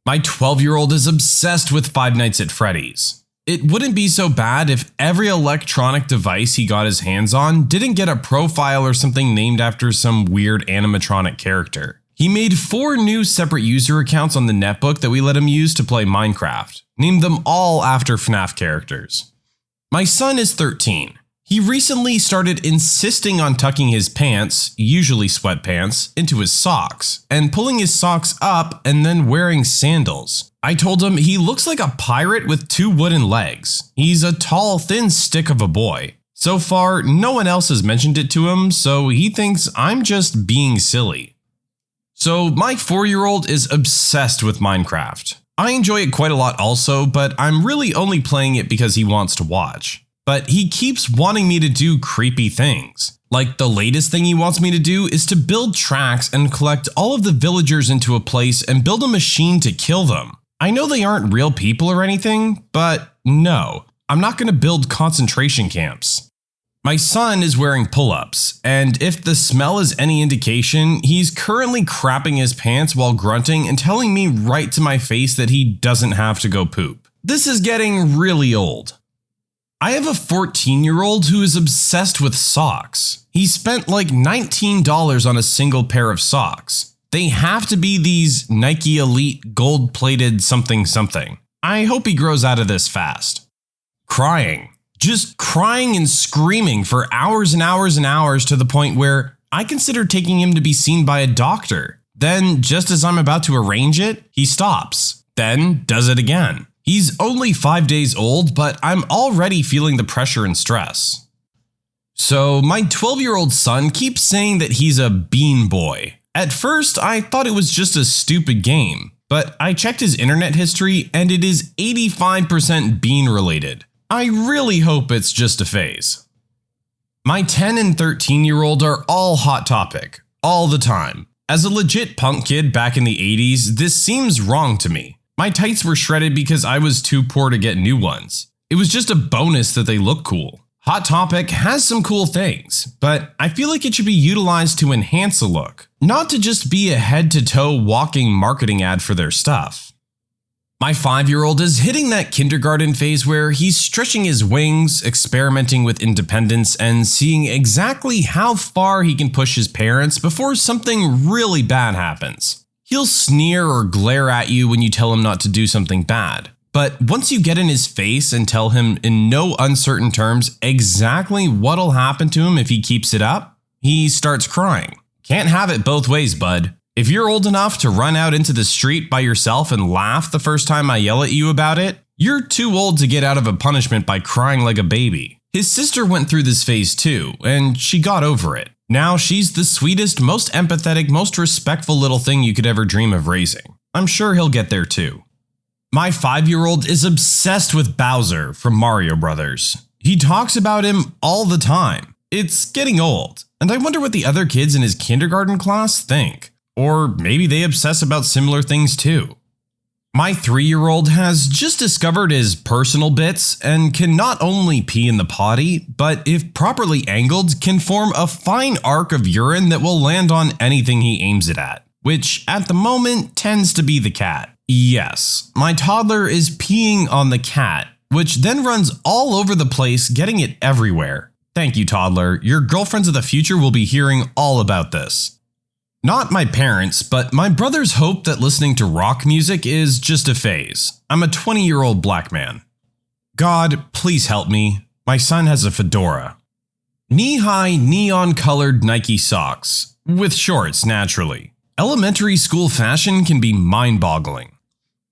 My 12-year-old is obsessed with Five Nights at Freddy's. It wouldn't be so bad if every electronic device he got his hands on didn't get a profile or something named after some weird animatronic character. He made 4 new separate user accounts on the netbook that we let him use to play Minecraft, named them all after FNAF characters. My son is 13. He recently started insisting on tucking his pants, usually sweatpants, into his socks, and pulling his socks up and then wearing sandals. I told him he looks like a pirate with 2 wooden legs. He's a tall, thin stick of a boy. So far, no one else has mentioned it to him, so he thinks I'm just being silly. So my 4-year-old is obsessed with Minecraft. I enjoy it quite a lot also, but I'm really only playing it because he wants to watch. But he keeps wanting me to do creepy things. Like the latest thing he wants me to do is to build tracks and collect all of the villagers into a place and build a machine to kill them. I know they aren't real people or anything, but no, I'm not going to build concentration camps. My son is wearing pull-ups, and if the smell is any indication, he's currently crapping his pants while grunting and telling me right to my face that he doesn't have to go poop. This is getting really old. I have a 14-year-old who is obsessed with socks. He spent like $19 on a single pair of socks. They have to be these Nike Elite gold-plated something. I hope he grows out of this fast. Crying. Just crying and screaming for hours and hours and hours to the point where I consider taking him to be seen by a doctor. Then, just as I'm about to arrange it, he stops. Then does it again. He's only 5 days old, but I'm already feeling the pressure and stress. So, my 12-year-old son keeps saying that he's a bean boy. At first, I thought it was just a stupid game, but I checked his internet history and it is 85% bean related. I really hope it's just a phase. My 10 and 13-year-old are all hot topic, all the time. As a legit punk kid back in the 80s, this seems wrong to me. My tights were shredded because I was too poor to get new ones. It was just a bonus that they look cool. Hot Topic has some cool things, but I feel like it should be utilized to enhance a look, not to just be a head-to-toe walking marketing ad for their stuff. My 5-year-old is hitting that kindergarten phase where he's stretching his wings, experimenting with independence, and seeing exactly how far he can push his parents before something really bad happens. He'll sneer or glare at you when you tell him not to do something bad. But once you get in his face and tell him in no uncertain terms exactly what'll happen to him if he keeps it up, he starts crying. Can't have it both ways, bud. If you're old enough to run out into the street by yourself and laugh the first time I yell at you about it, you're too old to get out of a punishment by crying like a baby. His sister went through this phase too, and she got over it. Now she's the sweetest, most empathetic, most respectful little thing you could ever dream of raising. I'm sure he'll get there too. My 5-year-old is obsessed with Bowser from Mario Brothers. He talks about him all the time. It's getting old, and I wonder what the other kids in his kindergarten class think. Or maybe they obsess about similar things too. My 3-year-old has just discovered his personal bits and can not only pee in the potty, but if properly angled, can form a fine arc of urine that will land on anything he aims it at, which at the moment tends to be the cat. Yes, my toddler is peeing on the cat, which then runs all over the place, getting it everywhere. Thank you, toddler. Your girlfriends of the future will be hearing all about this. Not my parents, but my brothers hope that listening to rock music is just a phase. I'm a 20-year-old black man. God, please help me. My son has a fedora. Knee-high, neon-colored Nike socks. With shorts, naturally. Elementary school fashion can be mind-boggling.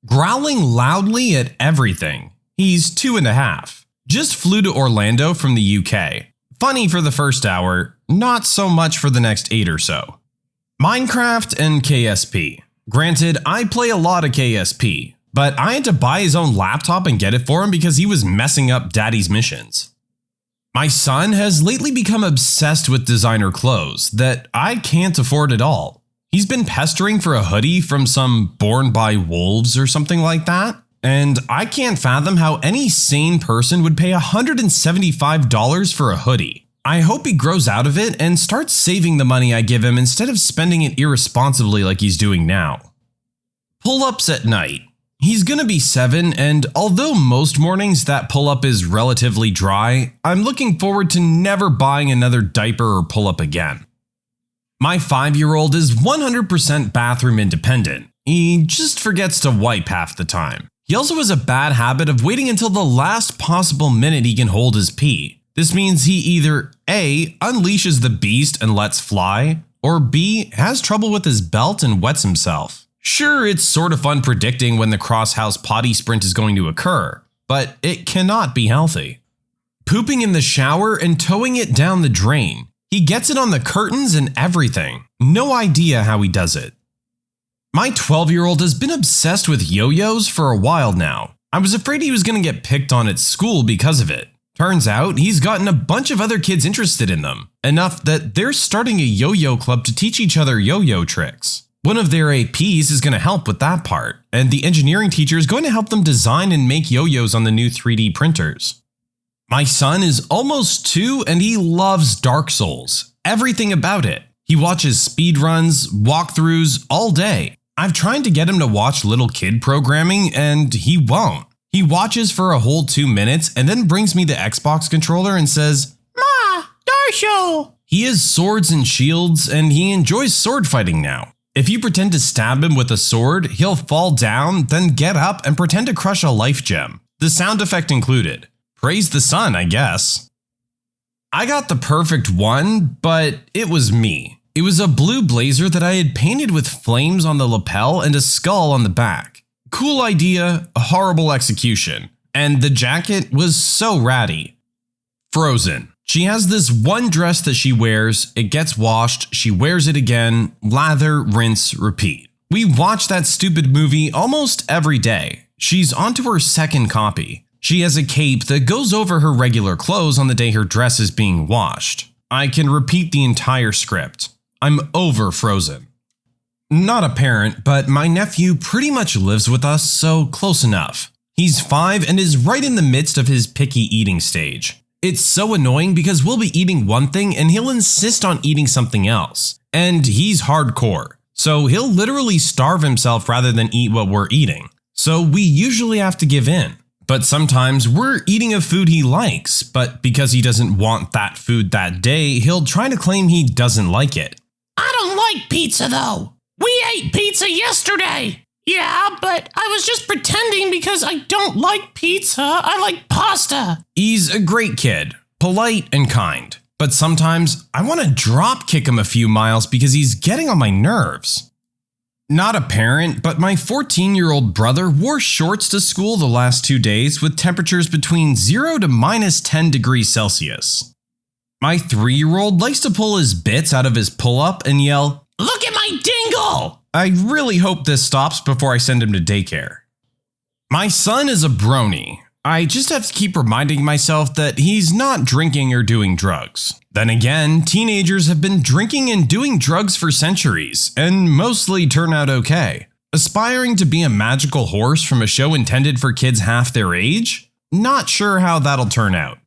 Growling loudly at everything. He's 2.5. Just flew to Orlando from the UK. Funny for the first hour, not so much for the next 8 or so. Minecraft and KSP. Granted, I play a lot of KSP, but I had to buy his own laptop and get it for him because he was messing up daddy's missions. My son has lately become obsessed with designer clothes that I can't afford at all. He's been pestering for a hoodie from some Born by Wolves or something like that, and I can't fathom how any sane person would pay $175 for a hoodie. I hope he grows out of it and starts saving the money I give him instead of spending it irresponsibly like he's doing now. Pull-ups at night. He's gonna be 7, and although most mornings that pull-up is relatively dry, I'm looking forward to never buying another diaper or pull-up again. My 5-year-old is 100% bathroom independent. He just forgets to wipe half the time. He also has a bad habit of waiting until the last possible minute he can hold his pee. This means he either A, unleashes the beast and lets fly, or B, has trouble with his belt and wets himself. Sure, it's sort of fun predicting when the cross-house potty sprint is going to occur, but it cannot be healthy. Pooping in the shower and towing it down the drain. He gets it on the curtains and everything. No idea how he does it. My 12-year-old has been obsessed with yo-yos for a while now. I was afraid he was going to get picked on at school because of it. Turns out he's gotten a bunch of other kids interested in them, enough that they're starting a yo-yo club to teach each other yo-yo tricks. One of their APs is going to help with that part, and the engineering teacher is going to help them design and make yo-yos on the new 3D printers. My son is almost 2 and he loves Dark Souls. Everything about it. He watches speedruns, walkthroughs all day. I've tried to get him to watch little kid programming and he won't. He watches for a whole 2 minutes and then brings me the Xbox controller and says, "Ma, Dark Soul." He has swords and shields and he enjoys sword fighting now. If you pretend to stab him with a sword, he'll fall down, then get up and pretend to crush a life gem. The sound effect included. Praise the sun, I guess. I got the perfect one, but it was me. It was a blue blazer that I had painted with flames on the lapel and a skull on the back. Cool idea, a horrible execution. And the jacket was so ratty. Frozen. She has this one dress that she wears, it gets washed, she wears it again, lather, rinse, repeat. We watch that stupid movie almost every day. She's onto her second copy. She has a cape that goes over her regular clothes on the day her dress is being washed. I can repeat the entire script. I'm over Frozen. Not a parent, but my nephew pretty much lives with us, so close enough. He's 5 and is right in the midst of his picky eating stage. It's so annoying because we'll be eating one thing and he'll insist on eating something else. And he's hardcore, so he'll literally starve himself rather than eat what we're eating. So we usually have to give in. But sometimes we're eating a food he likes, but because he doesn't want that food that day, he'll try to claim he doesn't like it. I don't like pizza though. We ate pizza yesterday. Yeah, but I was just pretending because I don't like pizza. I like pasta. He's a great kid, polite and kind. But sometimes I want to drop kick him a few miles because he's getting on my nerves. Not a parent, but my 14-year-old brother wore shorts to school the last 2 days with temperatures between 0 to minus 10 degrees Celsius. My 3-year-old likes to pull his bits out of his pull-up and yell, "Look at my dingle!" I really hope this stops before I send him to daycare. My son is a brony. I just have to keep reminding myself that he's not drinking or doing drugs. Then again, teenagers have been drinking and doing drugs for centuries, and mostly turn out okay. Aspiring to be a magical horse from a show intended for kids half their age? Not sure how that'll turn out.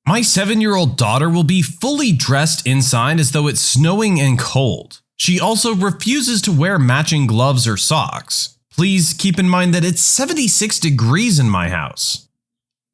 My 7-year-old daughter will be fully dressed inside as though it's snowing and cold. She also refuses to wear matching gloves or socks. Please keep in mind that it's 76 degrees in my house.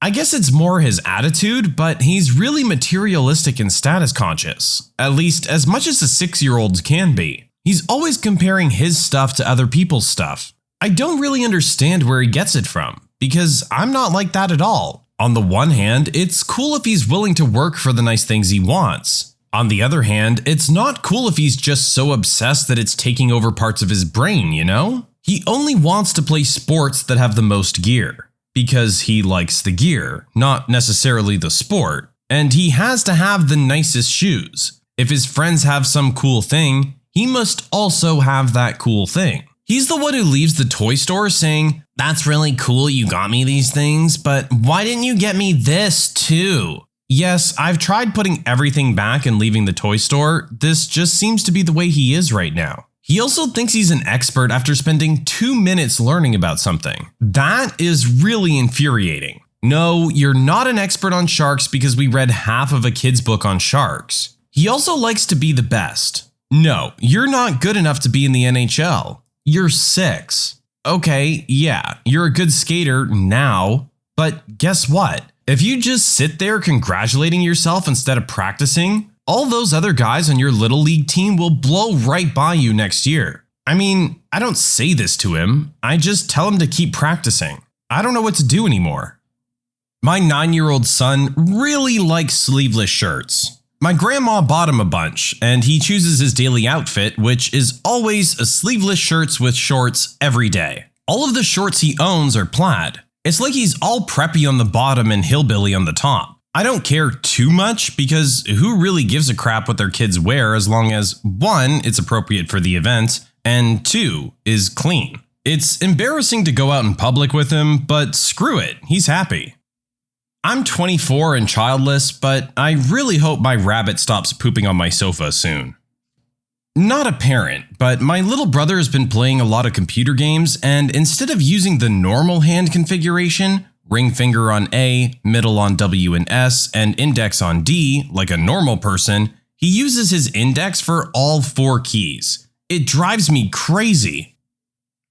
I guess it's more his attitude, but he's really materialistic and status conscious, at least as much as a 6-year-old can be. He's always comparing his stuff to other people's stuff. I don't really understand where he gets it from, because I'm not like that at all. On the one hand, it's cool if he's willing to work for the nice things he wants. On the other hand, it's not cool if he's just so obsessed that it's taking over parts of his brain, you know? He only wants to play sports that have the most gear. Because he likes the gear, not necessarily the sport, and he has to have the nicest shoes. If his friends have some cool thing, he must also have that cool thing. He's the one who leaves the toy store saying, "That's really cool you got me these things, but why didn't you get me this too?" Yes, I've tried putting everything back and leaving the toy store. This just seems to be the way he is right now. He also thinks he's an expert after spending 2 minutes learning about something. That is really infuriating. No, you're not an expert on sharks because we read half of a kid's book on sharks. He also likes to be the best. No, you're not good enough to be in the NHL. You're 6. Okay, yeah, you're a good skater now, but guess what? If you just sit there congratulating yourself instead of practicing, all those other guys on your little league team will blow right by you next year. I mean, I don't say this to him. I just tell him to keep practicing. I don't know what to do anymore. My 9-year-old son really likes sleeveless shirts. My grandma bought him a bunch, and he chooses his daily outfit, which is always a sleeveless shirts with shorts every day. All of the shorts he owns are plaid. It's like he's all preppy on the bottom and hillbilly on the top. I don't care too much because who really gives a crap what their kids wear as long as 1, it's appropriate for the event, and 2, is clean. It's embarrassing to go out in public with him, but screw it, he's happy. I'm 24 and childless, but I really hope my rabbit stops pooping on my sofa soon. Not a parent, but my little brother has been playing a lot of computer games, and instead of using the normal hand configuration, ring finger on A, middle on W and S, and index on D, like a normal person, he uses his index for all 4 keys. It drives me crazy.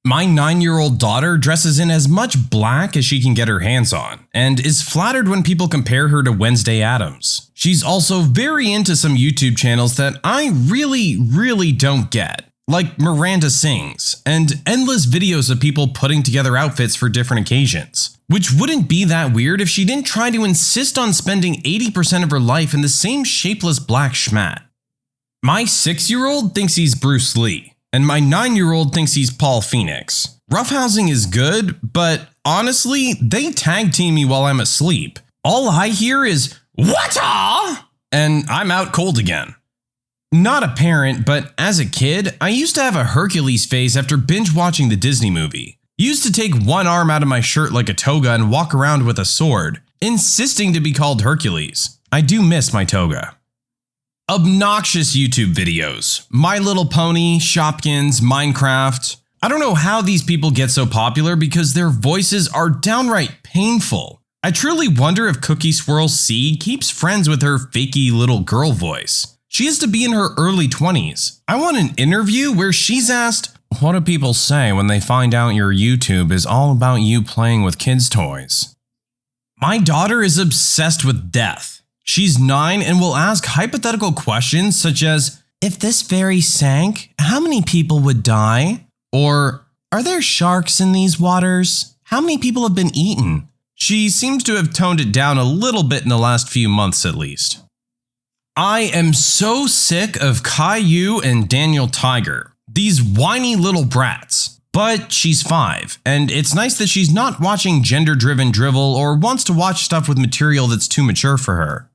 My 9-year-old daughter dresses in as much black as she can get her hands on, and is flattered when people compare her to Wednesday Addams. She's also very into some YouTube channels that I really don't get. like Miranda sings, and endless videos of people putting together outfits for different occasions. Which wouldn't be that weird if she didn't try to insist on spending 80% of her life in the same shapeless black schmat. My 6-year-old thinks he's Bruce Lee, and my 9-year-old thinks he's Paul Phoenix. Roughhousing is good, but honestly, they tag team me while I'm asleep. All I hear is, "What-a?" and I'm out cold again. Not a parent, but as a kid, I used to have a Hercules phase after binge watching the Disney movie. Used to take one arm out of my shirt like a toga and walk around with a sword, insisting to be called Hercules. I do miss my toga. Obnoxious YouTube videos. My Little Pony, Shopkins, Minecraft. I don't know how these people get so popular because their voices are downright painful. I truly wonder if Cookie Swirl C keeps friends with her fakey little girl voice. She has to be in her early 20s. I want an interview where she's asked, "What do people say when they find out your YouTube is all about you playing with kids' toys?" My daughter is obsessed with death. She's 9 and will ask hypothetical questions such as, "If this ferry sank, how many people would die?" Or, "Are there sharks in these waters? How many people have been eaten?" She seems to have toned it down a little bit in the last few months at least. I am so sick of Caillou and Daniel Tiger, these whiny little brats. But she's 5, and it's nice that she's not watching gender-driven drivel or wants to watch stuff with material that's too mature for her.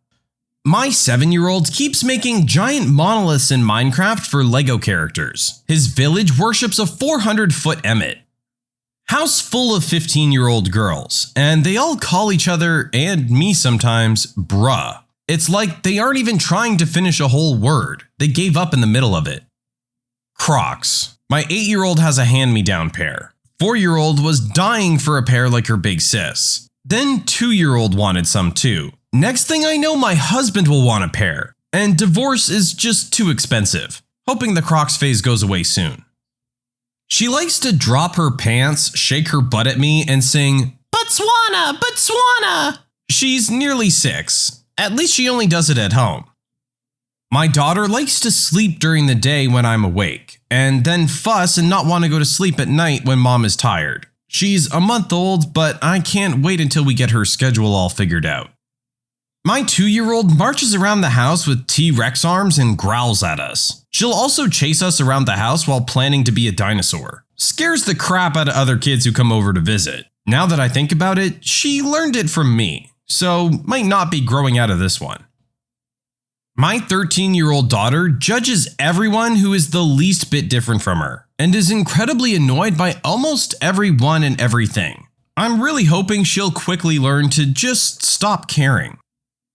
My 7-year-old keeps making giant monoliths in Minecraft for Lego characters. His village worships a 400-foot Emmet. House full of 15-year-old girls, and they all call each other, and me sometimes, bruh. It's like they aren't even trying to finish a whole word. They gave up in the middle of it. Crocs. My 8-year-old has a hand-me-down pair. 4-year-old was dying for a pair like her big sis. Then 2-year-old wanted some too. Next thing I know, my husband will want a pair. And divorce is just too expensive. Hoping the Crocs phase goes away soon. She likes to drop her pants, shake her butt at me, and sing, "Botswana, Botswana!" She's nearly 6. At least she only does it at home. My daughter likes to sleep during the day when I'm awake, and then fuss and not want to go to sleep at night when mom is tired. She's a month old, but I can't wait until we get her schedule all figured out. My 2-year-old marches around the house with T-Rex arms and growls at us. She'll also chase us around the house while planning to be a dinosaur. Scares the crap out of other kids who come over to visit. Now that I think about it, she learned it from me, so might not be growing out of this one. My 13-year-old daughter judges everyone who is the least bit different from her, and is incredibly annoyed by almost everyone and everything. I'm really hoping she'll quickly learn to just stop caring.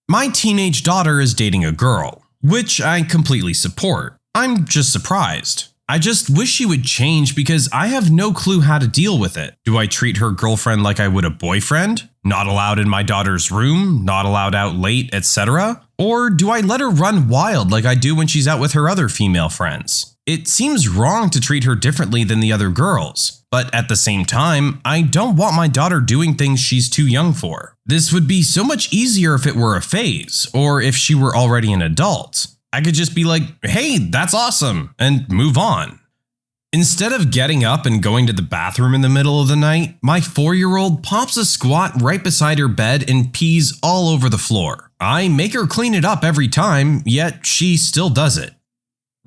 My teenage daughter is dating a girl, which I completely support. I'm just surprised. I just wish she would change because I have no clue how to deal with it. Do I treat her girlfriend like I would a boyfriend? Not allowed in my daughter's room, not allowed out late, etc.? Or do I let her run wild like I do when she's out with her other female friends? It seems wrong to treat her differently than the other girls, but at the same time, I don't want my daughter doing things she's too young for. This would be so much easier if it were a phase, or if she were already an adult. I could just be like, "Hey, that's awesome," and move on. Instead of getting up and going to the bathroom in the middle of the night, my 4-year-old pops a squat right beside her bed and pees all over the floor. I make her clean it up every time, yet she still does it.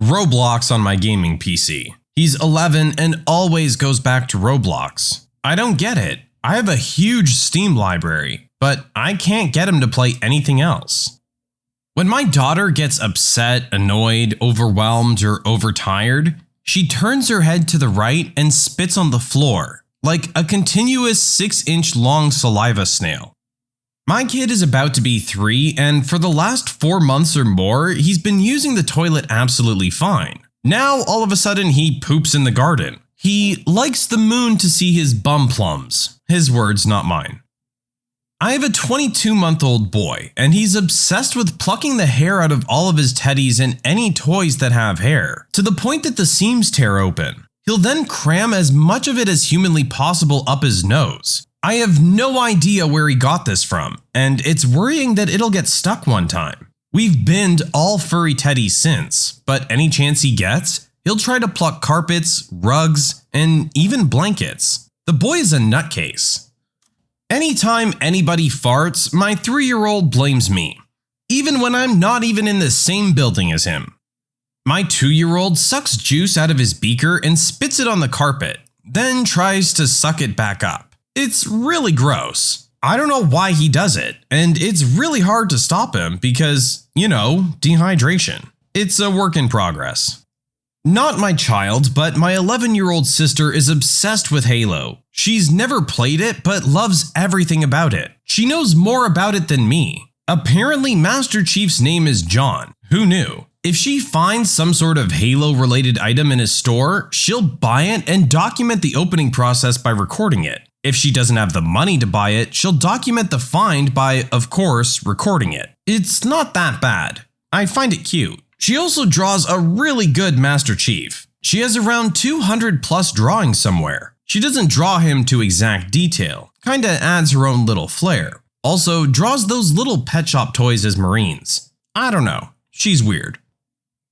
Roblox on my gaming PC. He's 11 and always goes back to Roblox. I don't get it. I have a huge Steam library, but I can't get him to play anything else. When my daughter gets upset, annoyed, overwhelmed, or overtired, she turns her head to the right and spits on the floor, like a continuous 6-inch long saliva snail. My kid is about to be 3, and for the last 4 months or more, he's been using the toilet absolutely fine. Now, all of a sudden, he poops in the garden. He likes the moon to see his bum plums. His words, not mine. I have a 22-month-old boy, and he's obsessed with plucking the hair out of all of his teddies and any toys that have hair, to the point that the seams tear open. He'll then cram as much of it as humanly possible up his nose. I have no idea where he got this from, and it's worrying that it'll get stuck one time. We've binned all furry teddies since, but any chance he gets, He'll try to pluck carpets, rugs, and even blankets. The boy is a nutcase. Anytime anybody farts, my 3-year-old blames me, even when I'm not even in the same building as him. My 2-year-old sucks juice out of his beaker and spits it on the carpet, then tries to suck it back up. It's really gross. I don't know why he does it, and it's really hard to stop him because, dehydration. It's a work in progress. Not my child, but my 11-year-old sister is obsessed with Halo. She's never played it, but loves everything about it. She knows more about it than me. Apparently, Master Chief's name is John. Who knew? If she finds some sort of Halo-related item in a store, she'll buy it and document the opening process by recording it. If she doesn't have the money to buy it, she'll document the find by, of course, recording it. It's not that bad. I find it cute. She also draws a really good Master Chief. She has around 200 plus drawings somewhere. She doesn't draw him to exact detail, kinda adds her own little flair. Also draws those little pet shop toys as Marines. I don't know, she's weird.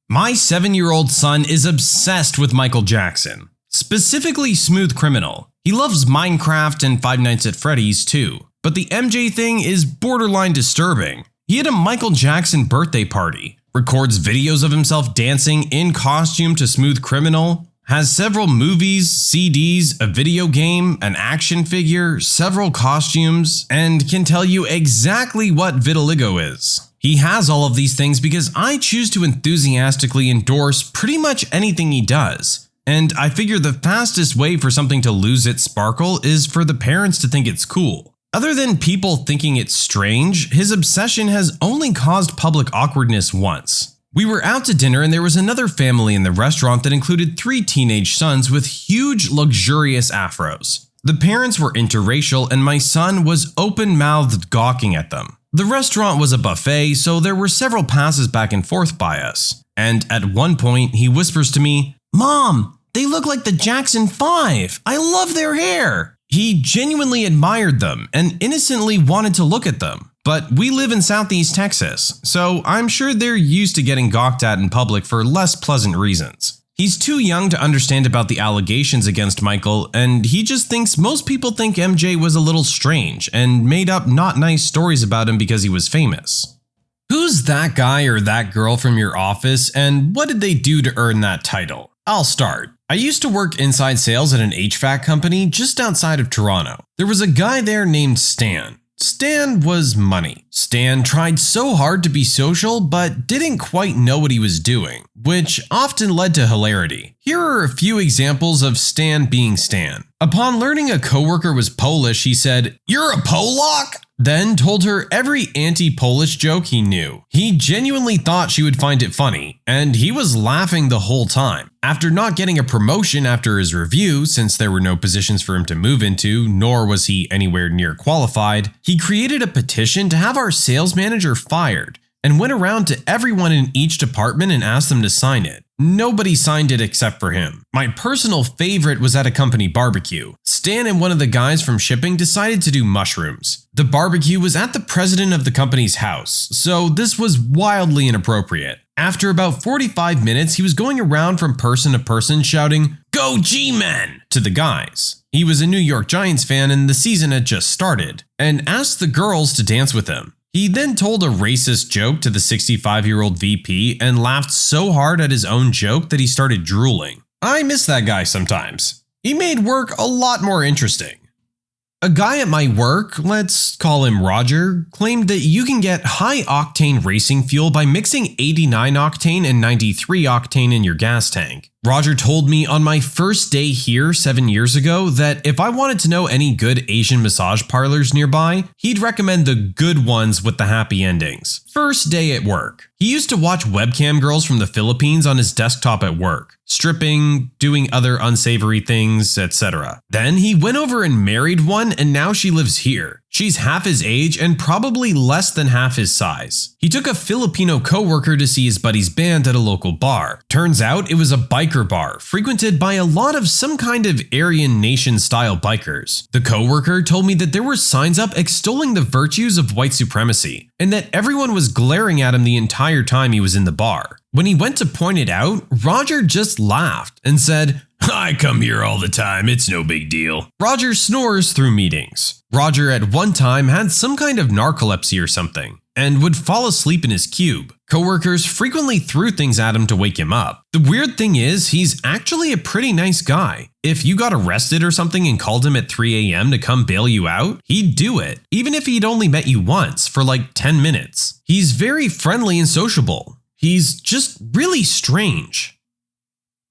My 7-year-old son is obsessed with Michael Jackson, specifically Smooth Criminal. He loves Minecraft and Five Nights at Freddy's too, but the MJ thing is borderline disturbing. He had a Michael Jackson birthday party, records videos of himself dancing in costume to Smooth Criminal, has several movies, CDs, a video game, an action figure, several costumes, and can tell you exactly what vitiligo is. He has all of these things because I choose to enthusiastically endorse pretty much anything he does. And I figure the fastest way for something to lose its sparkle is for the parents to think it's cool. Other than people thinking it's strange, his obsession has only caused public awkwardness once. We were out to dinner and there was another family in the restaurant that included 3 teenage sons with huge, luxurious afros. The parents were interracial and my son was open-mouthed gawking at them. The restaurant was a buffet, so there were several passes back and forth by us. And at one point, he whispers to me, "Mom, they look like the Jackson 5. I love their hair." He genuinely admired them and innocently wanted to look at them. But we live in Southeast Texas, so I'm sure they're used to getting gawked at in public for less pleasant reasons. He's too young to understand about the allegations against Michael, and he just thinks most people think MJ was a little strange and made up not nice stories about him because he was famous. Who's that guy or that girl from your office, and what did they do to earn that title? I'll start. I used to work inside sales at an HVAC company just outside of Toronto. There was a guy there named Stan. Stan was money. Stan tried so hard to be social, but didn't quite know what he was doing, which often led to hilarity. Here are a few examples of Stan being Stan. Upon learning a coworker was Polish, he said, "You're a Polak?" Then told her every anti-Polish joke he knew. He genuinely thought she would find it funny, and he was laughing the whole time. After not getting a promotion after his review, since there were no positions for him to move into, nor was he anywhere near qualified, he created a petition to have our sales manager fired, and went around to everyone in each department and asked them to sign it. Nobody signed it except for him. My personal favorite was at a company barbecue. Stan and one of the guys from shipping decided to do mushrooms. The barbecue was at the president of the company's house, so this was wildly inappropriate. After about 45 minutes, he was going around from person to person shouting, "Go G-Men!" to the guys. He was a New York Giants fan and the season had just started, and asked the girls to dance with him. He then told a racist joke to the 65-year-old VP and laughed so hard at his own joke that he started drooling. I miss that guy sometimes. He made work a lot more interesting. A guy at my work, let's call him Roger, claimed that you can get high-octane racing fuel by mixing 89 octane and 93 octane in your gas tank. Roger told me on my first day here 7 years ago that if I wanted to know any good Asian massage parlors nearby, he'd recommend the good ones with the happy endings. First day at work. He used to watch webcam girls from the Philippines on his desktop at work, stripping, doing other unsavory things, etc. Then he went over and married one and now she lives here. She's half his age and probably less than half his size. He took a Filipino coworker to see his buddy's band at a local bar. Turns out it was a biker bar, frequented by a lot of some kind of Aryan nation-style bikers. The coworker told me that there were signs up extolling the virtues of white supremacy, and that everyone was glaring at him the entire time he was in the bar. When he went to point it out, Roger just laughed and said, "I come here all the time, it's no big deal." Roger snores through meetings. Roger at one time had some kind of narcolepsy or something, and would fall asleep in his cube. Coworkers frequently threw things at him to wake him up. The weird thing is, he's actually a pretty nice guy. If you got arrested or something and called him at 3 a.m. to come bail you out, he'd do it, even if he'd only met you once for like 10 minutes. He's very friendly and sociable. He's just really strange.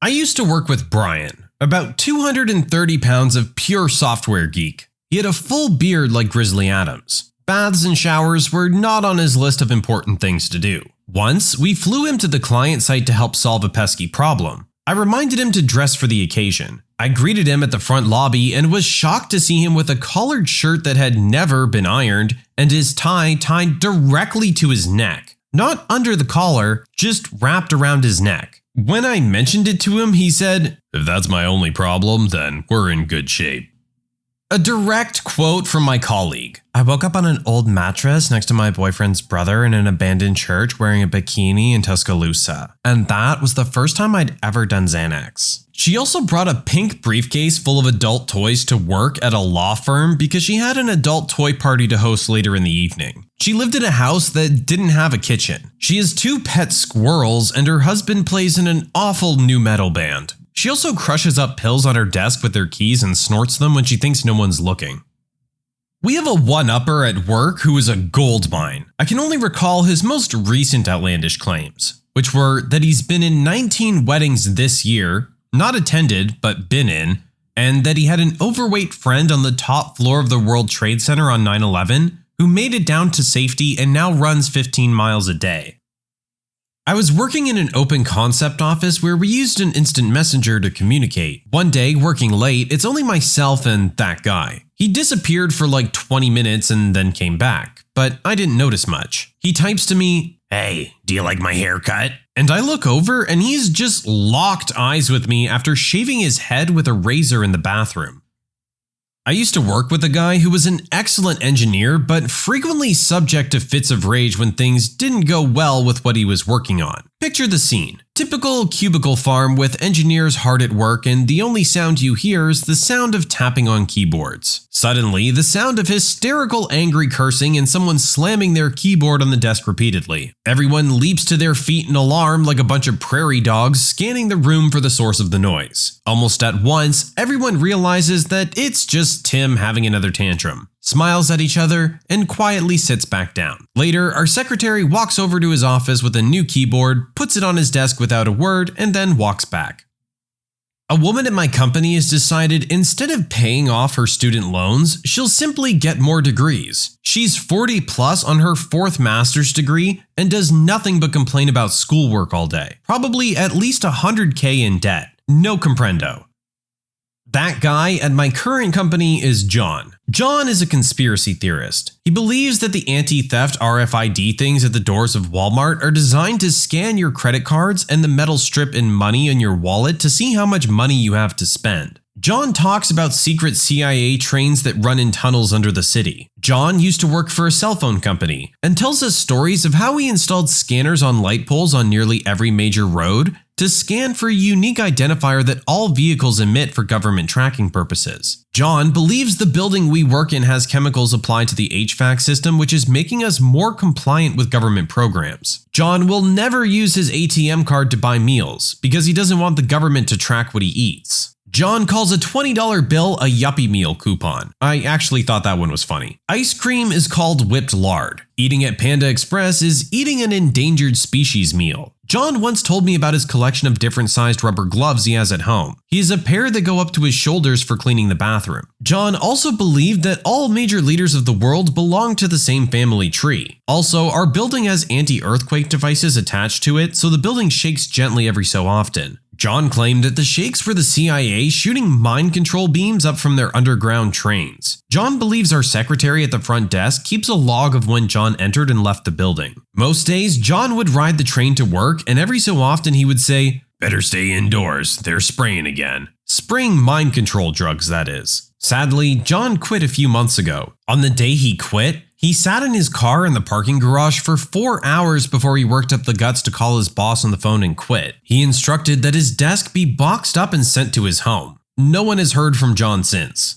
I used to work with Brian, about 230 pounds of pure software geek. He had a full beard like Grizzly Adams. Baths and showers were not on his list of important things to do. Once, we flew him to the client site to help solve a pesky problem. I reminded him to dress for the occasion. I greeted him at the front lobby and was shocked to see him with a collared shirt that had never been ironed and his tie tied directly to his neck. Not under the collar, just wrapped around his neck. When I mentioned it to him, he said, "If that's my only problem, then we're in good shape." A direct quote from my colleague. "I woke up on an old mattress next to my boyfriend's brother in an abandoned church wearing a bikini in Tuscaloosa. And that was the first time I'd ever done Xanax." She also brought a pink briefcase full of adult toys to work at a law firm because she had an adult toy party to host later in the evening. She lived in a house that didn't have a kitchen. She has 2 pet squirrels and her husband plays in an awful nu metal band. She also crushes up pills on her desk with her keys and snorts them when she thinks no one's looking. We have a one-upper at work who is a gold mine. I can only recall his most recent outlandish claims, which were that he's been in 19 weddings this year, not attended, but been in, and that he had an overweight friend on the top floor of the World Trade Center on 9/11 who made it down to safety and now runs 15 miles a day. I was working in an open concept office where we used an instant messenger to communicate. One day, working late, it's only myself and that guy. He disappeared for like 20 minutes and then came back, but I didn't notice much. He types to me, "Hey, do you like my haircut?" And I look over and he's just locked eyes with me after shaving his head with a razor in the bathroom. I used to work with a guy who was an excellent engineer, but frequently subject to fits of rage when things didn't go well with what he was working on. Picture the scene. Typical cubicle farm with engineers hard at work, and the only sound you hear is the sound of tapping on keyboards. Suddenly, the sound of hysterical angry cursing and someone slamming their keyboard on the desk repeatedly. Everyone leaps to their feet in alarm like a bunch of prairie dogs scanning the room for the source of the noise. Almost at once, everyone realizes that it's just Tim having another tantrum, smiles at each other, and quietly sits back down. Later, our secretary walks over to his office with a new keyboard, puts it on his desk without a word, and then walks back. A woman at my company has decided instead of paying off her student loans, she'll simply get more degrees. She's 40 plus on her 4th master's degree and does nothing but complain about schoolwork all day. Probably at least $100K in debt. No comprendo. That guy at my current company is John. John is a conspiracy theorist. He believes that the anti-theft RFID things at the doors of Walmart are designed to scan your credit cards and the metal strip in money in your wallet to see how much money you have to spend. John talks about secret CIA trains that run in tunnels under the city. John used to work for a cell phone company and tells us stories of how he installed scanners on light poles on nearly every major road to scan for a unique identifier that all vehicles emit for government tracking purposes. John believes the building we work in has chemicals applied to the HVAC system, which is making us more compliant with government programs. John will never use his ATM card to buy meals because he doesn't want the government to track what he eats. John calls a $20 bill a yuppie meal coupon. I actually thought that one was funny. Ice cream is called whipped lard. Eating at Panda Express is eating an endangered species meal. John once told me about his collection of different sized rubber gloves he has at home. He has a pair that go up to his shoulders for cleaning the bathroom. John also believed that all major leaders of the world belong to the same family tree. Also, our building has anti-earthquake devices attached to it, so the building shakes gently every so often. John claimed that the shakes were the CIA shooting mind control beams up from their underground trains. John believes our secretary at the front desk keeps a log of when John entered and left the building. Most days, John would ride the train to work, and every so often he would say, "Better stay indoors, they're spraying again." Spraying mind control drugs, that is. Sadly, John quit a few months ago. On the day he quit, he sat in his car in the parking garage for 4 hours before he worked up the guts to call his boss on the phone and quit. He instructed that his desk be boxed up and sent to his home. No one has heard from John since.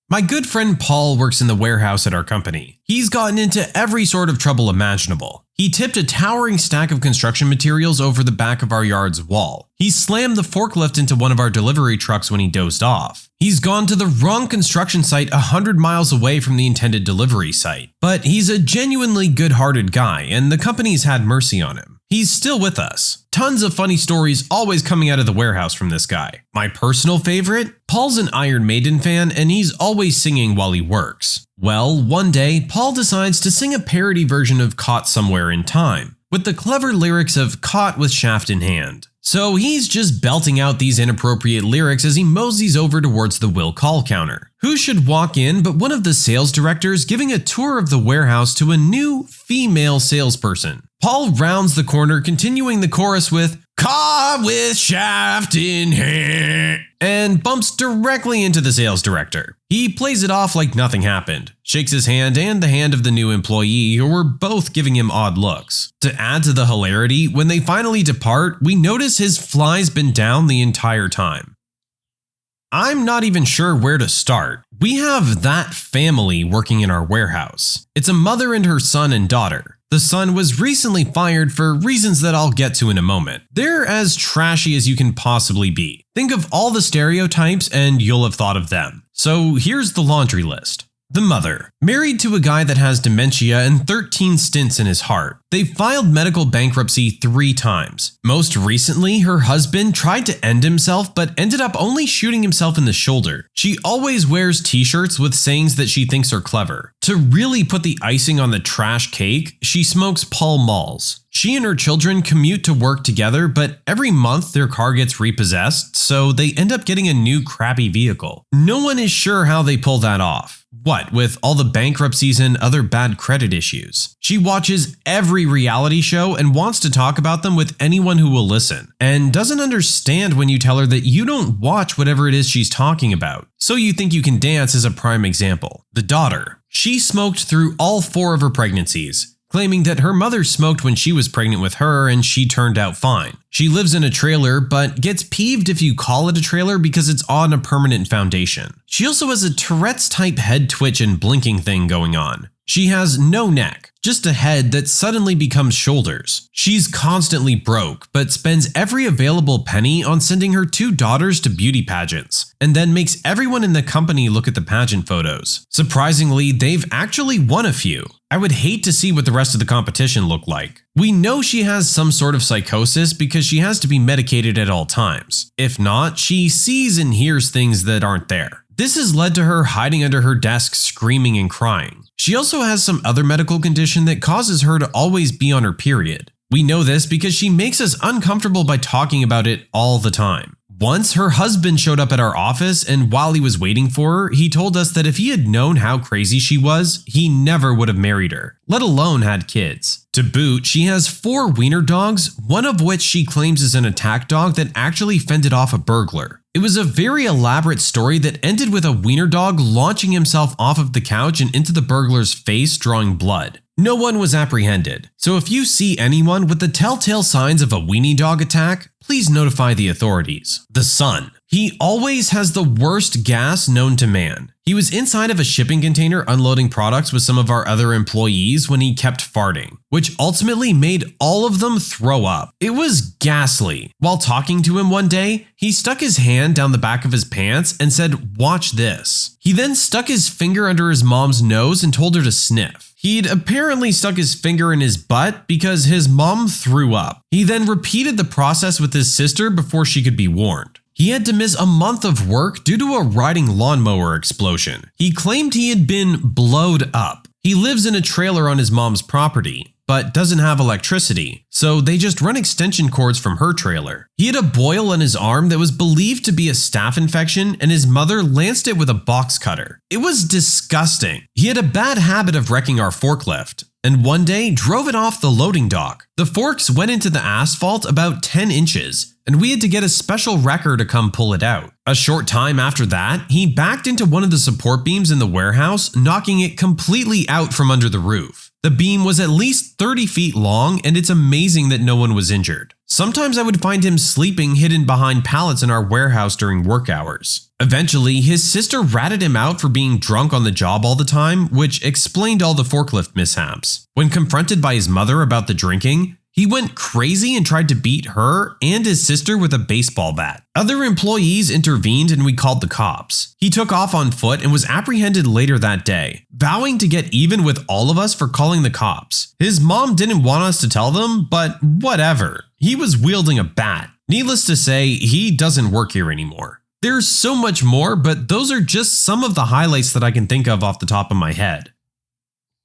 My good friend Paul works in the warehouse at our company. He's gotten into every sort of trouble imaginable. He tipped a towering stack of construction materials over the back of our yard's wall. He slammed the forklift into one of our delivery trucks when he dozed off. He's gone to the wrong construction site 100 miles away from the intended delivery site. But he's a genuinely good-hearted guy, and the company's had mercy on him. He's still with us. Tons of funny stories always coming out of the warehouse from this guy. My personal favorite? Paul's an Iron Maiden fan, and he's always singing while he works. Well, one day, Paul decides to sing a parody version of Caught Somewhere in Time, with the clever lyrics of Caught with Shaft in Hand. So he's just belting out these inappropriate lyrics as he moseys over towards the will call counter. Who should walk in but one of the sales directors giving a tour of the warehouse to a new female salesperson. Paul rounds the corner, continuing the chorus with "Caught with shaft in hand," and bumps directly into the sales director. He plays it off like nothing happened, shakes his hand and the hand of the new employee, who were both giving him odd looks. To add to the hilarity, when they finally depart, we notice his fly's been down the entire time. I'm not even sure where to start. We have that family working in our warehouse. It's a mother and her son and daughter. The son was recently fired for reasons that I'll get to in a moment. They're as trashy as you can possibly be. Think of all the stereotypes and you'll have thought of them. So here's the laundry list. The mother, married to a guy that has dementia and 13 stints in his heart. They filed medical bankruptcy 3 times. Most recently, her husband tried to end himself but ended up only shooting himself in the shoulder. She always wears t-shirts with sayings that she thinks are clever. To really put the icing on the trash cake, she smokes Pall Malls. She and her children commute to work together, but every month their car gets repossessed, so they end up getting a new crappy vehicle. No one is sure how they pull that off. What, with all the bankruptcies and other bad credit issues? She watches every reality show and wants to talk about them with anyone who will listen, and doesn't understand when you tell her that you don't watch whatever it is she's talking about. So You Think You Can Dance is a prime example. The daughter. She smoked through all 4 of her pregnancies, claiming that her mother smoked when she was pregnant with her and she turned out fine. She lives in a trailer but gets peeved if you call it a trailer because it's on a permanent foundation. She also has a Tourette's type head twitch and blinking thing going on. She has no neck, just a head that suddenly becomes shoulders. She's constantly broke, but spends every available penny on sending her 2 daughters to beauty pageants, and then makes everyone in the company look at the pageant photos. Surprisingly, they've actually won a few. I would hate to see what the rest of the competition look like. We know she has some sort of psychosis because she has to be medicated at all times. If not, she sees and hears things that aren't there. This has led to her hiding under her desk screaming and crying. She also has some other medical condition that causes her to always be on her period. We know this because she makes us uncomfortable by talking about it all the time. Once, her husband showed up at our office, and while he was waiting for her, he told us that if he had known how crazy she was, he never would have married her, let alone had kids. To boot, she has 4 wiener dogs, one of which she claims is an attack dog that actually fended off a burglar. It was a very elaborate story that ended with a wiener dog launching himself off of the couch and into the burglar's face, drawing blood. No one was apprehended, so if you see anyone with the telltale signs of a weenie dog attack, please notify the authorities. The son. He always has the worst gas known to man. He was inside of a shipping container unloading products with some of our other employees when he kept farting, which ultimately made all of them throw up. It was ghastly. While talking to him one day, he stuck his hand down the back of his pants and said, "Watch this." He then stuck his finger under his mom's nose and told her to sniff. He'd apparently stuck his finger in his butt because his mom threw up. He then repeated the process with his sister before she could be warned. He had to miss a month of work due to a riding lawnmower explosion. He claimed he had been blowed up. He lives in a trailer on his mom's property, but doesn't have electricity, so they just run extension cords from her trailer. He had a boil on his arm that was believed to be a staph infection, and his mother lanced it with a box cutter. It was disgusting. He had a bad habit of wrecking our forklift, and one day drove it off the loading dock. The forks went into the asphalt about 10 inches, and we had to get a special wrecker to come pull it out. A short time after that, he backed into one of the support beams in the warehouse, knocking it completely out from under the roof. The beam was at least 30 feet long, and it's amazing that no one was injured. Sometimes I would find him sleeping hidden behind pallets in our warehouse during work hours. Eventually, his sister ratted him out for being drunk on the job all the time, which explained all the forklift mishaps. When confronted by his mother about the drinking, he went crazy and tried to beat her and his sister with a baseball bat. Other employees intervened and we called the cops. He took off on foot and was apprehended later that day, vowing to get even with all of us for calling the cops. His mom didn't want us to tell them, but whatever. He was wielding a bat. Needless to say, he doesn't work here anymore. There's so much more, but those are just some of the highlights that I can think of off the top of my head.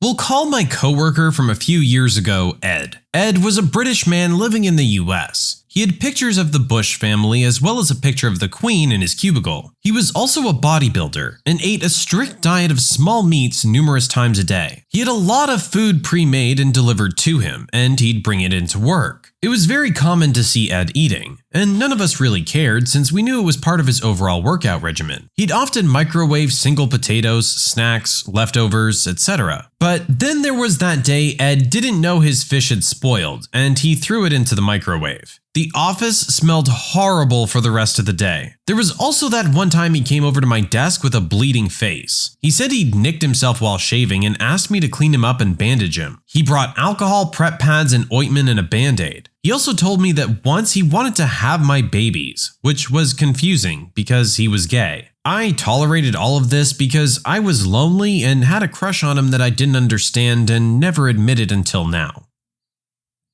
We'll call my coworker from a few years ago Ed. Ed was a British man living in the US. He had pictures of the Bush family as well as a picture of the Queen in his cubicle. He was also a bodybuilder and ate a strict diet of small meats numerous times a day. He had a lot of food pre-made and delivered to him, and he'd bring it into work. It was very common to see Ed eating, and none of us really cared since we knew it was part of his overall workout regimen. He'd often microwave single potatoes, snacks, leftovers, etc. But then there was that day Ed didn't know his fish had spoiled, and he threw it into the microwave. The office smelled horrible for the rest of the day. There was also that one time he came over to my desk with a bleeding face. He said he'd nicked himself while shaving and asked me to clean him up and bandage him. He brought alcohol, prep pads, and ointment and a band-aid. He also told me that once he wanted to have my babies, which was confusing because he was gay. I tolerated all of this because I was lonely and had a crush on him that I didn't understand and never admitted until now.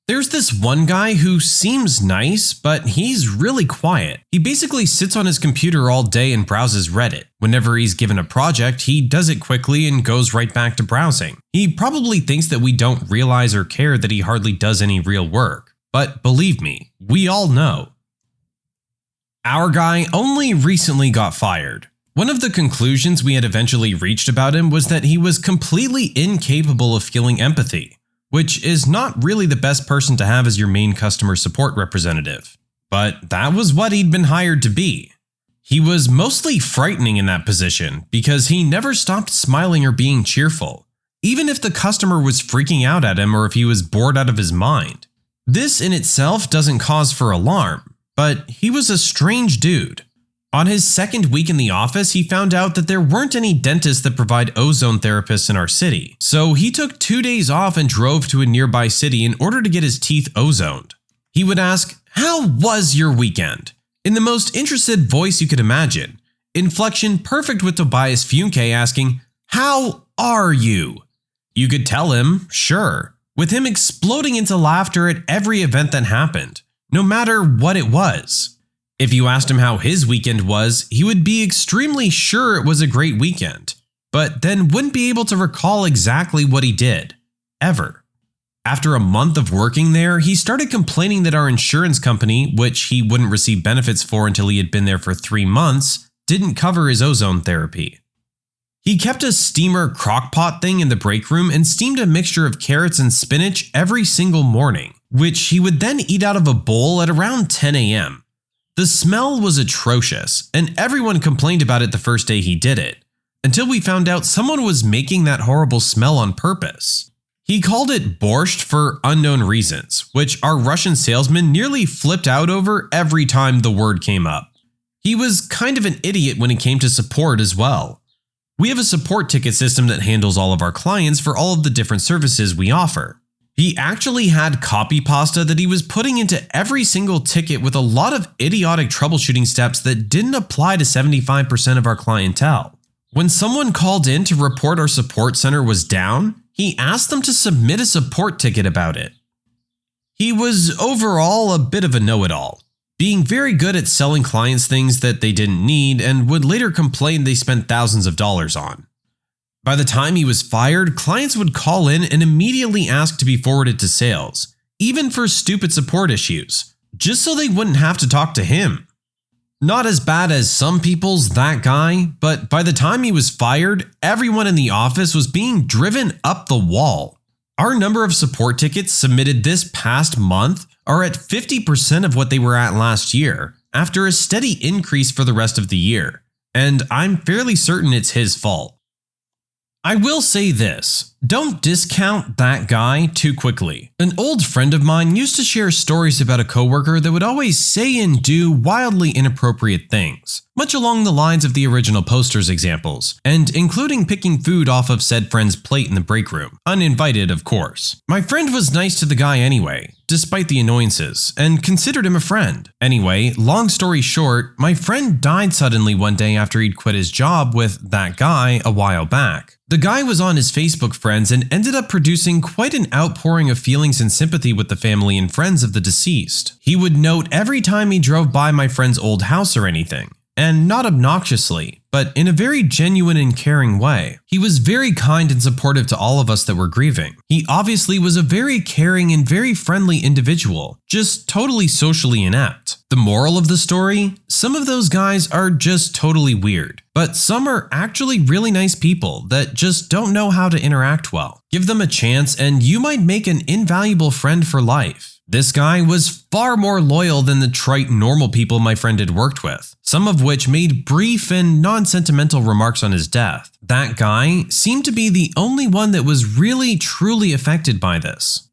There's this one guy who seems nice, but he's really quiet. He basically sits on his computer all day and browses Reddit. Whenever he's given a project, he does it quickly and goes right back to browsing. He probably thinks that we don't realize or care that he hardly does any real work. But believe me, we all know. Our guy only recently got fired. One of the conclusions we had eventually reached about him was that he was completely incapable of feeling empathy, which is not really the best person to have as your main customer support representative. But that was what he'd been hired to be. He was mostly frightening in that position because he never stopped smiling or being cheerful, even if the customer was freaking out at him or if he was bored out of his mind. This in itself doesn't cause for alarm, but he was a strange dude. On his second week in the office, he found out that there weren't any dentists that provide ozone therapists in our city. So he took 2 days off and drove to a nearby city in order to get his teeth ozoned. He would ask, "How was your weekend?" in the most interested voice you could imagine. Inflection perfect with Tobias Funke asking, "How are you?" You could tell him, sure, with him exploding into laughter at every event that happened, no matter what it was. If you asked him how his weekend was, he would be extremely sure it was a great weekend, but then wouldn't be able to recall exactly what he did, ever. After a month of working there, he started complaining that our insurance company, which he wouldn't receive benefits for until he had been there for 3 months, didn't cover his ozone therapy. He kept a steamer crockpot thing in the break room and steamed a mixture of carrots and spinach every single morning, which he would then eat out of a bowl at around 10 a.m. The smell was atrocious, and everyone complained about it the first day he did it, until we found out someone was making that horrible smell on purpose. He called it borscht for unknown reasons, which our Russian salesman nearly flipped out over every time the word came up. He was kind of an idiot when it came to support as well. We have a support ticket system that handles all of our clients for all of the different services we offer. He actually had copy pasta that he was putting into every single ticket with a lot of idiotic troubleshooting steps that didn't apply to 75% of our clientele. When someone called in to report our support center was down, he asked them to submit a support ticket about it. He was overall a bit of a know-it-all, being very good at selling clients things that they didn't need and would later complain they spent thousands of dollars on. By the time he was fired, clients would call in and immediately ask to be forwarded to sales, even for stupid support issues, just so they wouldn't have to talk to him. Not as bad as some people's that guy, but by the time he was fired, everyone in the office was being driven up the wall. Our number of support tickets submitted this past month are at 50% of what they were at last year, after a steady increase for the rest of the year. And I'm fairly certain it's his fault. I will say this, don't discount that guy too quickly. An old friend of mine used to share stories about a coworker that would always say and do wildly inappropriate things, much along the lines of the original poster's examples, and including picking food off of said friend's plate in the break room, uninvited of course. My friend was nice to the guy anyway, despite the annoyances, and considered him a friend. Anyway, long story short, my friend died suddenly one day after he'd quit his job with that guy a while back. The guy was on his Facebook friends and ended up producing quite an outpouring of feelings and sympathy with the family and friends of the deceased. He would note every time he drove by my friend's old house or anything. And not obnoxiously, but in a very genuine and caring way. He was very kind and supportive to all of us that were grieving. He obviously was a very caring and very friendly individual, just totally socially inept. The moral of the story? Some of those guys are just totally weird, but some are actually really nice people that just don't know how to interact well. Give them a chance and you might make an invaluable friend for life. This guy was far more loyal than the trite normal people my friend had worked with, some of which made brief and non-sentimental remarks on his death. That guy seemed to be the only one that was really truly affected by this.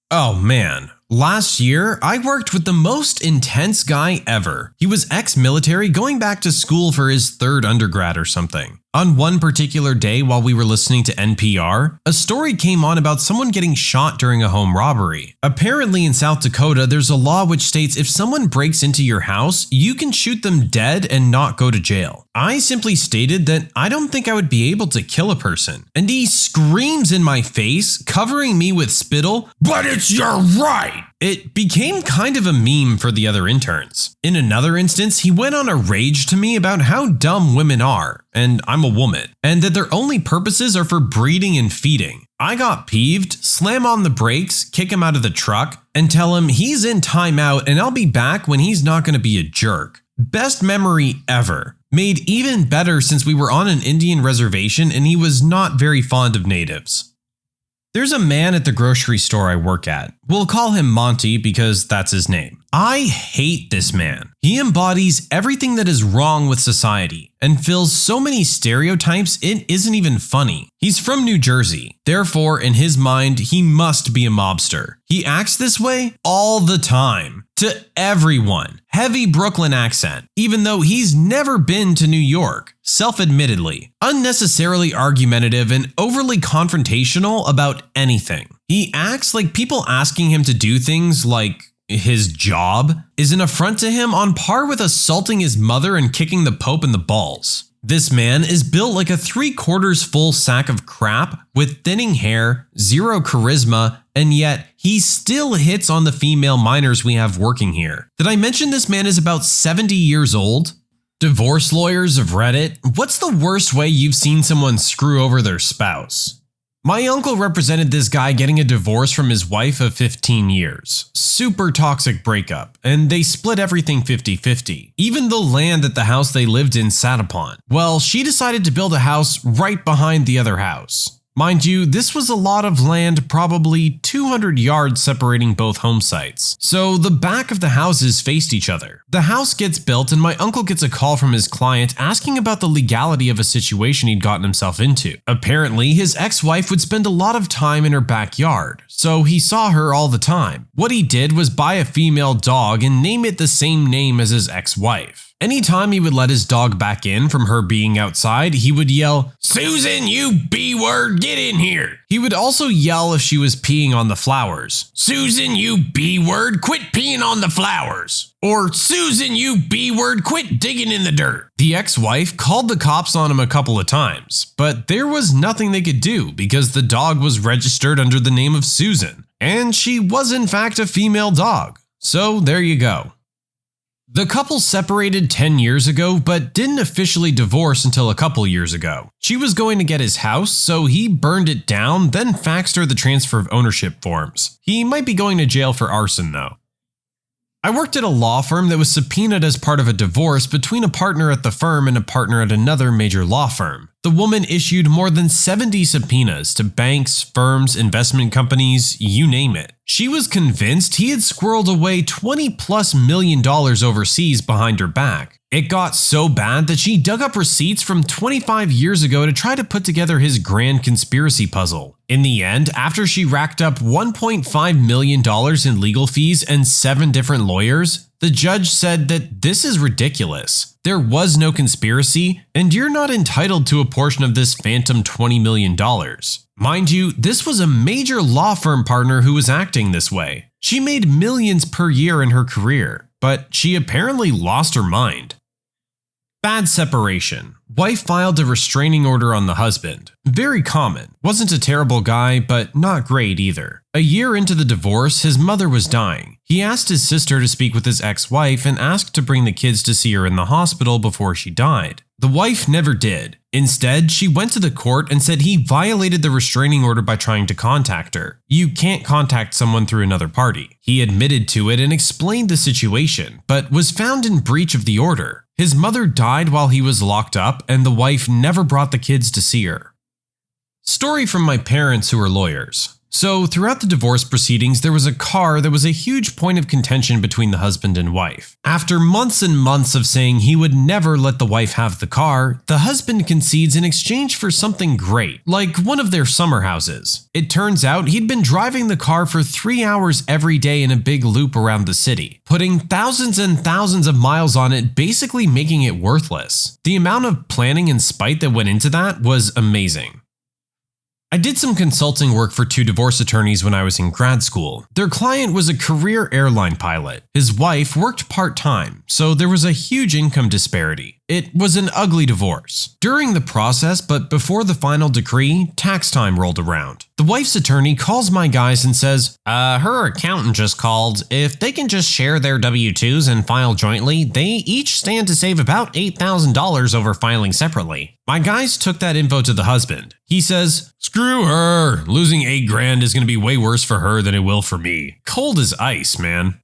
Oh man. Last year, I worked with the most intense guy ever. He was ex-military going back to school for his third undergrad or something. On one particular day while we were listening to NPR, a story came on about someone getting shot during a home robbery. Apparently in South Dakota, there's a law which states if someone breaks into your house, you can shoot them dead and not go to jail. I simply stated that I don't think I would be able to kill a person. And he screams in my face, covering me with spittle, "But it's your right!" It became kind of a meme for the other interns. In another instance, he went on a rage to me about how dumb women are, and I'm a woman, and that their only purposes are for breeding and feeding. I got peeved, slam on the brakes, kick him out of the truck, and tell him he's in timeout and I'll be back when he's not going to be a jerk. Best memory ever. Made even better since we were on an Indian reservation and he was not very fond of natives. There's a man at the grocery store I work at. We'll call him Monty because that's his name. I hate this man. He embodies everything that is wrong with society and fills so many stereotypes it isn't even funny. He's from New Jersey. Therefore, in his mind, he must be a mobster. He acts this way all the time. To everyone. Heavy Brooklyn accent, even though he's never been to New York. Self-admittedly. Unnecessarily argumentative and overly confrontational about anything. He acts like people asking him to do things like his job is an affront to him on par with assaulting his mother and kicking the Pope in the balls. This man is built like a 3/4 full sack of crap with thinning hair, zero charisma, and yet he still hits on the female minors we have working here. Did I mention this man is about 70 years old? Divorce lawyers of Reddit, what's the worst way you've seen someone screw over their spouse? My uncle represented this guy getting a divorce from his wife of 15 years. Super toxic breakup, and they split everything 50-50. Even the land that the house they lived in sat upon. Well, she decided to build a house right behind the other house. Mind you, this was a lot of land, probably 200 yards separating both home sites. So the back of the houses faced each other. The house gets built and my uncle gets a call from his client asking about the legality of a situation he'd gotten himself into. Apparently, his ex-wife would spend a lot of time in her backyard, so he saw her all the time. What he did was buy a female dog and name it the same name as his ex-wife. Anytime he would let his dog back in from her being outside, he would yell, "Susan, you B-word, get in here." He would also yell if she was peeing on the flowers. "Susan, you B-word, quit peeing on the flowers." Or, "Susan, you B-word, quit digging in the dirt." The ex-wife called the cops on him a couple of times, but there was nothing they could do because the dog was registered under the name of Susan, and she was in fact a female dog. So there you go. The couple separated 10 years ago, but didn't officially divorce until a couple years ago. She was going to get his house, so he burned it down, then faxed her the transfer of ownership forms. He might be going to jail for arson though. I worked at a law firm that was subpoenaed as part of a divorce between a partner at the firm and a partner at another major law firm. The woman issued more than 70 subpoenas to banks, firms, investment companies, you name it. She was convinced he had squirreled away $20+ million overseas behind her back. It got so bad that she dug up receipts from 25 years ago to try to put together his grand conspiracy puzzle. In the end, after she racked up $1.5 million in legal fees and 7 different lawyers, the judge said that this is ridiculous. There was no conspiracy, and you're not entitled to a portion of this phantom $20 million. Mind you, this was a major law firm partner who was acting this way. She made millions per year in her career, but she apparently lost her mind. Bad separation. Wife filed a restraining order on the husband. Very common. Wasn't a terrible guy, but not great either. A year into the divorce, his mother was dying. He asked his sister to speak with his ex-wife and asked to bring the kids to see her in the hospital before she died. The wife never did. Instead, she went to the court and said he violated the restraining order by trying to contact her. You can't contact someone through another party. He admitted to it and explained the situation, but was found in breach of the order. His mother died while he was locked up, and the wife never brought the kids to see her. Story from my parents who are lawyers. So, throughout the divorce proceedings, there was a car that was a huge point of contention between the husband and wife. After months and months of saying he would never let the wife have the car, the husband concedes in exchange for something great, like one of their summer houses. It turns out he'd been driving the car for 3 hours every day in a big loop around the city, putting thousands and thousands of miles on it, basically making it worthless. The amount of planning and spite that went into that was amazing. I did some consulting work for 2 divorce attorneys when I was in grad school. Their client was a career airline pilot. His wife worked part-time, so there was a huge income disparity. It was an ugly divorce. During the process, but before the final decree, tax time rolled around. The wife's attorney calls my guys and says, her accountant just called. If they can just share their W-2s and file jointly, they each stand to save about $8,000 over filing separately. My guys took that info to the husband. He says, screw her. Losing $8,000 is going to be way worse for her than it will for me. Cold as ice, man.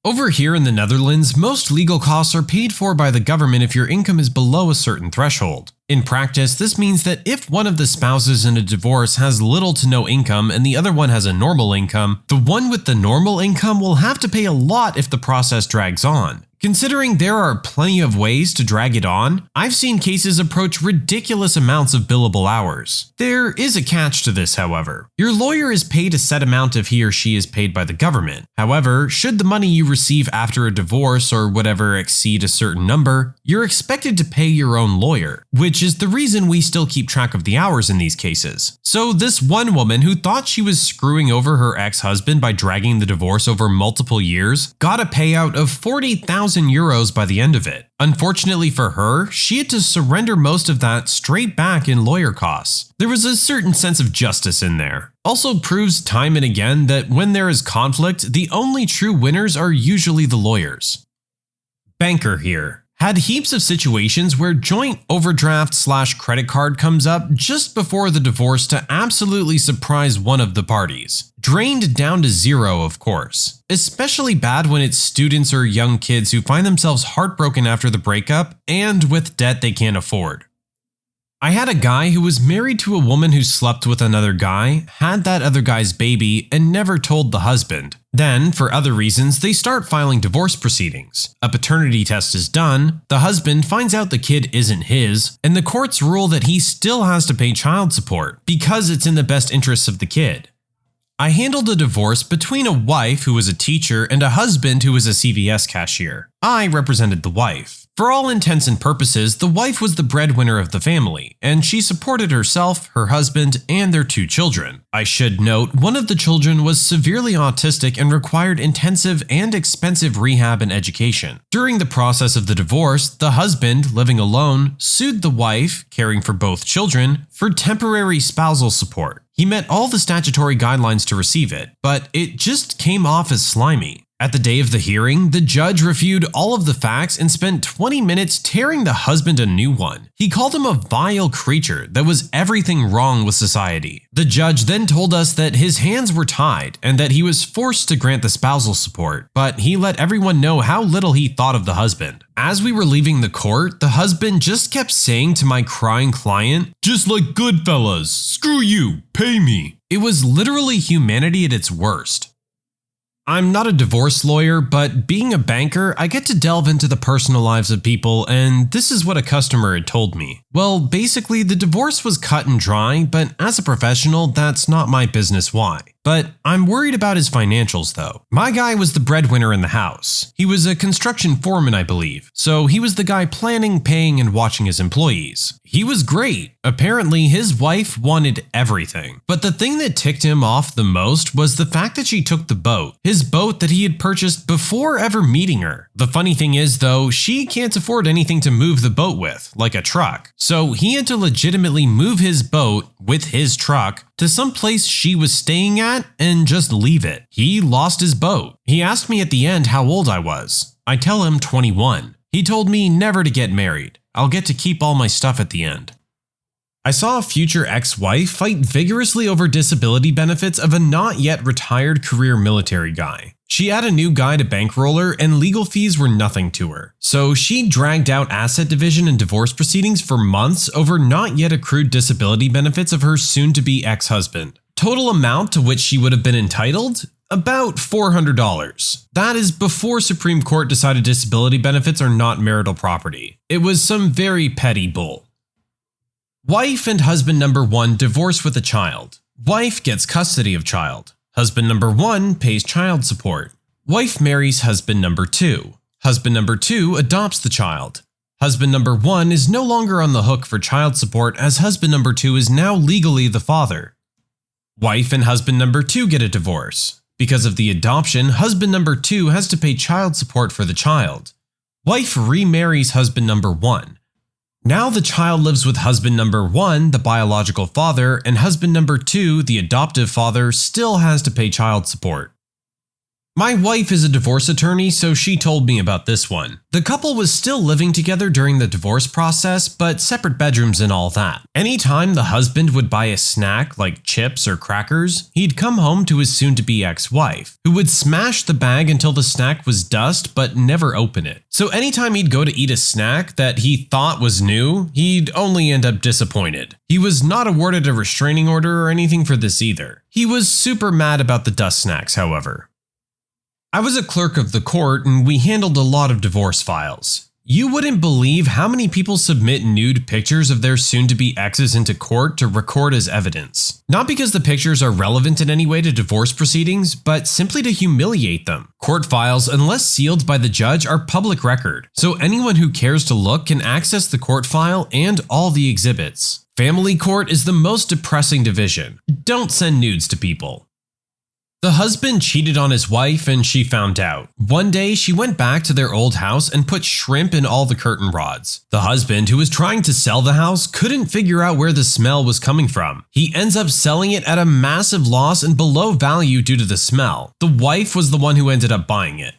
Over here in the Netherlands, most legal costs are paid for by the government if your income is below a certain threshold. In practice, this means that if one of the spouses in a divorce has little to no income and the other one has a normal income, the one with the normal income will have to pay a lot if the process drags on. Considering there are plenty of ways to drag it on, I've seen cases approach ridiculous amounts of billable hours. There is a catch to this, however. Your lawyer is paid a set amount if he or she is paid by the government. However, should the money you receive after a divorce or whatever exceed a certain number, you're expected to pay your own lawyer, which is the reason we still keep track of the hours in these cases. So this one woman who thought she was screwing over her ex-husband by dragging the divorce over multiple years got a payout of 40,000 euros by the end of it. Unfortunately for her, she had to surrender most of that straight back in lawyer costs. There was a certain sense of justice in there. Also proves time and again that when there is conflict, the only true winners are usually the lawyers. Banker here. Had heaps of situations where joint overdraft/credit card comes up just before the divorce to absolutely surprise one of the parties. Drained down to zero, of course. Especially bad when it's students or young kids who find themselves heartbroken after the breakup and with debt they can't afford. I had a guy who was married to a woman who slept with another guy, had that other guy's baby, and never told the husband. Then, for other reasons, they start filing divorce proceedings. A paternity test is done, the husband finds out the kid isn't his, and the courts rule that he still has to pay child support because it's in the best interests of the kid. I handled a divorce between a wife who was a teacher and a husband who was a CVS cashier. I represented the wife. For all intents and purposes, the wife was the breadwinner of the family, and she supported herself, her husband, and their 2 children. I should note, one of the children was severely autistic and required intensive and expensive rehab and education. During the process of the divorce, the husband, living alone, sued the wife, caring for both children, for temporary spousal support. He met all the statutory guidelines to receive it, but it just came off as slimy. At the day of the hearing, the judge reviewed all of the facts and spent 20 minutes tearing the husband a new one. He called him a vile creature that was everything wrong with society. The judge then told us that his hands were tied and that he was forced to grant the spousal support, but he let everyone know how little he thought of the husband. As we were leaving the court, the husband just kept saying to my crying client, "Just like Goodfellas, screw you, pay me." It was literally humanity at its worst. I'm not a divorce lawyer, but being a banker, I get to delve into the personal lives of people, and this is what a customer had told me. Well, basically, the divorce was cut and dry, but as a professional, that's not my business why. But I'm worried about his financials though. My guy was the breadwinner in the house. He was a construction foreman, I believe, so he was the guy planning, paying, and watching his employees. He was great. Apparently, his wife wanted everything. But the thing that ticked him off the most was the fact that she took the boat. His boat that he had purchased before ever meeting her. The funny thing is though, she can't afford anything to move the boat with, like a truck. So he had to legitimately move his boat with his truck to some place she was staying at and just leave it. He lost his boat. He asked me at the end how old I was. I tell him 21. He told me never to get married. I'll get to keep all my stuff at the end. I saw a future ex-wife fight vigorously over disability benefits of a not yet retired career military guy. She had a new guy to bankroller and legal fees were nothing to her. So she dragged out asset division and divorce proceedings for months over not yet accrued disability benefits of her soon-to-be ex-husband. Total amount to which she would have been entitled? About $400. That is before Supreme Court decided disability benefits are not marital property. It was some very petty bull. Wife and husband number 1 divorce with a child. Wife gets custody of child. Husband number 1 pays child support. Wife marries husband number 2. Husband number 2 adopts the child. Husband number 1 is no longer on the hook for child support as husband number 2 is now legally the father. Wife and husband number 2 get a divorce. Because of the adoption, husband number 2 has to pay child support for the child. Wife remarries husband number 1. Now the child lives with husband number 1, the biological father, and husband number 2, the adoptive father, still has to pay child support. My wife is a divorce attorney, so she told me about this one. The couple was still living together during the divorce process, but separate bedrooms and all that. Anytime the husband would buy a snack like chips or crackers, he'd come home to his soon-to-be ex-wife, who would smash the bag until the snack was dust but never open it. So anytime he'd go to eat a snack that he thought was new, he'd only end up disappointed. He was not awarded a restraining order or anything for this either. He was super mad about the dust snacks, however. I was a clerk of the court and we handled a lot of divorce files. You wouldn't believe how many people submit nude pictures of their soon-to-be exes into court to record as evidence. Not because the pictures are relevant in any way to divorce proceedings, but simply to humiliate them. Court files, unless sealed by the judge, are public record, so anyone who cares to look can access the court file and all the exhibits. Family court is the most depressing division. Don't send nudes to people. The husband cheated on his wife and she found out. One day she went back to their old house and put shrimp in all the curtain rods. The husband, who was trying to sell the house, couldn't figure out where the smell was coming from. He ends up selling it at a massive loss and below value due to the smell. The wife was the one who ended up buying it.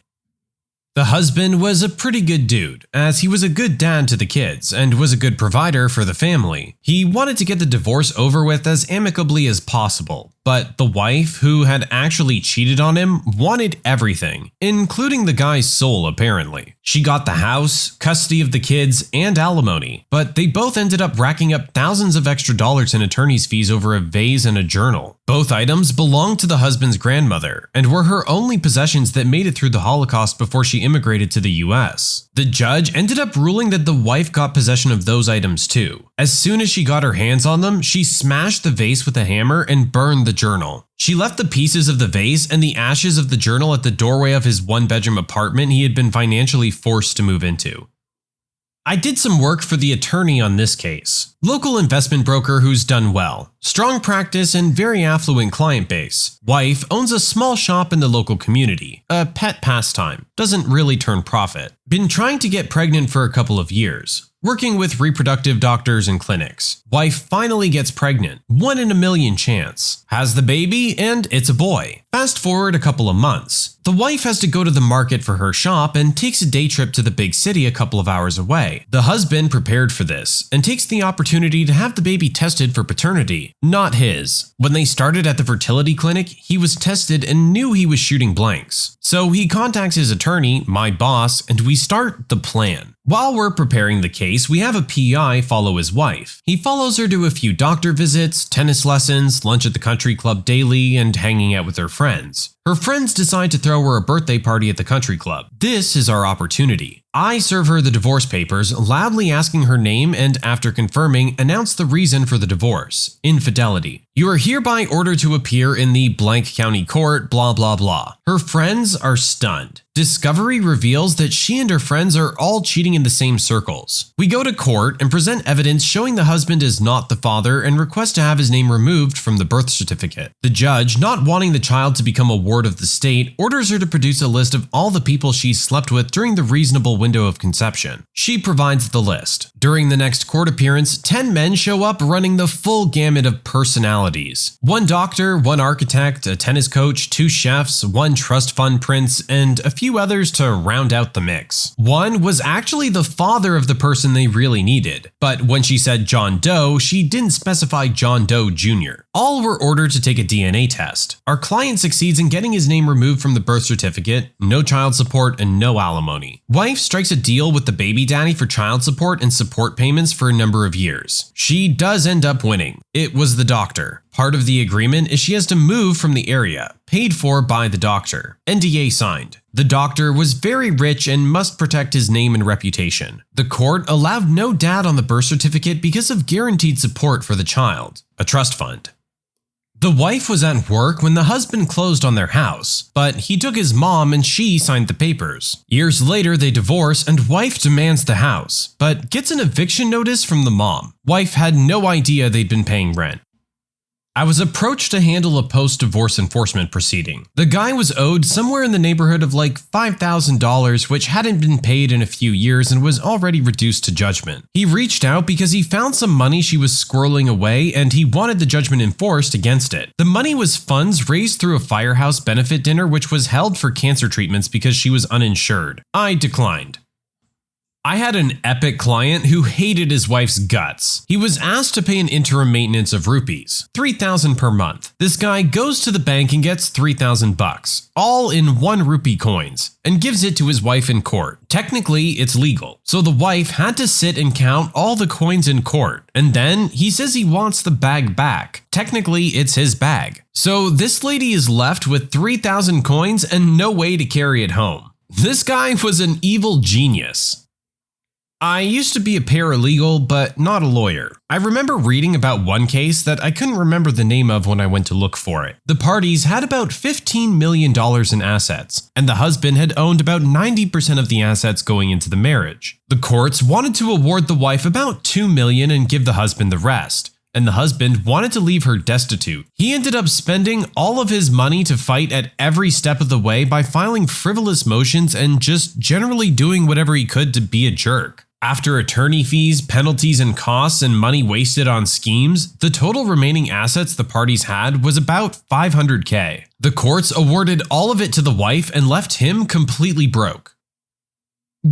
The husband was a pretty good dude, as he was a good dad to the kids and was a good provider for the family. He wanted to get the divorce over with as amicably as possible, but the wife, who had actually cheated on him, wanted everything, including the guy's soul apparently. She got the house, custody of the kids, and alimony, but they both ended up racking up thousands of extra dollars in attorney's fees over a vase and a journal. Both items belonged to the husband's grandmother and were her only possessions that made it through the Holocaust before she immigrated to the US. The judge ended up ruling that the wife got possession of those items too. As soon as she got her hands on them, she smashed the vase with a hammer and burned the journal. She left the pieces of the vase and the ashes of the journal at the doorway of his one-bedroom apartment he had been financially forced to move into. I did some work for the attorney on this case. Local investment broker who's done well. Strong practice and very affluent client base. Wife owns a small shop in the local community. A pet pastime. Doesn't really turn profit. Been trying to get pregnant for a couple of years. working with reproductive doctors and clinics. Wife finally gets pregnant, 1 in a million chance. Has the baby, and it's a boy. Fast forward a couple of months. The wife has to go to the market for her shop and takes a day trip to the big city a couple of hours away. The husband prepared for this and takes the opportunity to have the baby tested for paternity. Not his. When they started at the fertility clinic, he was tested and knew he was shooting blanks. So he contacts his attorney, my boss, and we start the plan. While we're preparing the case, we have a PI follow his wife. He follows her to a few doctor visits, tennis lessons, lunch at the country club daily, and hanging out with her friends. Her friends decide to throw her a birthday party at the country club. This is our opportunity. I serve her the divorce papers, loudly asking her name, and after confirming, announce the reason for the divorce: infidelity. You are hereby ordered to appear in the blank county court, blah blah blah. Her friends are stunned. Discovery reveals that she and her friends are all cheating in the same circles. We go to court and present evidence showing the husband is not the father and request to have his name removed from the birth certificate. The judge, not wanting the child to become a ward of the state, orders her to produce a list of all the people she slept with during the reasonable window of conception. She provides the list. During the next court appearance, 10 men show up running the full gamut of personalities. 1 doctor, 1 architect, a tennis coach, 2 chefs, 1 trust fund prince, and a few others to round out the mix. 1 was actually the father of the person they really needed, but when she said John Doe, she didn't specify John Doe Jr. All were ordered to take a DNA test. Our client succeeds in getting his name removed from the birth certificate, no child support, and no alimony. Wife strikes a deal with the baby daddy for child support and support payments for a number of years. She does end up winning. It was the doctor. Part of the agreement is she has to move from the area, paid for by the doctor. NDA signed. The doctor was very rich and must protect his name and reputation. The court allowed no dad on the birth certificate because of guaranteed support for the child, a trust fund. The wife was at work when the husband closed on their house, but he took his mom and she signed the papers. Years later, they divorce and wife demands the house, but gets an eviction notice from the mom. Wife had no idea they'd been paying rent. I was approached to handle a post-divorce enforcement proceeding. The guy was owed somewhere in the neighborhood of like $5,000, which hadn't been paid in a few years and was already reduced to judgment. He reached out because he found some money she was squirreling away and he wanted the judgment enforced against it. The money was funds raised through a firehouse benefit dinner which was held for cancer treatments because she was uninsured. I declined. I had an epic client who hated his wife's guts. He was asked to pay an interim maintenance of rupees, $3,000 per month. This guy goes to the bank and gets $3,000, all in 1 rupee coins, and gives it to his wife in court. Technically, it's legal. So the wife had to sit and count all the coins in court. And then he says he wants the bag back. Technically, it's his bag. So this lady is left with 3,000 coins and no way to carry it home. This guy was an evil genius. I used to be a paralegal, but not a lawyer. I remember reading about one case that I couldn't remember the name of when I went to look for it. The parties had about $15 million in assets, and the husband had owned about 90% of the assets going into the marriage. The courts wanted to award the wife about $2 million and give the husband the rest. And the husband wanted to leave her destitute. He ended up spending all of his money to fight at every step of the way by filing frivolous motions and just generally doing whatever he could to be a jerk. After attorney fees, penalties, and costs and money wasted on schemes, the total remaining assets the parties had was about $500K. The courts awarded all of it to the wife and left him completely broke.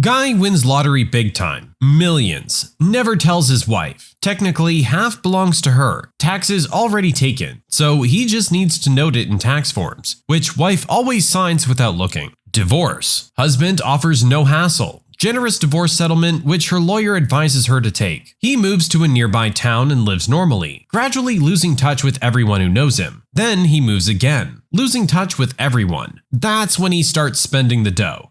Guy wins lottery big time. Millions. Never tells his wife. Technically, half belongs to her. Taxes already taken. So he just needs to note it in tax forms, which wife always signs without looking. Divorce. Husband offers no hassle. Generous divorce settlement, which her lawyer advises her to take. He moves to a nearby town and lives normally, gradually losing touch with everyone who knows him. Then he moves again, losing touch with everyone. That's when he starts spending the dough.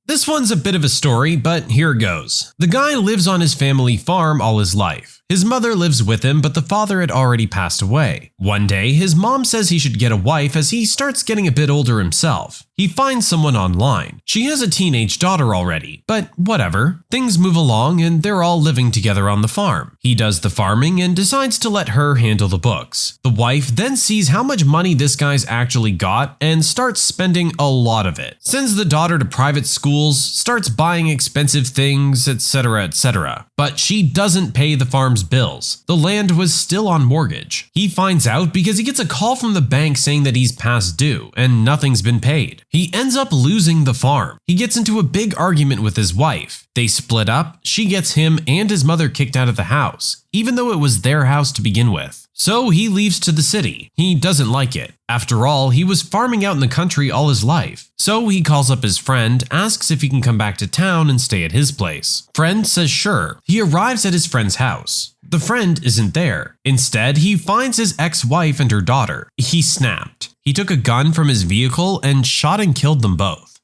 This one's a bit of a story, but here goes. The guy lives on his family farm all his life. His mother lives with him, but the father had already passed away. One day, his mom says he should get a wife as he starts getting a bit older himself. He finds someone online. She has a teenage daughter already, but whatever. Things move along and they're all living together on the farm. He does the farming and decides to let her handle the books. The wife then sees how much money this guy's actually got and starts spending a lot of it. Sends the daughter to private schools, starts buying expensive things, etc., etc. But she doesn't pay the farm's bills. The land was still on mortgage. He finds out because he gets a call from the bank saying that he's past due and nothing's been paid. He ends up losing the farm. He gets into a big argument with his wife. They split up, she gets him and his mother kicked out of the house, even though it was their house to begin with. So he leaves to the city. He doesn't like it. After all, he was farming out in the country all his life. So he calls up his friend, asks if he can come back to town and stay at his place. Friend says sure. He arrives at his friend's house. The friend isn't there. Instead, he finds his ex-wife and her daughter. He snapped. He took a gun from his vehicle and shot and killed them both.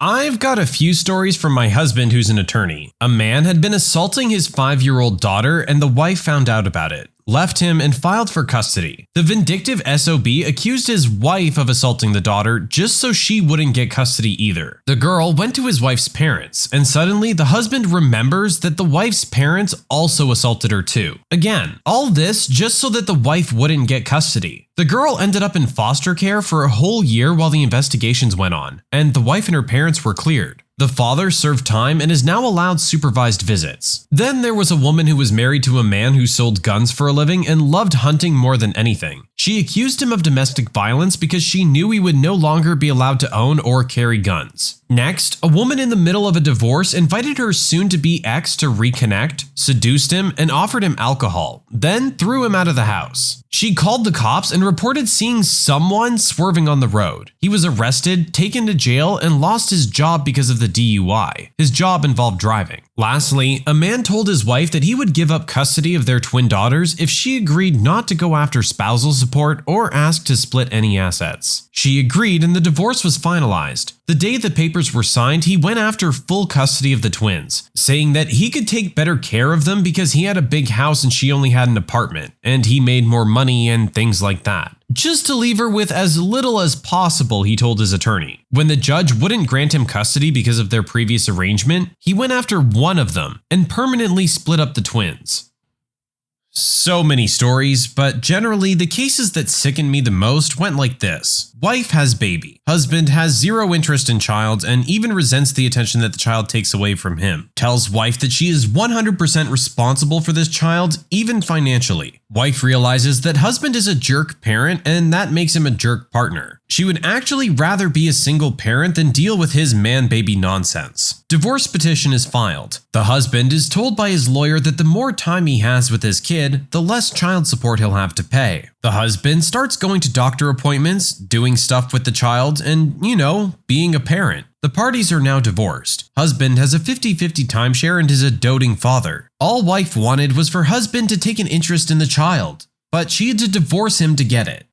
I've got a few stories from my husband who's an attorney. A man had been assaulting his 5-year-old daughter and the wife found out about it, left him and filed for custody. The vindictive SOB accused his wife of assaulting the daughter just so she wouldn't get custody either. The girl went to his wife's parents and suddenly the husband remembers that the wife's parents also assaulted her too. Again, all this just so that the wife wouldn't get custody. The girl ended up in foster care for a whole year while the investigations went on, and the wife and her parents were cleared. The father served time and is now allowed supervised visits. Then there was a woman who was married to a man who sold guns for a living and loved hunting more than anything. She accused him of domestic violence because she knew he would no longer be allowed to own or carry guns. Next, a woman in the middle of a divorce invited her soon-to-be ex to reconnect, seduced him, and offered him alcohol, then threw him out of the house. She called the cops and reported seeing someone swerving on the road. He was arrested, taken to jail, and lost his job because of the DUI. His job involved driving. Lastly, a man told his wife that he would give up custody of their twin daughters if she agreed not to go after spousal support or ask to split any assets. She agreed and the divorce was finalized. The day the papers were signed, he went after full custody of the twins, saying that he could take better care of them because he had a big house and she only had an apartment, and he made more money and things like that. Just to leave her with as little as possible, he told his attorney. When the judge wouldn't grant him custody because of their previous arrangement, he went after one of them and permanently split up the twins. So many stories, but generally the cases that sickened me the most went like this. Wife has baby. Husband has zero interest in child and even resents the attention that the child takes away from him. Tells wife that she is 100% responsible for this child, even financially. Wife realizes that husband is a jerk parent and that makes him a jerk partner. She would actually rather be a single parent than deal with his man-baby nonsense. Divorce petition is filed. The husband is told by his lawyer that the more time he has with his kid, the less child support he'll have to pay. The husband starts going to doctor appointments, doing stuff with the child, and, being a parent. The parties are now divorced. Husband has a 50-50 timeshare and is a doting father. All wife wanted was for husband to take an interest in the child, but she had to divorce him to get it.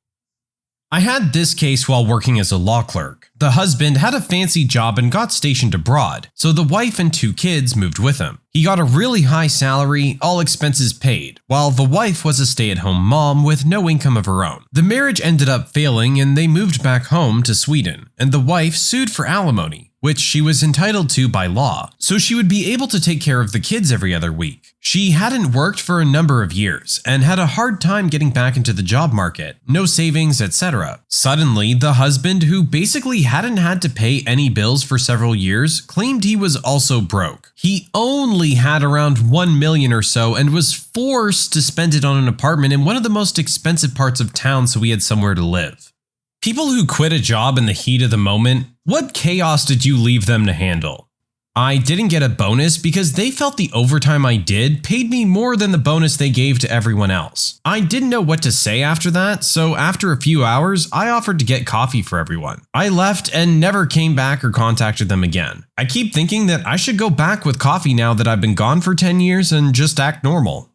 I had this case while working as a law clerk. The husband had a fancy job and got stationed abroad, so the wife and 2 kids moved with him. He got a really high salary, all expenses paid, while the wife was a stay-at-home mom with no income of her own. The marriage ended up failing and they moved back home to Sweden, and the wife sued for alimony, which she was entitled to by law, so she would be able to take care of the kids every other week. She hadn't worked for a number of years and had a hard time getting back into the job market, no savings, etc. Suddenly, the husband, who basically hadn't had to pay any bills for several years, claimed he was also broke. He only had around $1 million or so and was forced to spend it on an apartment in one of the most expensive parts of town so he had somewhere to live. People who quit a job in the heat of the moment, what chaos did you leave them to handle? I didn't get a bonus because they felt the overtime I did paid me more than the bonus they gave to everyone else. I didn't know what to say after that, so after a few hours, I offered to get coffee for everyone. I left and never came back or contacted them again. I keep thinking that I should go back with coffee now that I've been gone for 10 years and just act normal.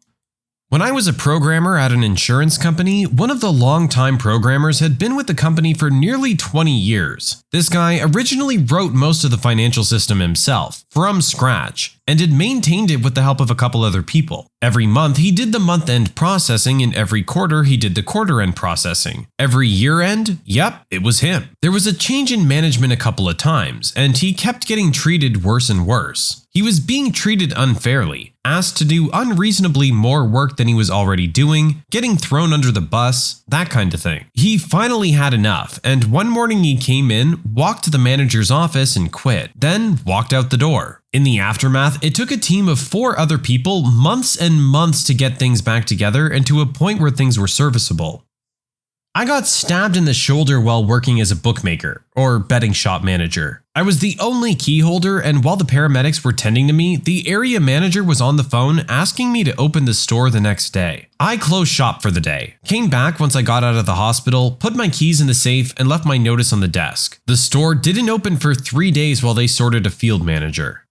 When I was a programmer at an insurance company, one of the longtime programmers had been with the company for nearly 20 years. This guy originally wrote most of the financial system himself, from scratch, and had maintained it with the help of a couple other people. Every month, he did the month-end processing, and every quarter, he did the quarter-end processing. Every year-end, yep, it was him. There was a change in management a couple of times, and he kept getting treated worse and worse. He was being treated unfairly, asked to do unreasonably more work than he was already doing, getting thrown under the bus, that kind of thing. He finally had enough, and one morning he came in, walked to the manager's office and quit, then walked out the door. In the aftermath, it took a team of 4 other people months and months to get things back together and to a point where things were serviceable. I got stabbed in the shoulder while working as a bookmaker, or betting shop manager. I was the only key holder, and while the paramedics were tending to me, the area manager was on the phone asking me to open the store the next day. I closed shop for the day, came back once I got out of the hospital, put my keys in the safe, and left my notice on the desk. The store didn't open for 3 days while they sorted a field manager.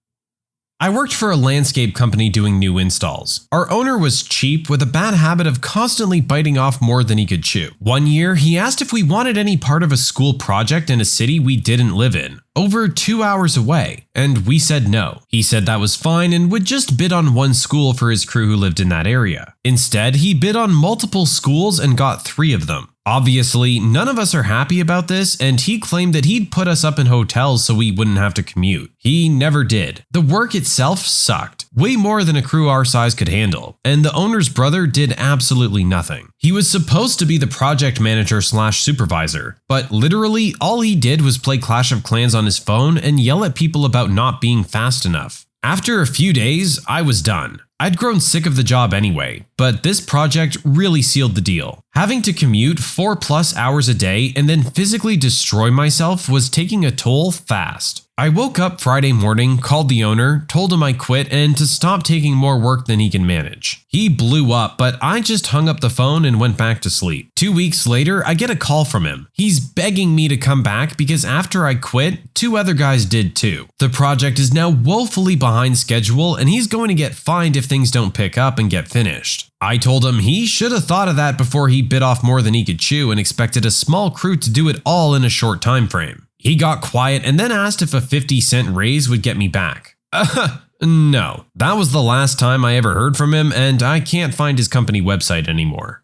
I worked for a landscape company doing new installs. Our owner was cheap with a bad habit of constantly biting off more than he could chew. One year, he asked if we wanted any part of a school project in a city we didn't live in, over 2 hours away, and we said no. He said that was fine and would just bid on one school for his crew who lived in that area. Instead, he bid on multiple schools and got 3 of them. Obviously, none of us are happy about this, and he claimed that he'd put us up in hotels so we wouldn't have to commute. He never did. The work itself sucked, way more than a crew our size could handle, and the owner's brother did absolutely nothing. He was supposed to be the project manager / supervisor, but literally all he did was play Clash of Clans on his phone and yell at people about not being fast enough. After a few days, I was done. I'd grown sick of the job anyway, but this project really sealed the deal. Having to commute 4+ hours a day and then physically destroy myself was taking a toll fast. I woke up Friday morning, called the owner, told him I quit and to stop taking more work than he can manage. He blew up, but I just hung up the phone and went back to sleep. 2 weeks later, I get a call from him. He's begging me to come back because after I quit, 2 other guys did too. The project is now woefully behind schedule and he's going to get fined if things don't pick up and get finished. I told him he should have thought of that before he bit off more than he could chew and expected a small crew to do it all in a short time frame. He got quiet and then asked if a 50-cent raise would get me back. No, that was the last time I ever heard from him, and I can't find his company website anymore.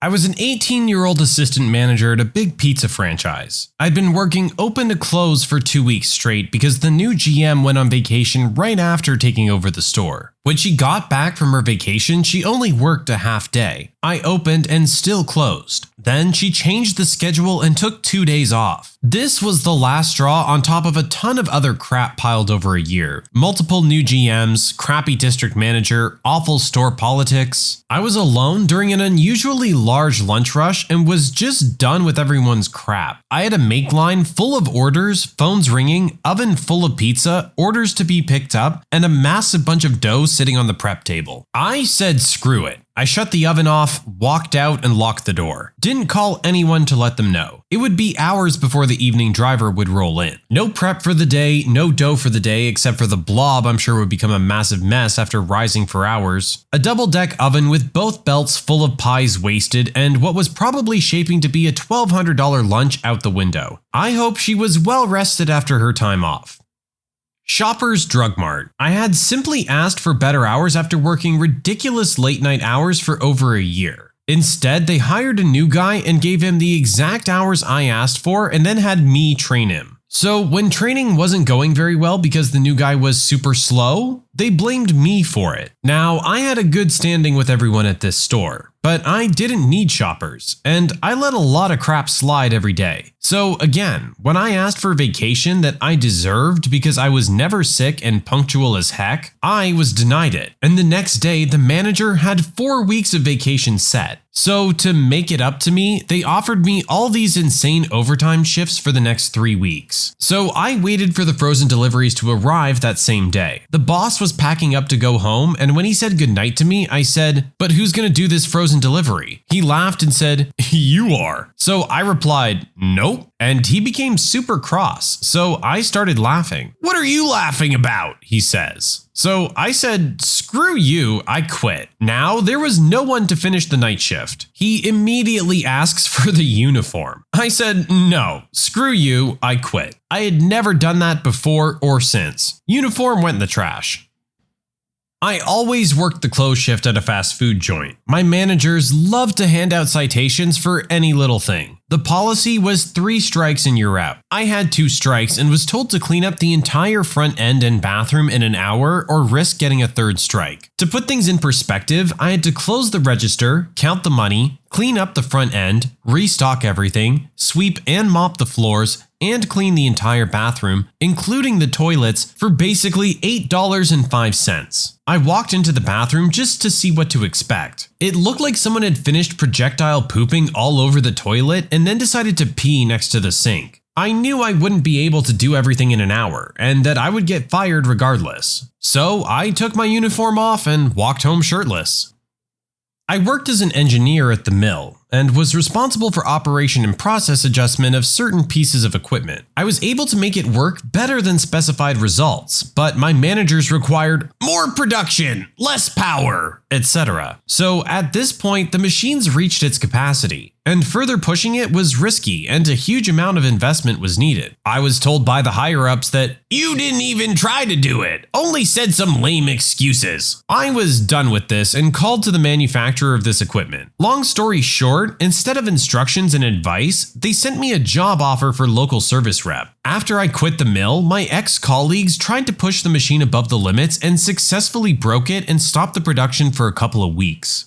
I was an 18-year-old assistant manager at a big pizza franchise. I'd been working open to close for 2 weeks straight because the new GM went on vacation right after taking over the store. When she got back from her vacation, she only worked a half day. I opened and still closed. Then she changed the schedule and took 2 days off. This was the last straw on top of a ton of other crap piled over a year. Multiple new GMs, crappy district manager, awful store politics. I was alone during an unusually large lunch rush and was just done with everyone's crap. I had a make line full of orders, phones ringing, oven full of pizza, orders to be picked up, and a massive bunch of dough sitting on the prep table. I said screw it. I shut the oven off, walked out, and locked the door. Didn't call anyone to let them know. It would be hours before the evening driver would roll in. No prep for the day, no dough for the day except for the blob I'm sure would become a massive mess after rising for hours. A double-deck oven with both belts full of pies wasted and what was probably shaping to be a $1,200 lunch out the window. I hope she was well rested after her time off. Shoppers Drug Mart. I had simply asked for better hours after working ridiculous late night hours for over a year. Instead, they hired a new guy and gave him the exact hours I asked for and then had me train him. So when training wasn't going very well because the new guy was super slow, they blamed me for it. Now, I had a good standing with everyone at this store, but I didn't need shoppers, and I let a lot of crap slide every day. So again, when I asked for vacation that I deserved because I was never sick and punctual as heck, I was denied it. And the next day, the manager had 4 weeks of vacation set. So to make it up to me, they offered me all these insane overtime shifts for the next 3 weeks. So I waited for the frozen deliveries to arrive that same day. The boss was packing up to go home, and when he said goodnight to me, I said, "But who's gonna do this frozen in delivery. He laughed and said, "You are." So I replied, "Nope." And he became super cross, so I started laughing. "What are you laughing about?" he says. So I said, "Screw you, I quit." Now there was no one to finish the night shift. He immediately asks for the uniform. I said, "No, screw you, I quit." I had never done that before or since. Uniform went in the trash. I always worked the close shift at a fast food joint. My managers loved to hand out citations for any little thing. The policy was 3 strikes and you're out. I had 2 strikes and was told to clean up the entire front end and bathroom in an hour or risk getting a 3rd strike. To put things in perspective, I had to close the register, count the money, clean up the front end, restock everything, sweep and mop the floors, and clean the entire bathroom, including the toilets, for basically $8.05. I walked into the bathroom just to see what to expect. It looked like someone had finished projectile pooping all over the toilet and then decided to pee next to the sink. I knew I wouldn't be able to do everything in an hour and that I would get fired regardless. So I took my uniform off and walked home shirtless. I worked as an engineer at the mill and was responsible for operation and process adjustment of certain pieces of equipment. I was able to make it work better than specified results, but my managers required more production, less power, etc. So at this point, the machines reached its capacity, and further pushing it was risky and a huge amount of investment was needed. I was told by the higher-ups that, "You didn't even try to do it, only said some lame excuses." I was done with this and called to the manufacturer of this equipment. Long story short, instead of instructions and advice, they sent me a job offer for local service rep. After I quit the mill, my ex-colleagues tried to push the machine above the limits and successfully broke it and stopped the production for a couple of weeks.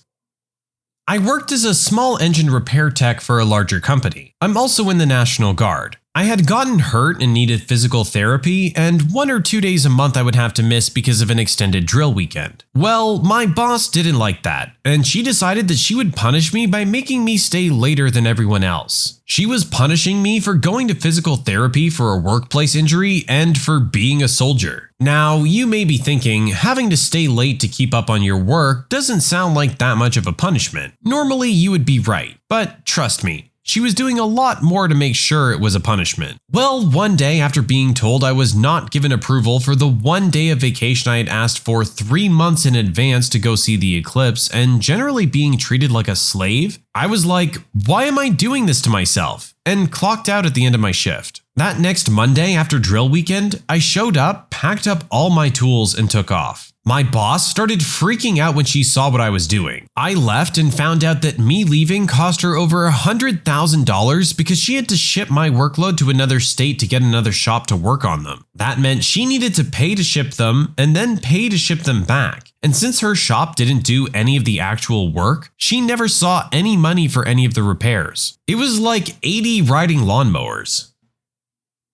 I worked as a small engine repair tech for a larger company. I'm also in the National Guard. I had gotten hurt and needed physical therapy, and 1 or 2 days a month I would have to miss because of an extended drill weekend. Well, my boss didn't like that, and she decided that she would punish me by making me stay later than everyone else. She was punishing me for going to physical therapy for a workplace injury and for being a soldier. Now, you may be thinking, having to stay late to keep up on your work doesn't sound like that much of a punishment. Normally, you would be right, but trust me, she was doing a lot more to make sure it was a punishment. Well, one day after being told I was not given approval for the 1 day of vacation I had asked for 3 months in advance to go see the eclipse and generally being treated like a slave, I was like, why am I doing this to myself? And clocked out at the end of my shift. That next Monday after drill weekend, I showed up, packed up all my tools, and took off. My boss started freaking out when she saw what I was doing. I left and found out that me leaving cost her over $100,000 because she had to ship my workload to another state to get another shop to work on them. That meant she needed to pay to ship them and then pay to ship them back. And since her shop didn't do any of the actual work, she never saw any money for any of the repairs. It was like 80 riding lawnmowers.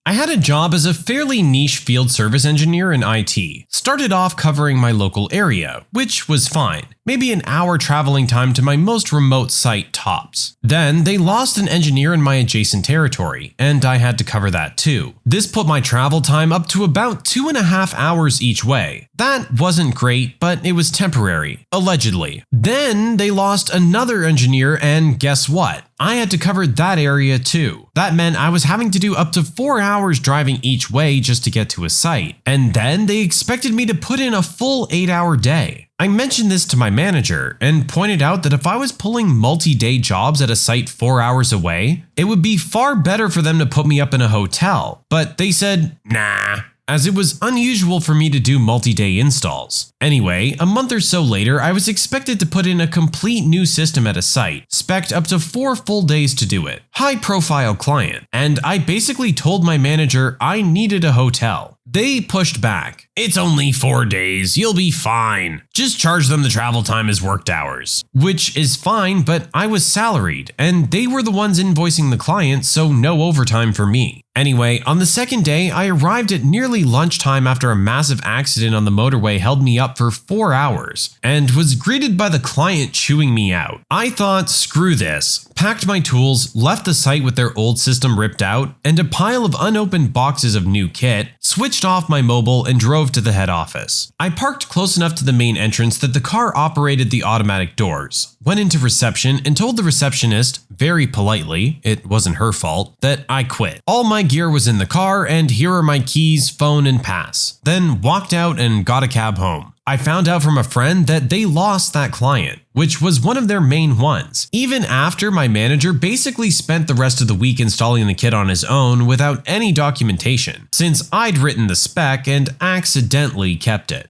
I had a job as a fairly niche field service engineer in IT. Started off covering my local area, which was fine. Maybe an hour traveling time to my most remote site tops. Then they lost an engineer in my adjacent territory, and I had to cover that too. This put my travel time up to about 2.5 hours each way. That wasn't great, but it was temporary, allegedly. Then they lost another engineer, and guess what? I had to cover that area too. That meant I was having to do up to 4 hours driving each way just to get to a site. And then they expected me to put in a full 8-hour day. I mentioned this to my manager and pointed out that if I was pulling multi-day jobs at a site 4 hours away, it would be far better for them to put me up in a hotel. But they said, nah, as it was unusual for me to do multi-day installs. Anyway, a month or so later, I was expected to put in a complete new system at a site, spec'd up to 4 full days to do it. High-profile client, and I basically told my manager I needed a hotel. They pushed back. It's only 4 days, you'll be fine. Just charge them the travel time as worked hours. Which is fine, but I was salaried, and they were the ones invoicing the client, so no overtime for me. Anyway, on the second day, I arrived at nearly lunchtime after a massive accident on the motorway held me up for 4 hours, and was greeted by the client chewing me out. I thought, screw this, packed my tools, left the site with their old system ripped out, and a pile of unopened boxes of new kit, switched off my mobile and drove to the head office. I parked close enough to the main entrance that the car operated the automatic doors, went into reception and told the receptionist, very politely, it wasn't her fault, that I quit. All my gear was in the car and here are my keys, phone, and pass. Then walked out and got a cab home. I found out from a friend that they lost that client, which was one of their main ones, even after my manager basically spent the rest of the week installing the kit on his own without any documentation, since I'd written the spec and accidentally kept it.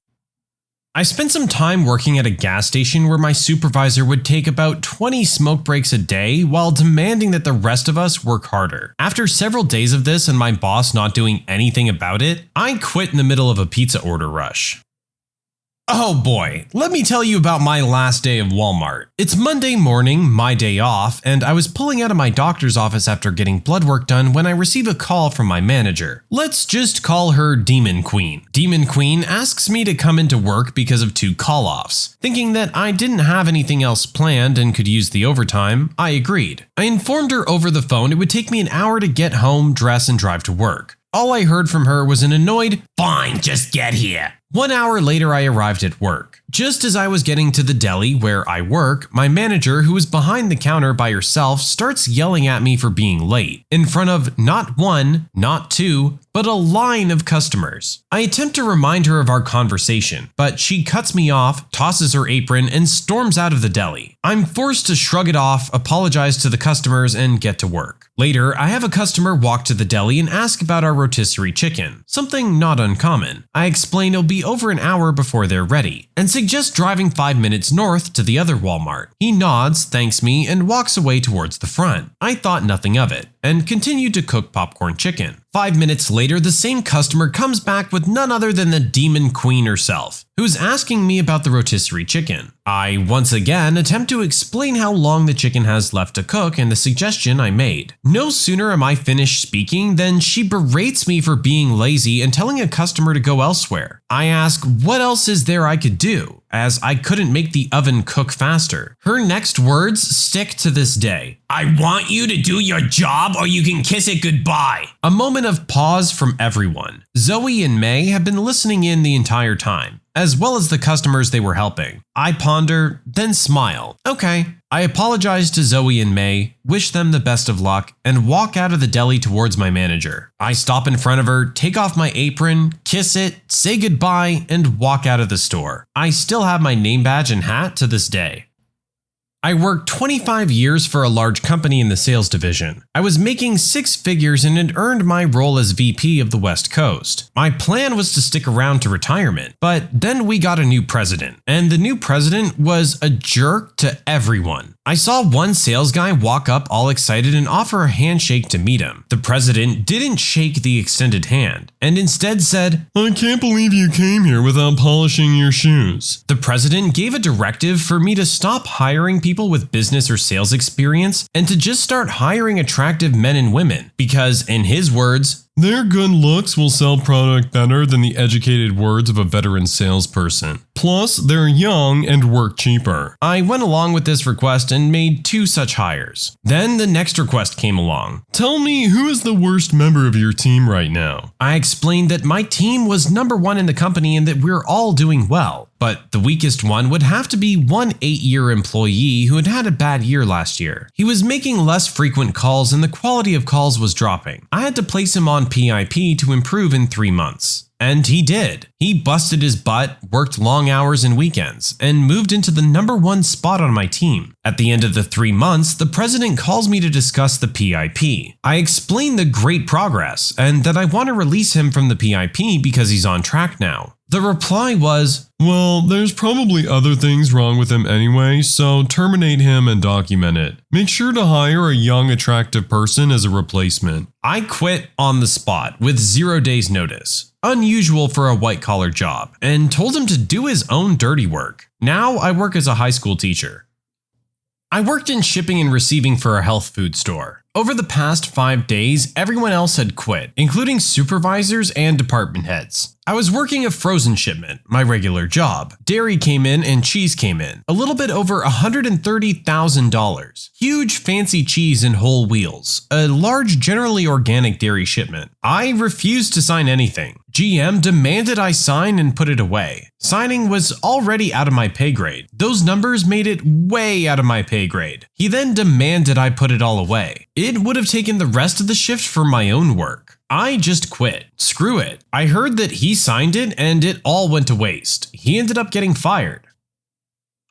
I spent some time working at a gas station where my supervisor would take about 20 smoke breaks a day while demanding that the rest of us work harder. After several days of this and my boss not doing anything about it, I quit in the middle of a pizza order rush. Oh boy, let me tell you about my last day of Walmart. It's Monday morning, my day off, and I was pulling out of my doctor's office after getting blood work done when I receive a call from my manager. Let's just call her Demon Queen. Demon Queen asks me to come into work because of 2 call-offs. Thinking that I didn't have anything else planned and could use the overtime, I agreed. I informed her over the phone it would take me an hour to get home, dress, and drive to work. All I heard from her was an annoyed, "Fine, just get here." 1 hour later, I arrived at work. Just as I was getting to the deli where I work, my manager, who was behind the counter by herself, starts yelling at me for being late, in front of not 1, not 2, but a line of customers. I attempt to remind her of our conversation, but she cuts me off, tosses her apron, and storms out of the deli. I'm forced to shrug it off, apologize to the customers, and get to work. Later, I have a customer walk to the deli and ask about our rotisserie chicken, something not uncommon. I explain it'll be over an hour before they're ready, and suggest driving 5 minutes north to the other Walmart. He nods, thanks me, and walks away towards the front. I thought nothing of it, and continued to cook popcorn chicken. 5 minutes later, the same customer comes back with none other than the Demon Queen herself, who's asking me about the rotisserie chicken. I once again attempt to explain how long the chicken has left to cook and the suggestion I made. No sooner am I finished speaking than she berates me for being lazy and telling a customer to go elsewhere. I ask what else is there I could do, as I couldn't make the oven cook faster. Her next words stick to this day. "I want you to do your job or you can kiss it goodbye." A moment of pause from everyone. Zoe and May have been listening in the entire time, as well as the customers they were helping. I ponder, then smile. Okay. I apologize to Zoe and May, wish them the best of luck, and walk out of the deli towards my manager. I stop in front of her, take off my apron, kiss it, say goodbye, and walk out of the store. I still have my name badge and hat to this day. I worked 25 years for a large company in the sales division. I was making 6 figures and had earned my role as VP of the West Coast. My plan was to stick around to retirement, but then we got a new president, and the new president was a jerk to everyone. I saw one sales guy walk up all excited and offer a handshake to meet him. The president didn't shake the extended hand, and instead said, "I can't believe you came here without polishing your shoes." The president gave a directive for me to stop hiring people with business or sales experience and to just start hiring attractive men and women, because in his words, "Their good looks will sell product better than the educated words of a veteran salesperson. Plus, they're young and work cheaper." I went along with this request and made 2 such hires. Then the next request came along. "Tell me, who is the worst member of your team right now?" I explained that my team was number 1 in the company and that we're all doing well, but the weakest one would have to be one 8-year employee who had had a bad year last year. He was making less frequent calls and the quality of calls was dropping. I had to place him on PIP to improve in 3 months. And he did. He busted his butt, worked long hours and weekends, and moved into the number 1 spot on my team. At the end of the 3 months, the president calls me to discuss the PIP. I explain the great progress and that I want to release him from the PIP because he's on track now. The reply was, "Well, there's probably other things wrong with him anyway, so terminate him and document it. Make sure to hire a young, attractive person as a replacement." I quit on the spot with 0 days notice, unusual for a white-collar job, and told him to do his own dirty work. Now I work as a high school teacher. I worked in shipping and receiving for a health food store. Over the past 5 days, everyone else had quit, including supervisors and department heads. I was working a frozen shipment, my regular job. Dairy came in and cheese came in, a little bit over $130,000. Huge fancy cheese and whole wheels, a large generally organic dairy shipment. I refused to sign anything. GM demanded I sign and put it away. Signing was already out of my pay grade. Those numbers made it way out of my pay grade. He then demanded I put it all away. It would have taken the rest of the shift for my own work. I just quit. Screw it. I heard that he signed it and it all went to waste. He ended up getting fired.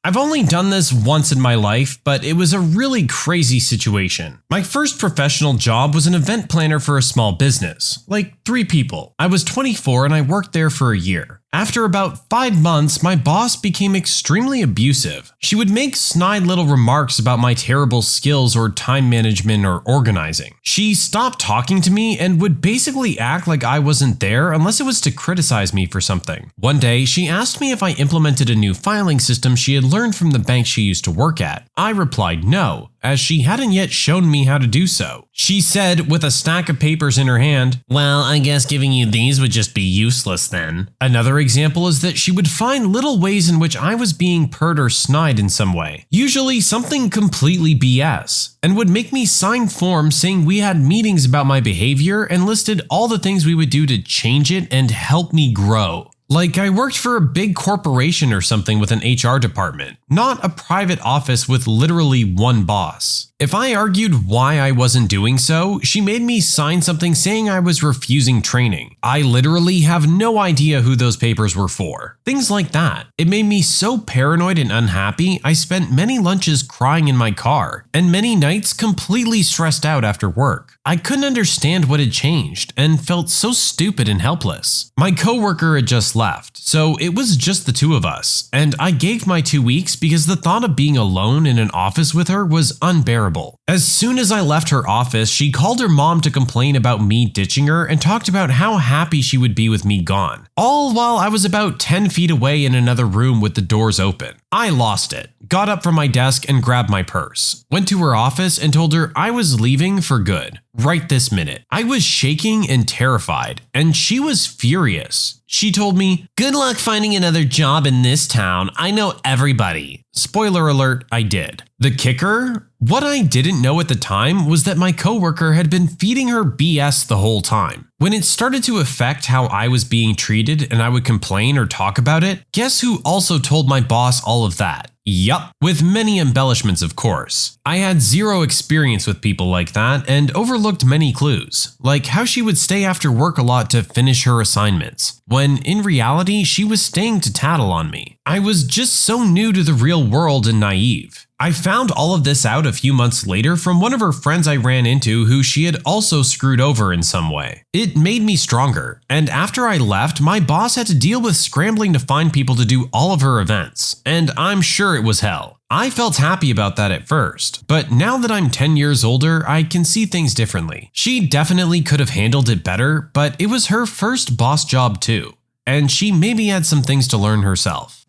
I've only done this once in my life, but it was a really crazy situation. My first professional job was an event planner for a small business, like 3 people. I was 24 and I worked there for a year. After about 5 months, my boss became extremely abusive. She would make snide little remarks about my terrible skills or time management or organizing. She stopped talking to me and would basically act like I wasn't there unless it was to criticize me for something. One day, she asked me if I implemented a new filing system she had learned from the bank she used to work at. I replied no, as she hadn't yet shown me how to do so. She said, with a stack of papers in her hand, "Well, I guess giving you these would just be useless then." Another example is that she would find little ways in which I was being pert or snide in some way, usually something completely BS, and would make me sign forms saying we had meetings about my behavior and listed all the things we would do to change it and help me grow. Like I worked for a big corporation or something with an HR department, not a private office with literally one boss. If I argued why I wasn't doing so, she made me sign something saying I was refusing training. I literally have no idea who those papers were for. Things like that. It made me so paranoid and unhappy, I spent many lunches crying in my car, and many nights completely stressed out after work. I couldn't understand what had changed, and felt so stupid and helpless. My coworker had just left, so it was just the 2 of us, and I gave my 2 weeks because the thought of being alone in an office with her was unbearable. As soon as I left her office, she called her mom to complain about me ditching her and talked about how happy she would be with me gone, all while I was about 10 feet away in another room with the doors open. I lost it, got up from my desk and grabbed my purse, went to her office and told her I was leaving for good, right this minute. I was shaking and terrified, and she was furious. She told me, "Good luck finding another job in this town. I know everybody." Spoiler alert, I did. The kicker? What I didn't know at the time was that my coworker had been feeding her BS the whole time. When it started to affect how I was being treated and I would complain or talk about it, guess who also told my boss all of that? Yup, with many embellishments of course. I had 0 experience with people like that and overlooked many clues, like how she would stay after work a lot to finish her assignments, when in reality she was staying to tattle on me. I was just so new to the real world and naive. I found all of this out a few months later from one of her friends I ran into who she had also screwed over in some way. It made me stronger, and after I left, my boss had to deal with scrambling to find people to do all of her events, and I'm sure it was hell. I felt happy about that at first, but now that I'm 10 years older, I can see things differently. She definitely could have handled it better, but it was her first boss job too, and she maybe had some things to learn herself.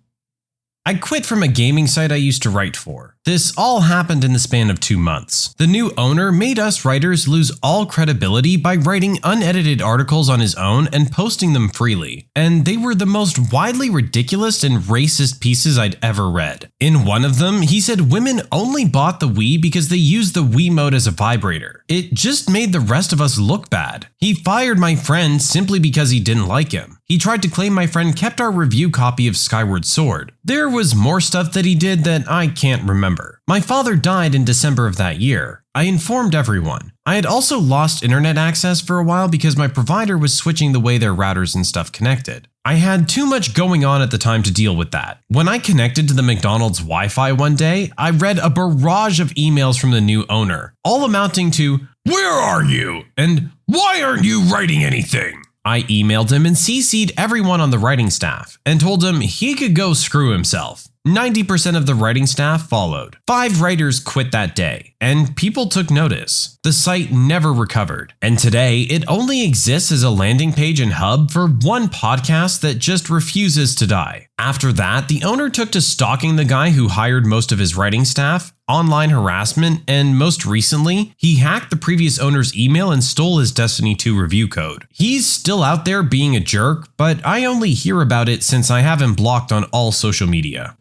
I quit from a gaming site I used to write for. This all happened in the span of 2 months. The new owner made us writers lose all credibility by writing unedited articles on his own and posting them freely, and they were the most widely ridiculous and racist pieces I'd ever read. In one of them, he said women only bought the Wii because they used the Wii mode as a vibrator. It just made the rest of us look bad. He fired my friend simply because he didn't like him. He tried to claim my friend kept our review copy of Skyward Sword. There was more stuff that he did that I can't remember. My father died in December of that year. I informed everyone. I had also lost internet access for a while because my provider was switching the way their routers and stuff connected. I had too much going on at the time to deal with that. When I connected to the McDonald's Wi-Fi one day, I read a barrage of emails from the new owner, all amounting to, "Where are you?" and "Why aren't you writing anything?" I emailed him and CC'd everyone on the writing staff and told him he could go screw himself. 90% of the writing staff followed. 5 writers quit that day, and people took notice. The site never recovered, and today it only exists as a landing page and hub for one podcast that just refuses to die. After that, the owner took to stalking the guy who hired most of his writing staff, online harassment, and most recently, he hacked the previous owner's email and stole his Destiny 2 review code. He's still out there being a jerk, but I only hear about it since I have him blocked on all social media.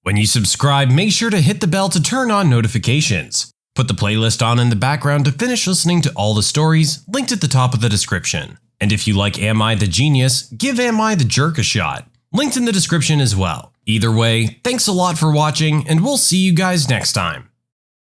When you subscribe, make sure to hit the bell to turn on notifications. Put the playlist on in the background to finish listening to all the stories, linked at the top of the description. And if you like Am I the Genius, give Am I the Jerk a shot. Linked in the description as well. Either way, thanks a lot for watching, and we'll see you guys next time.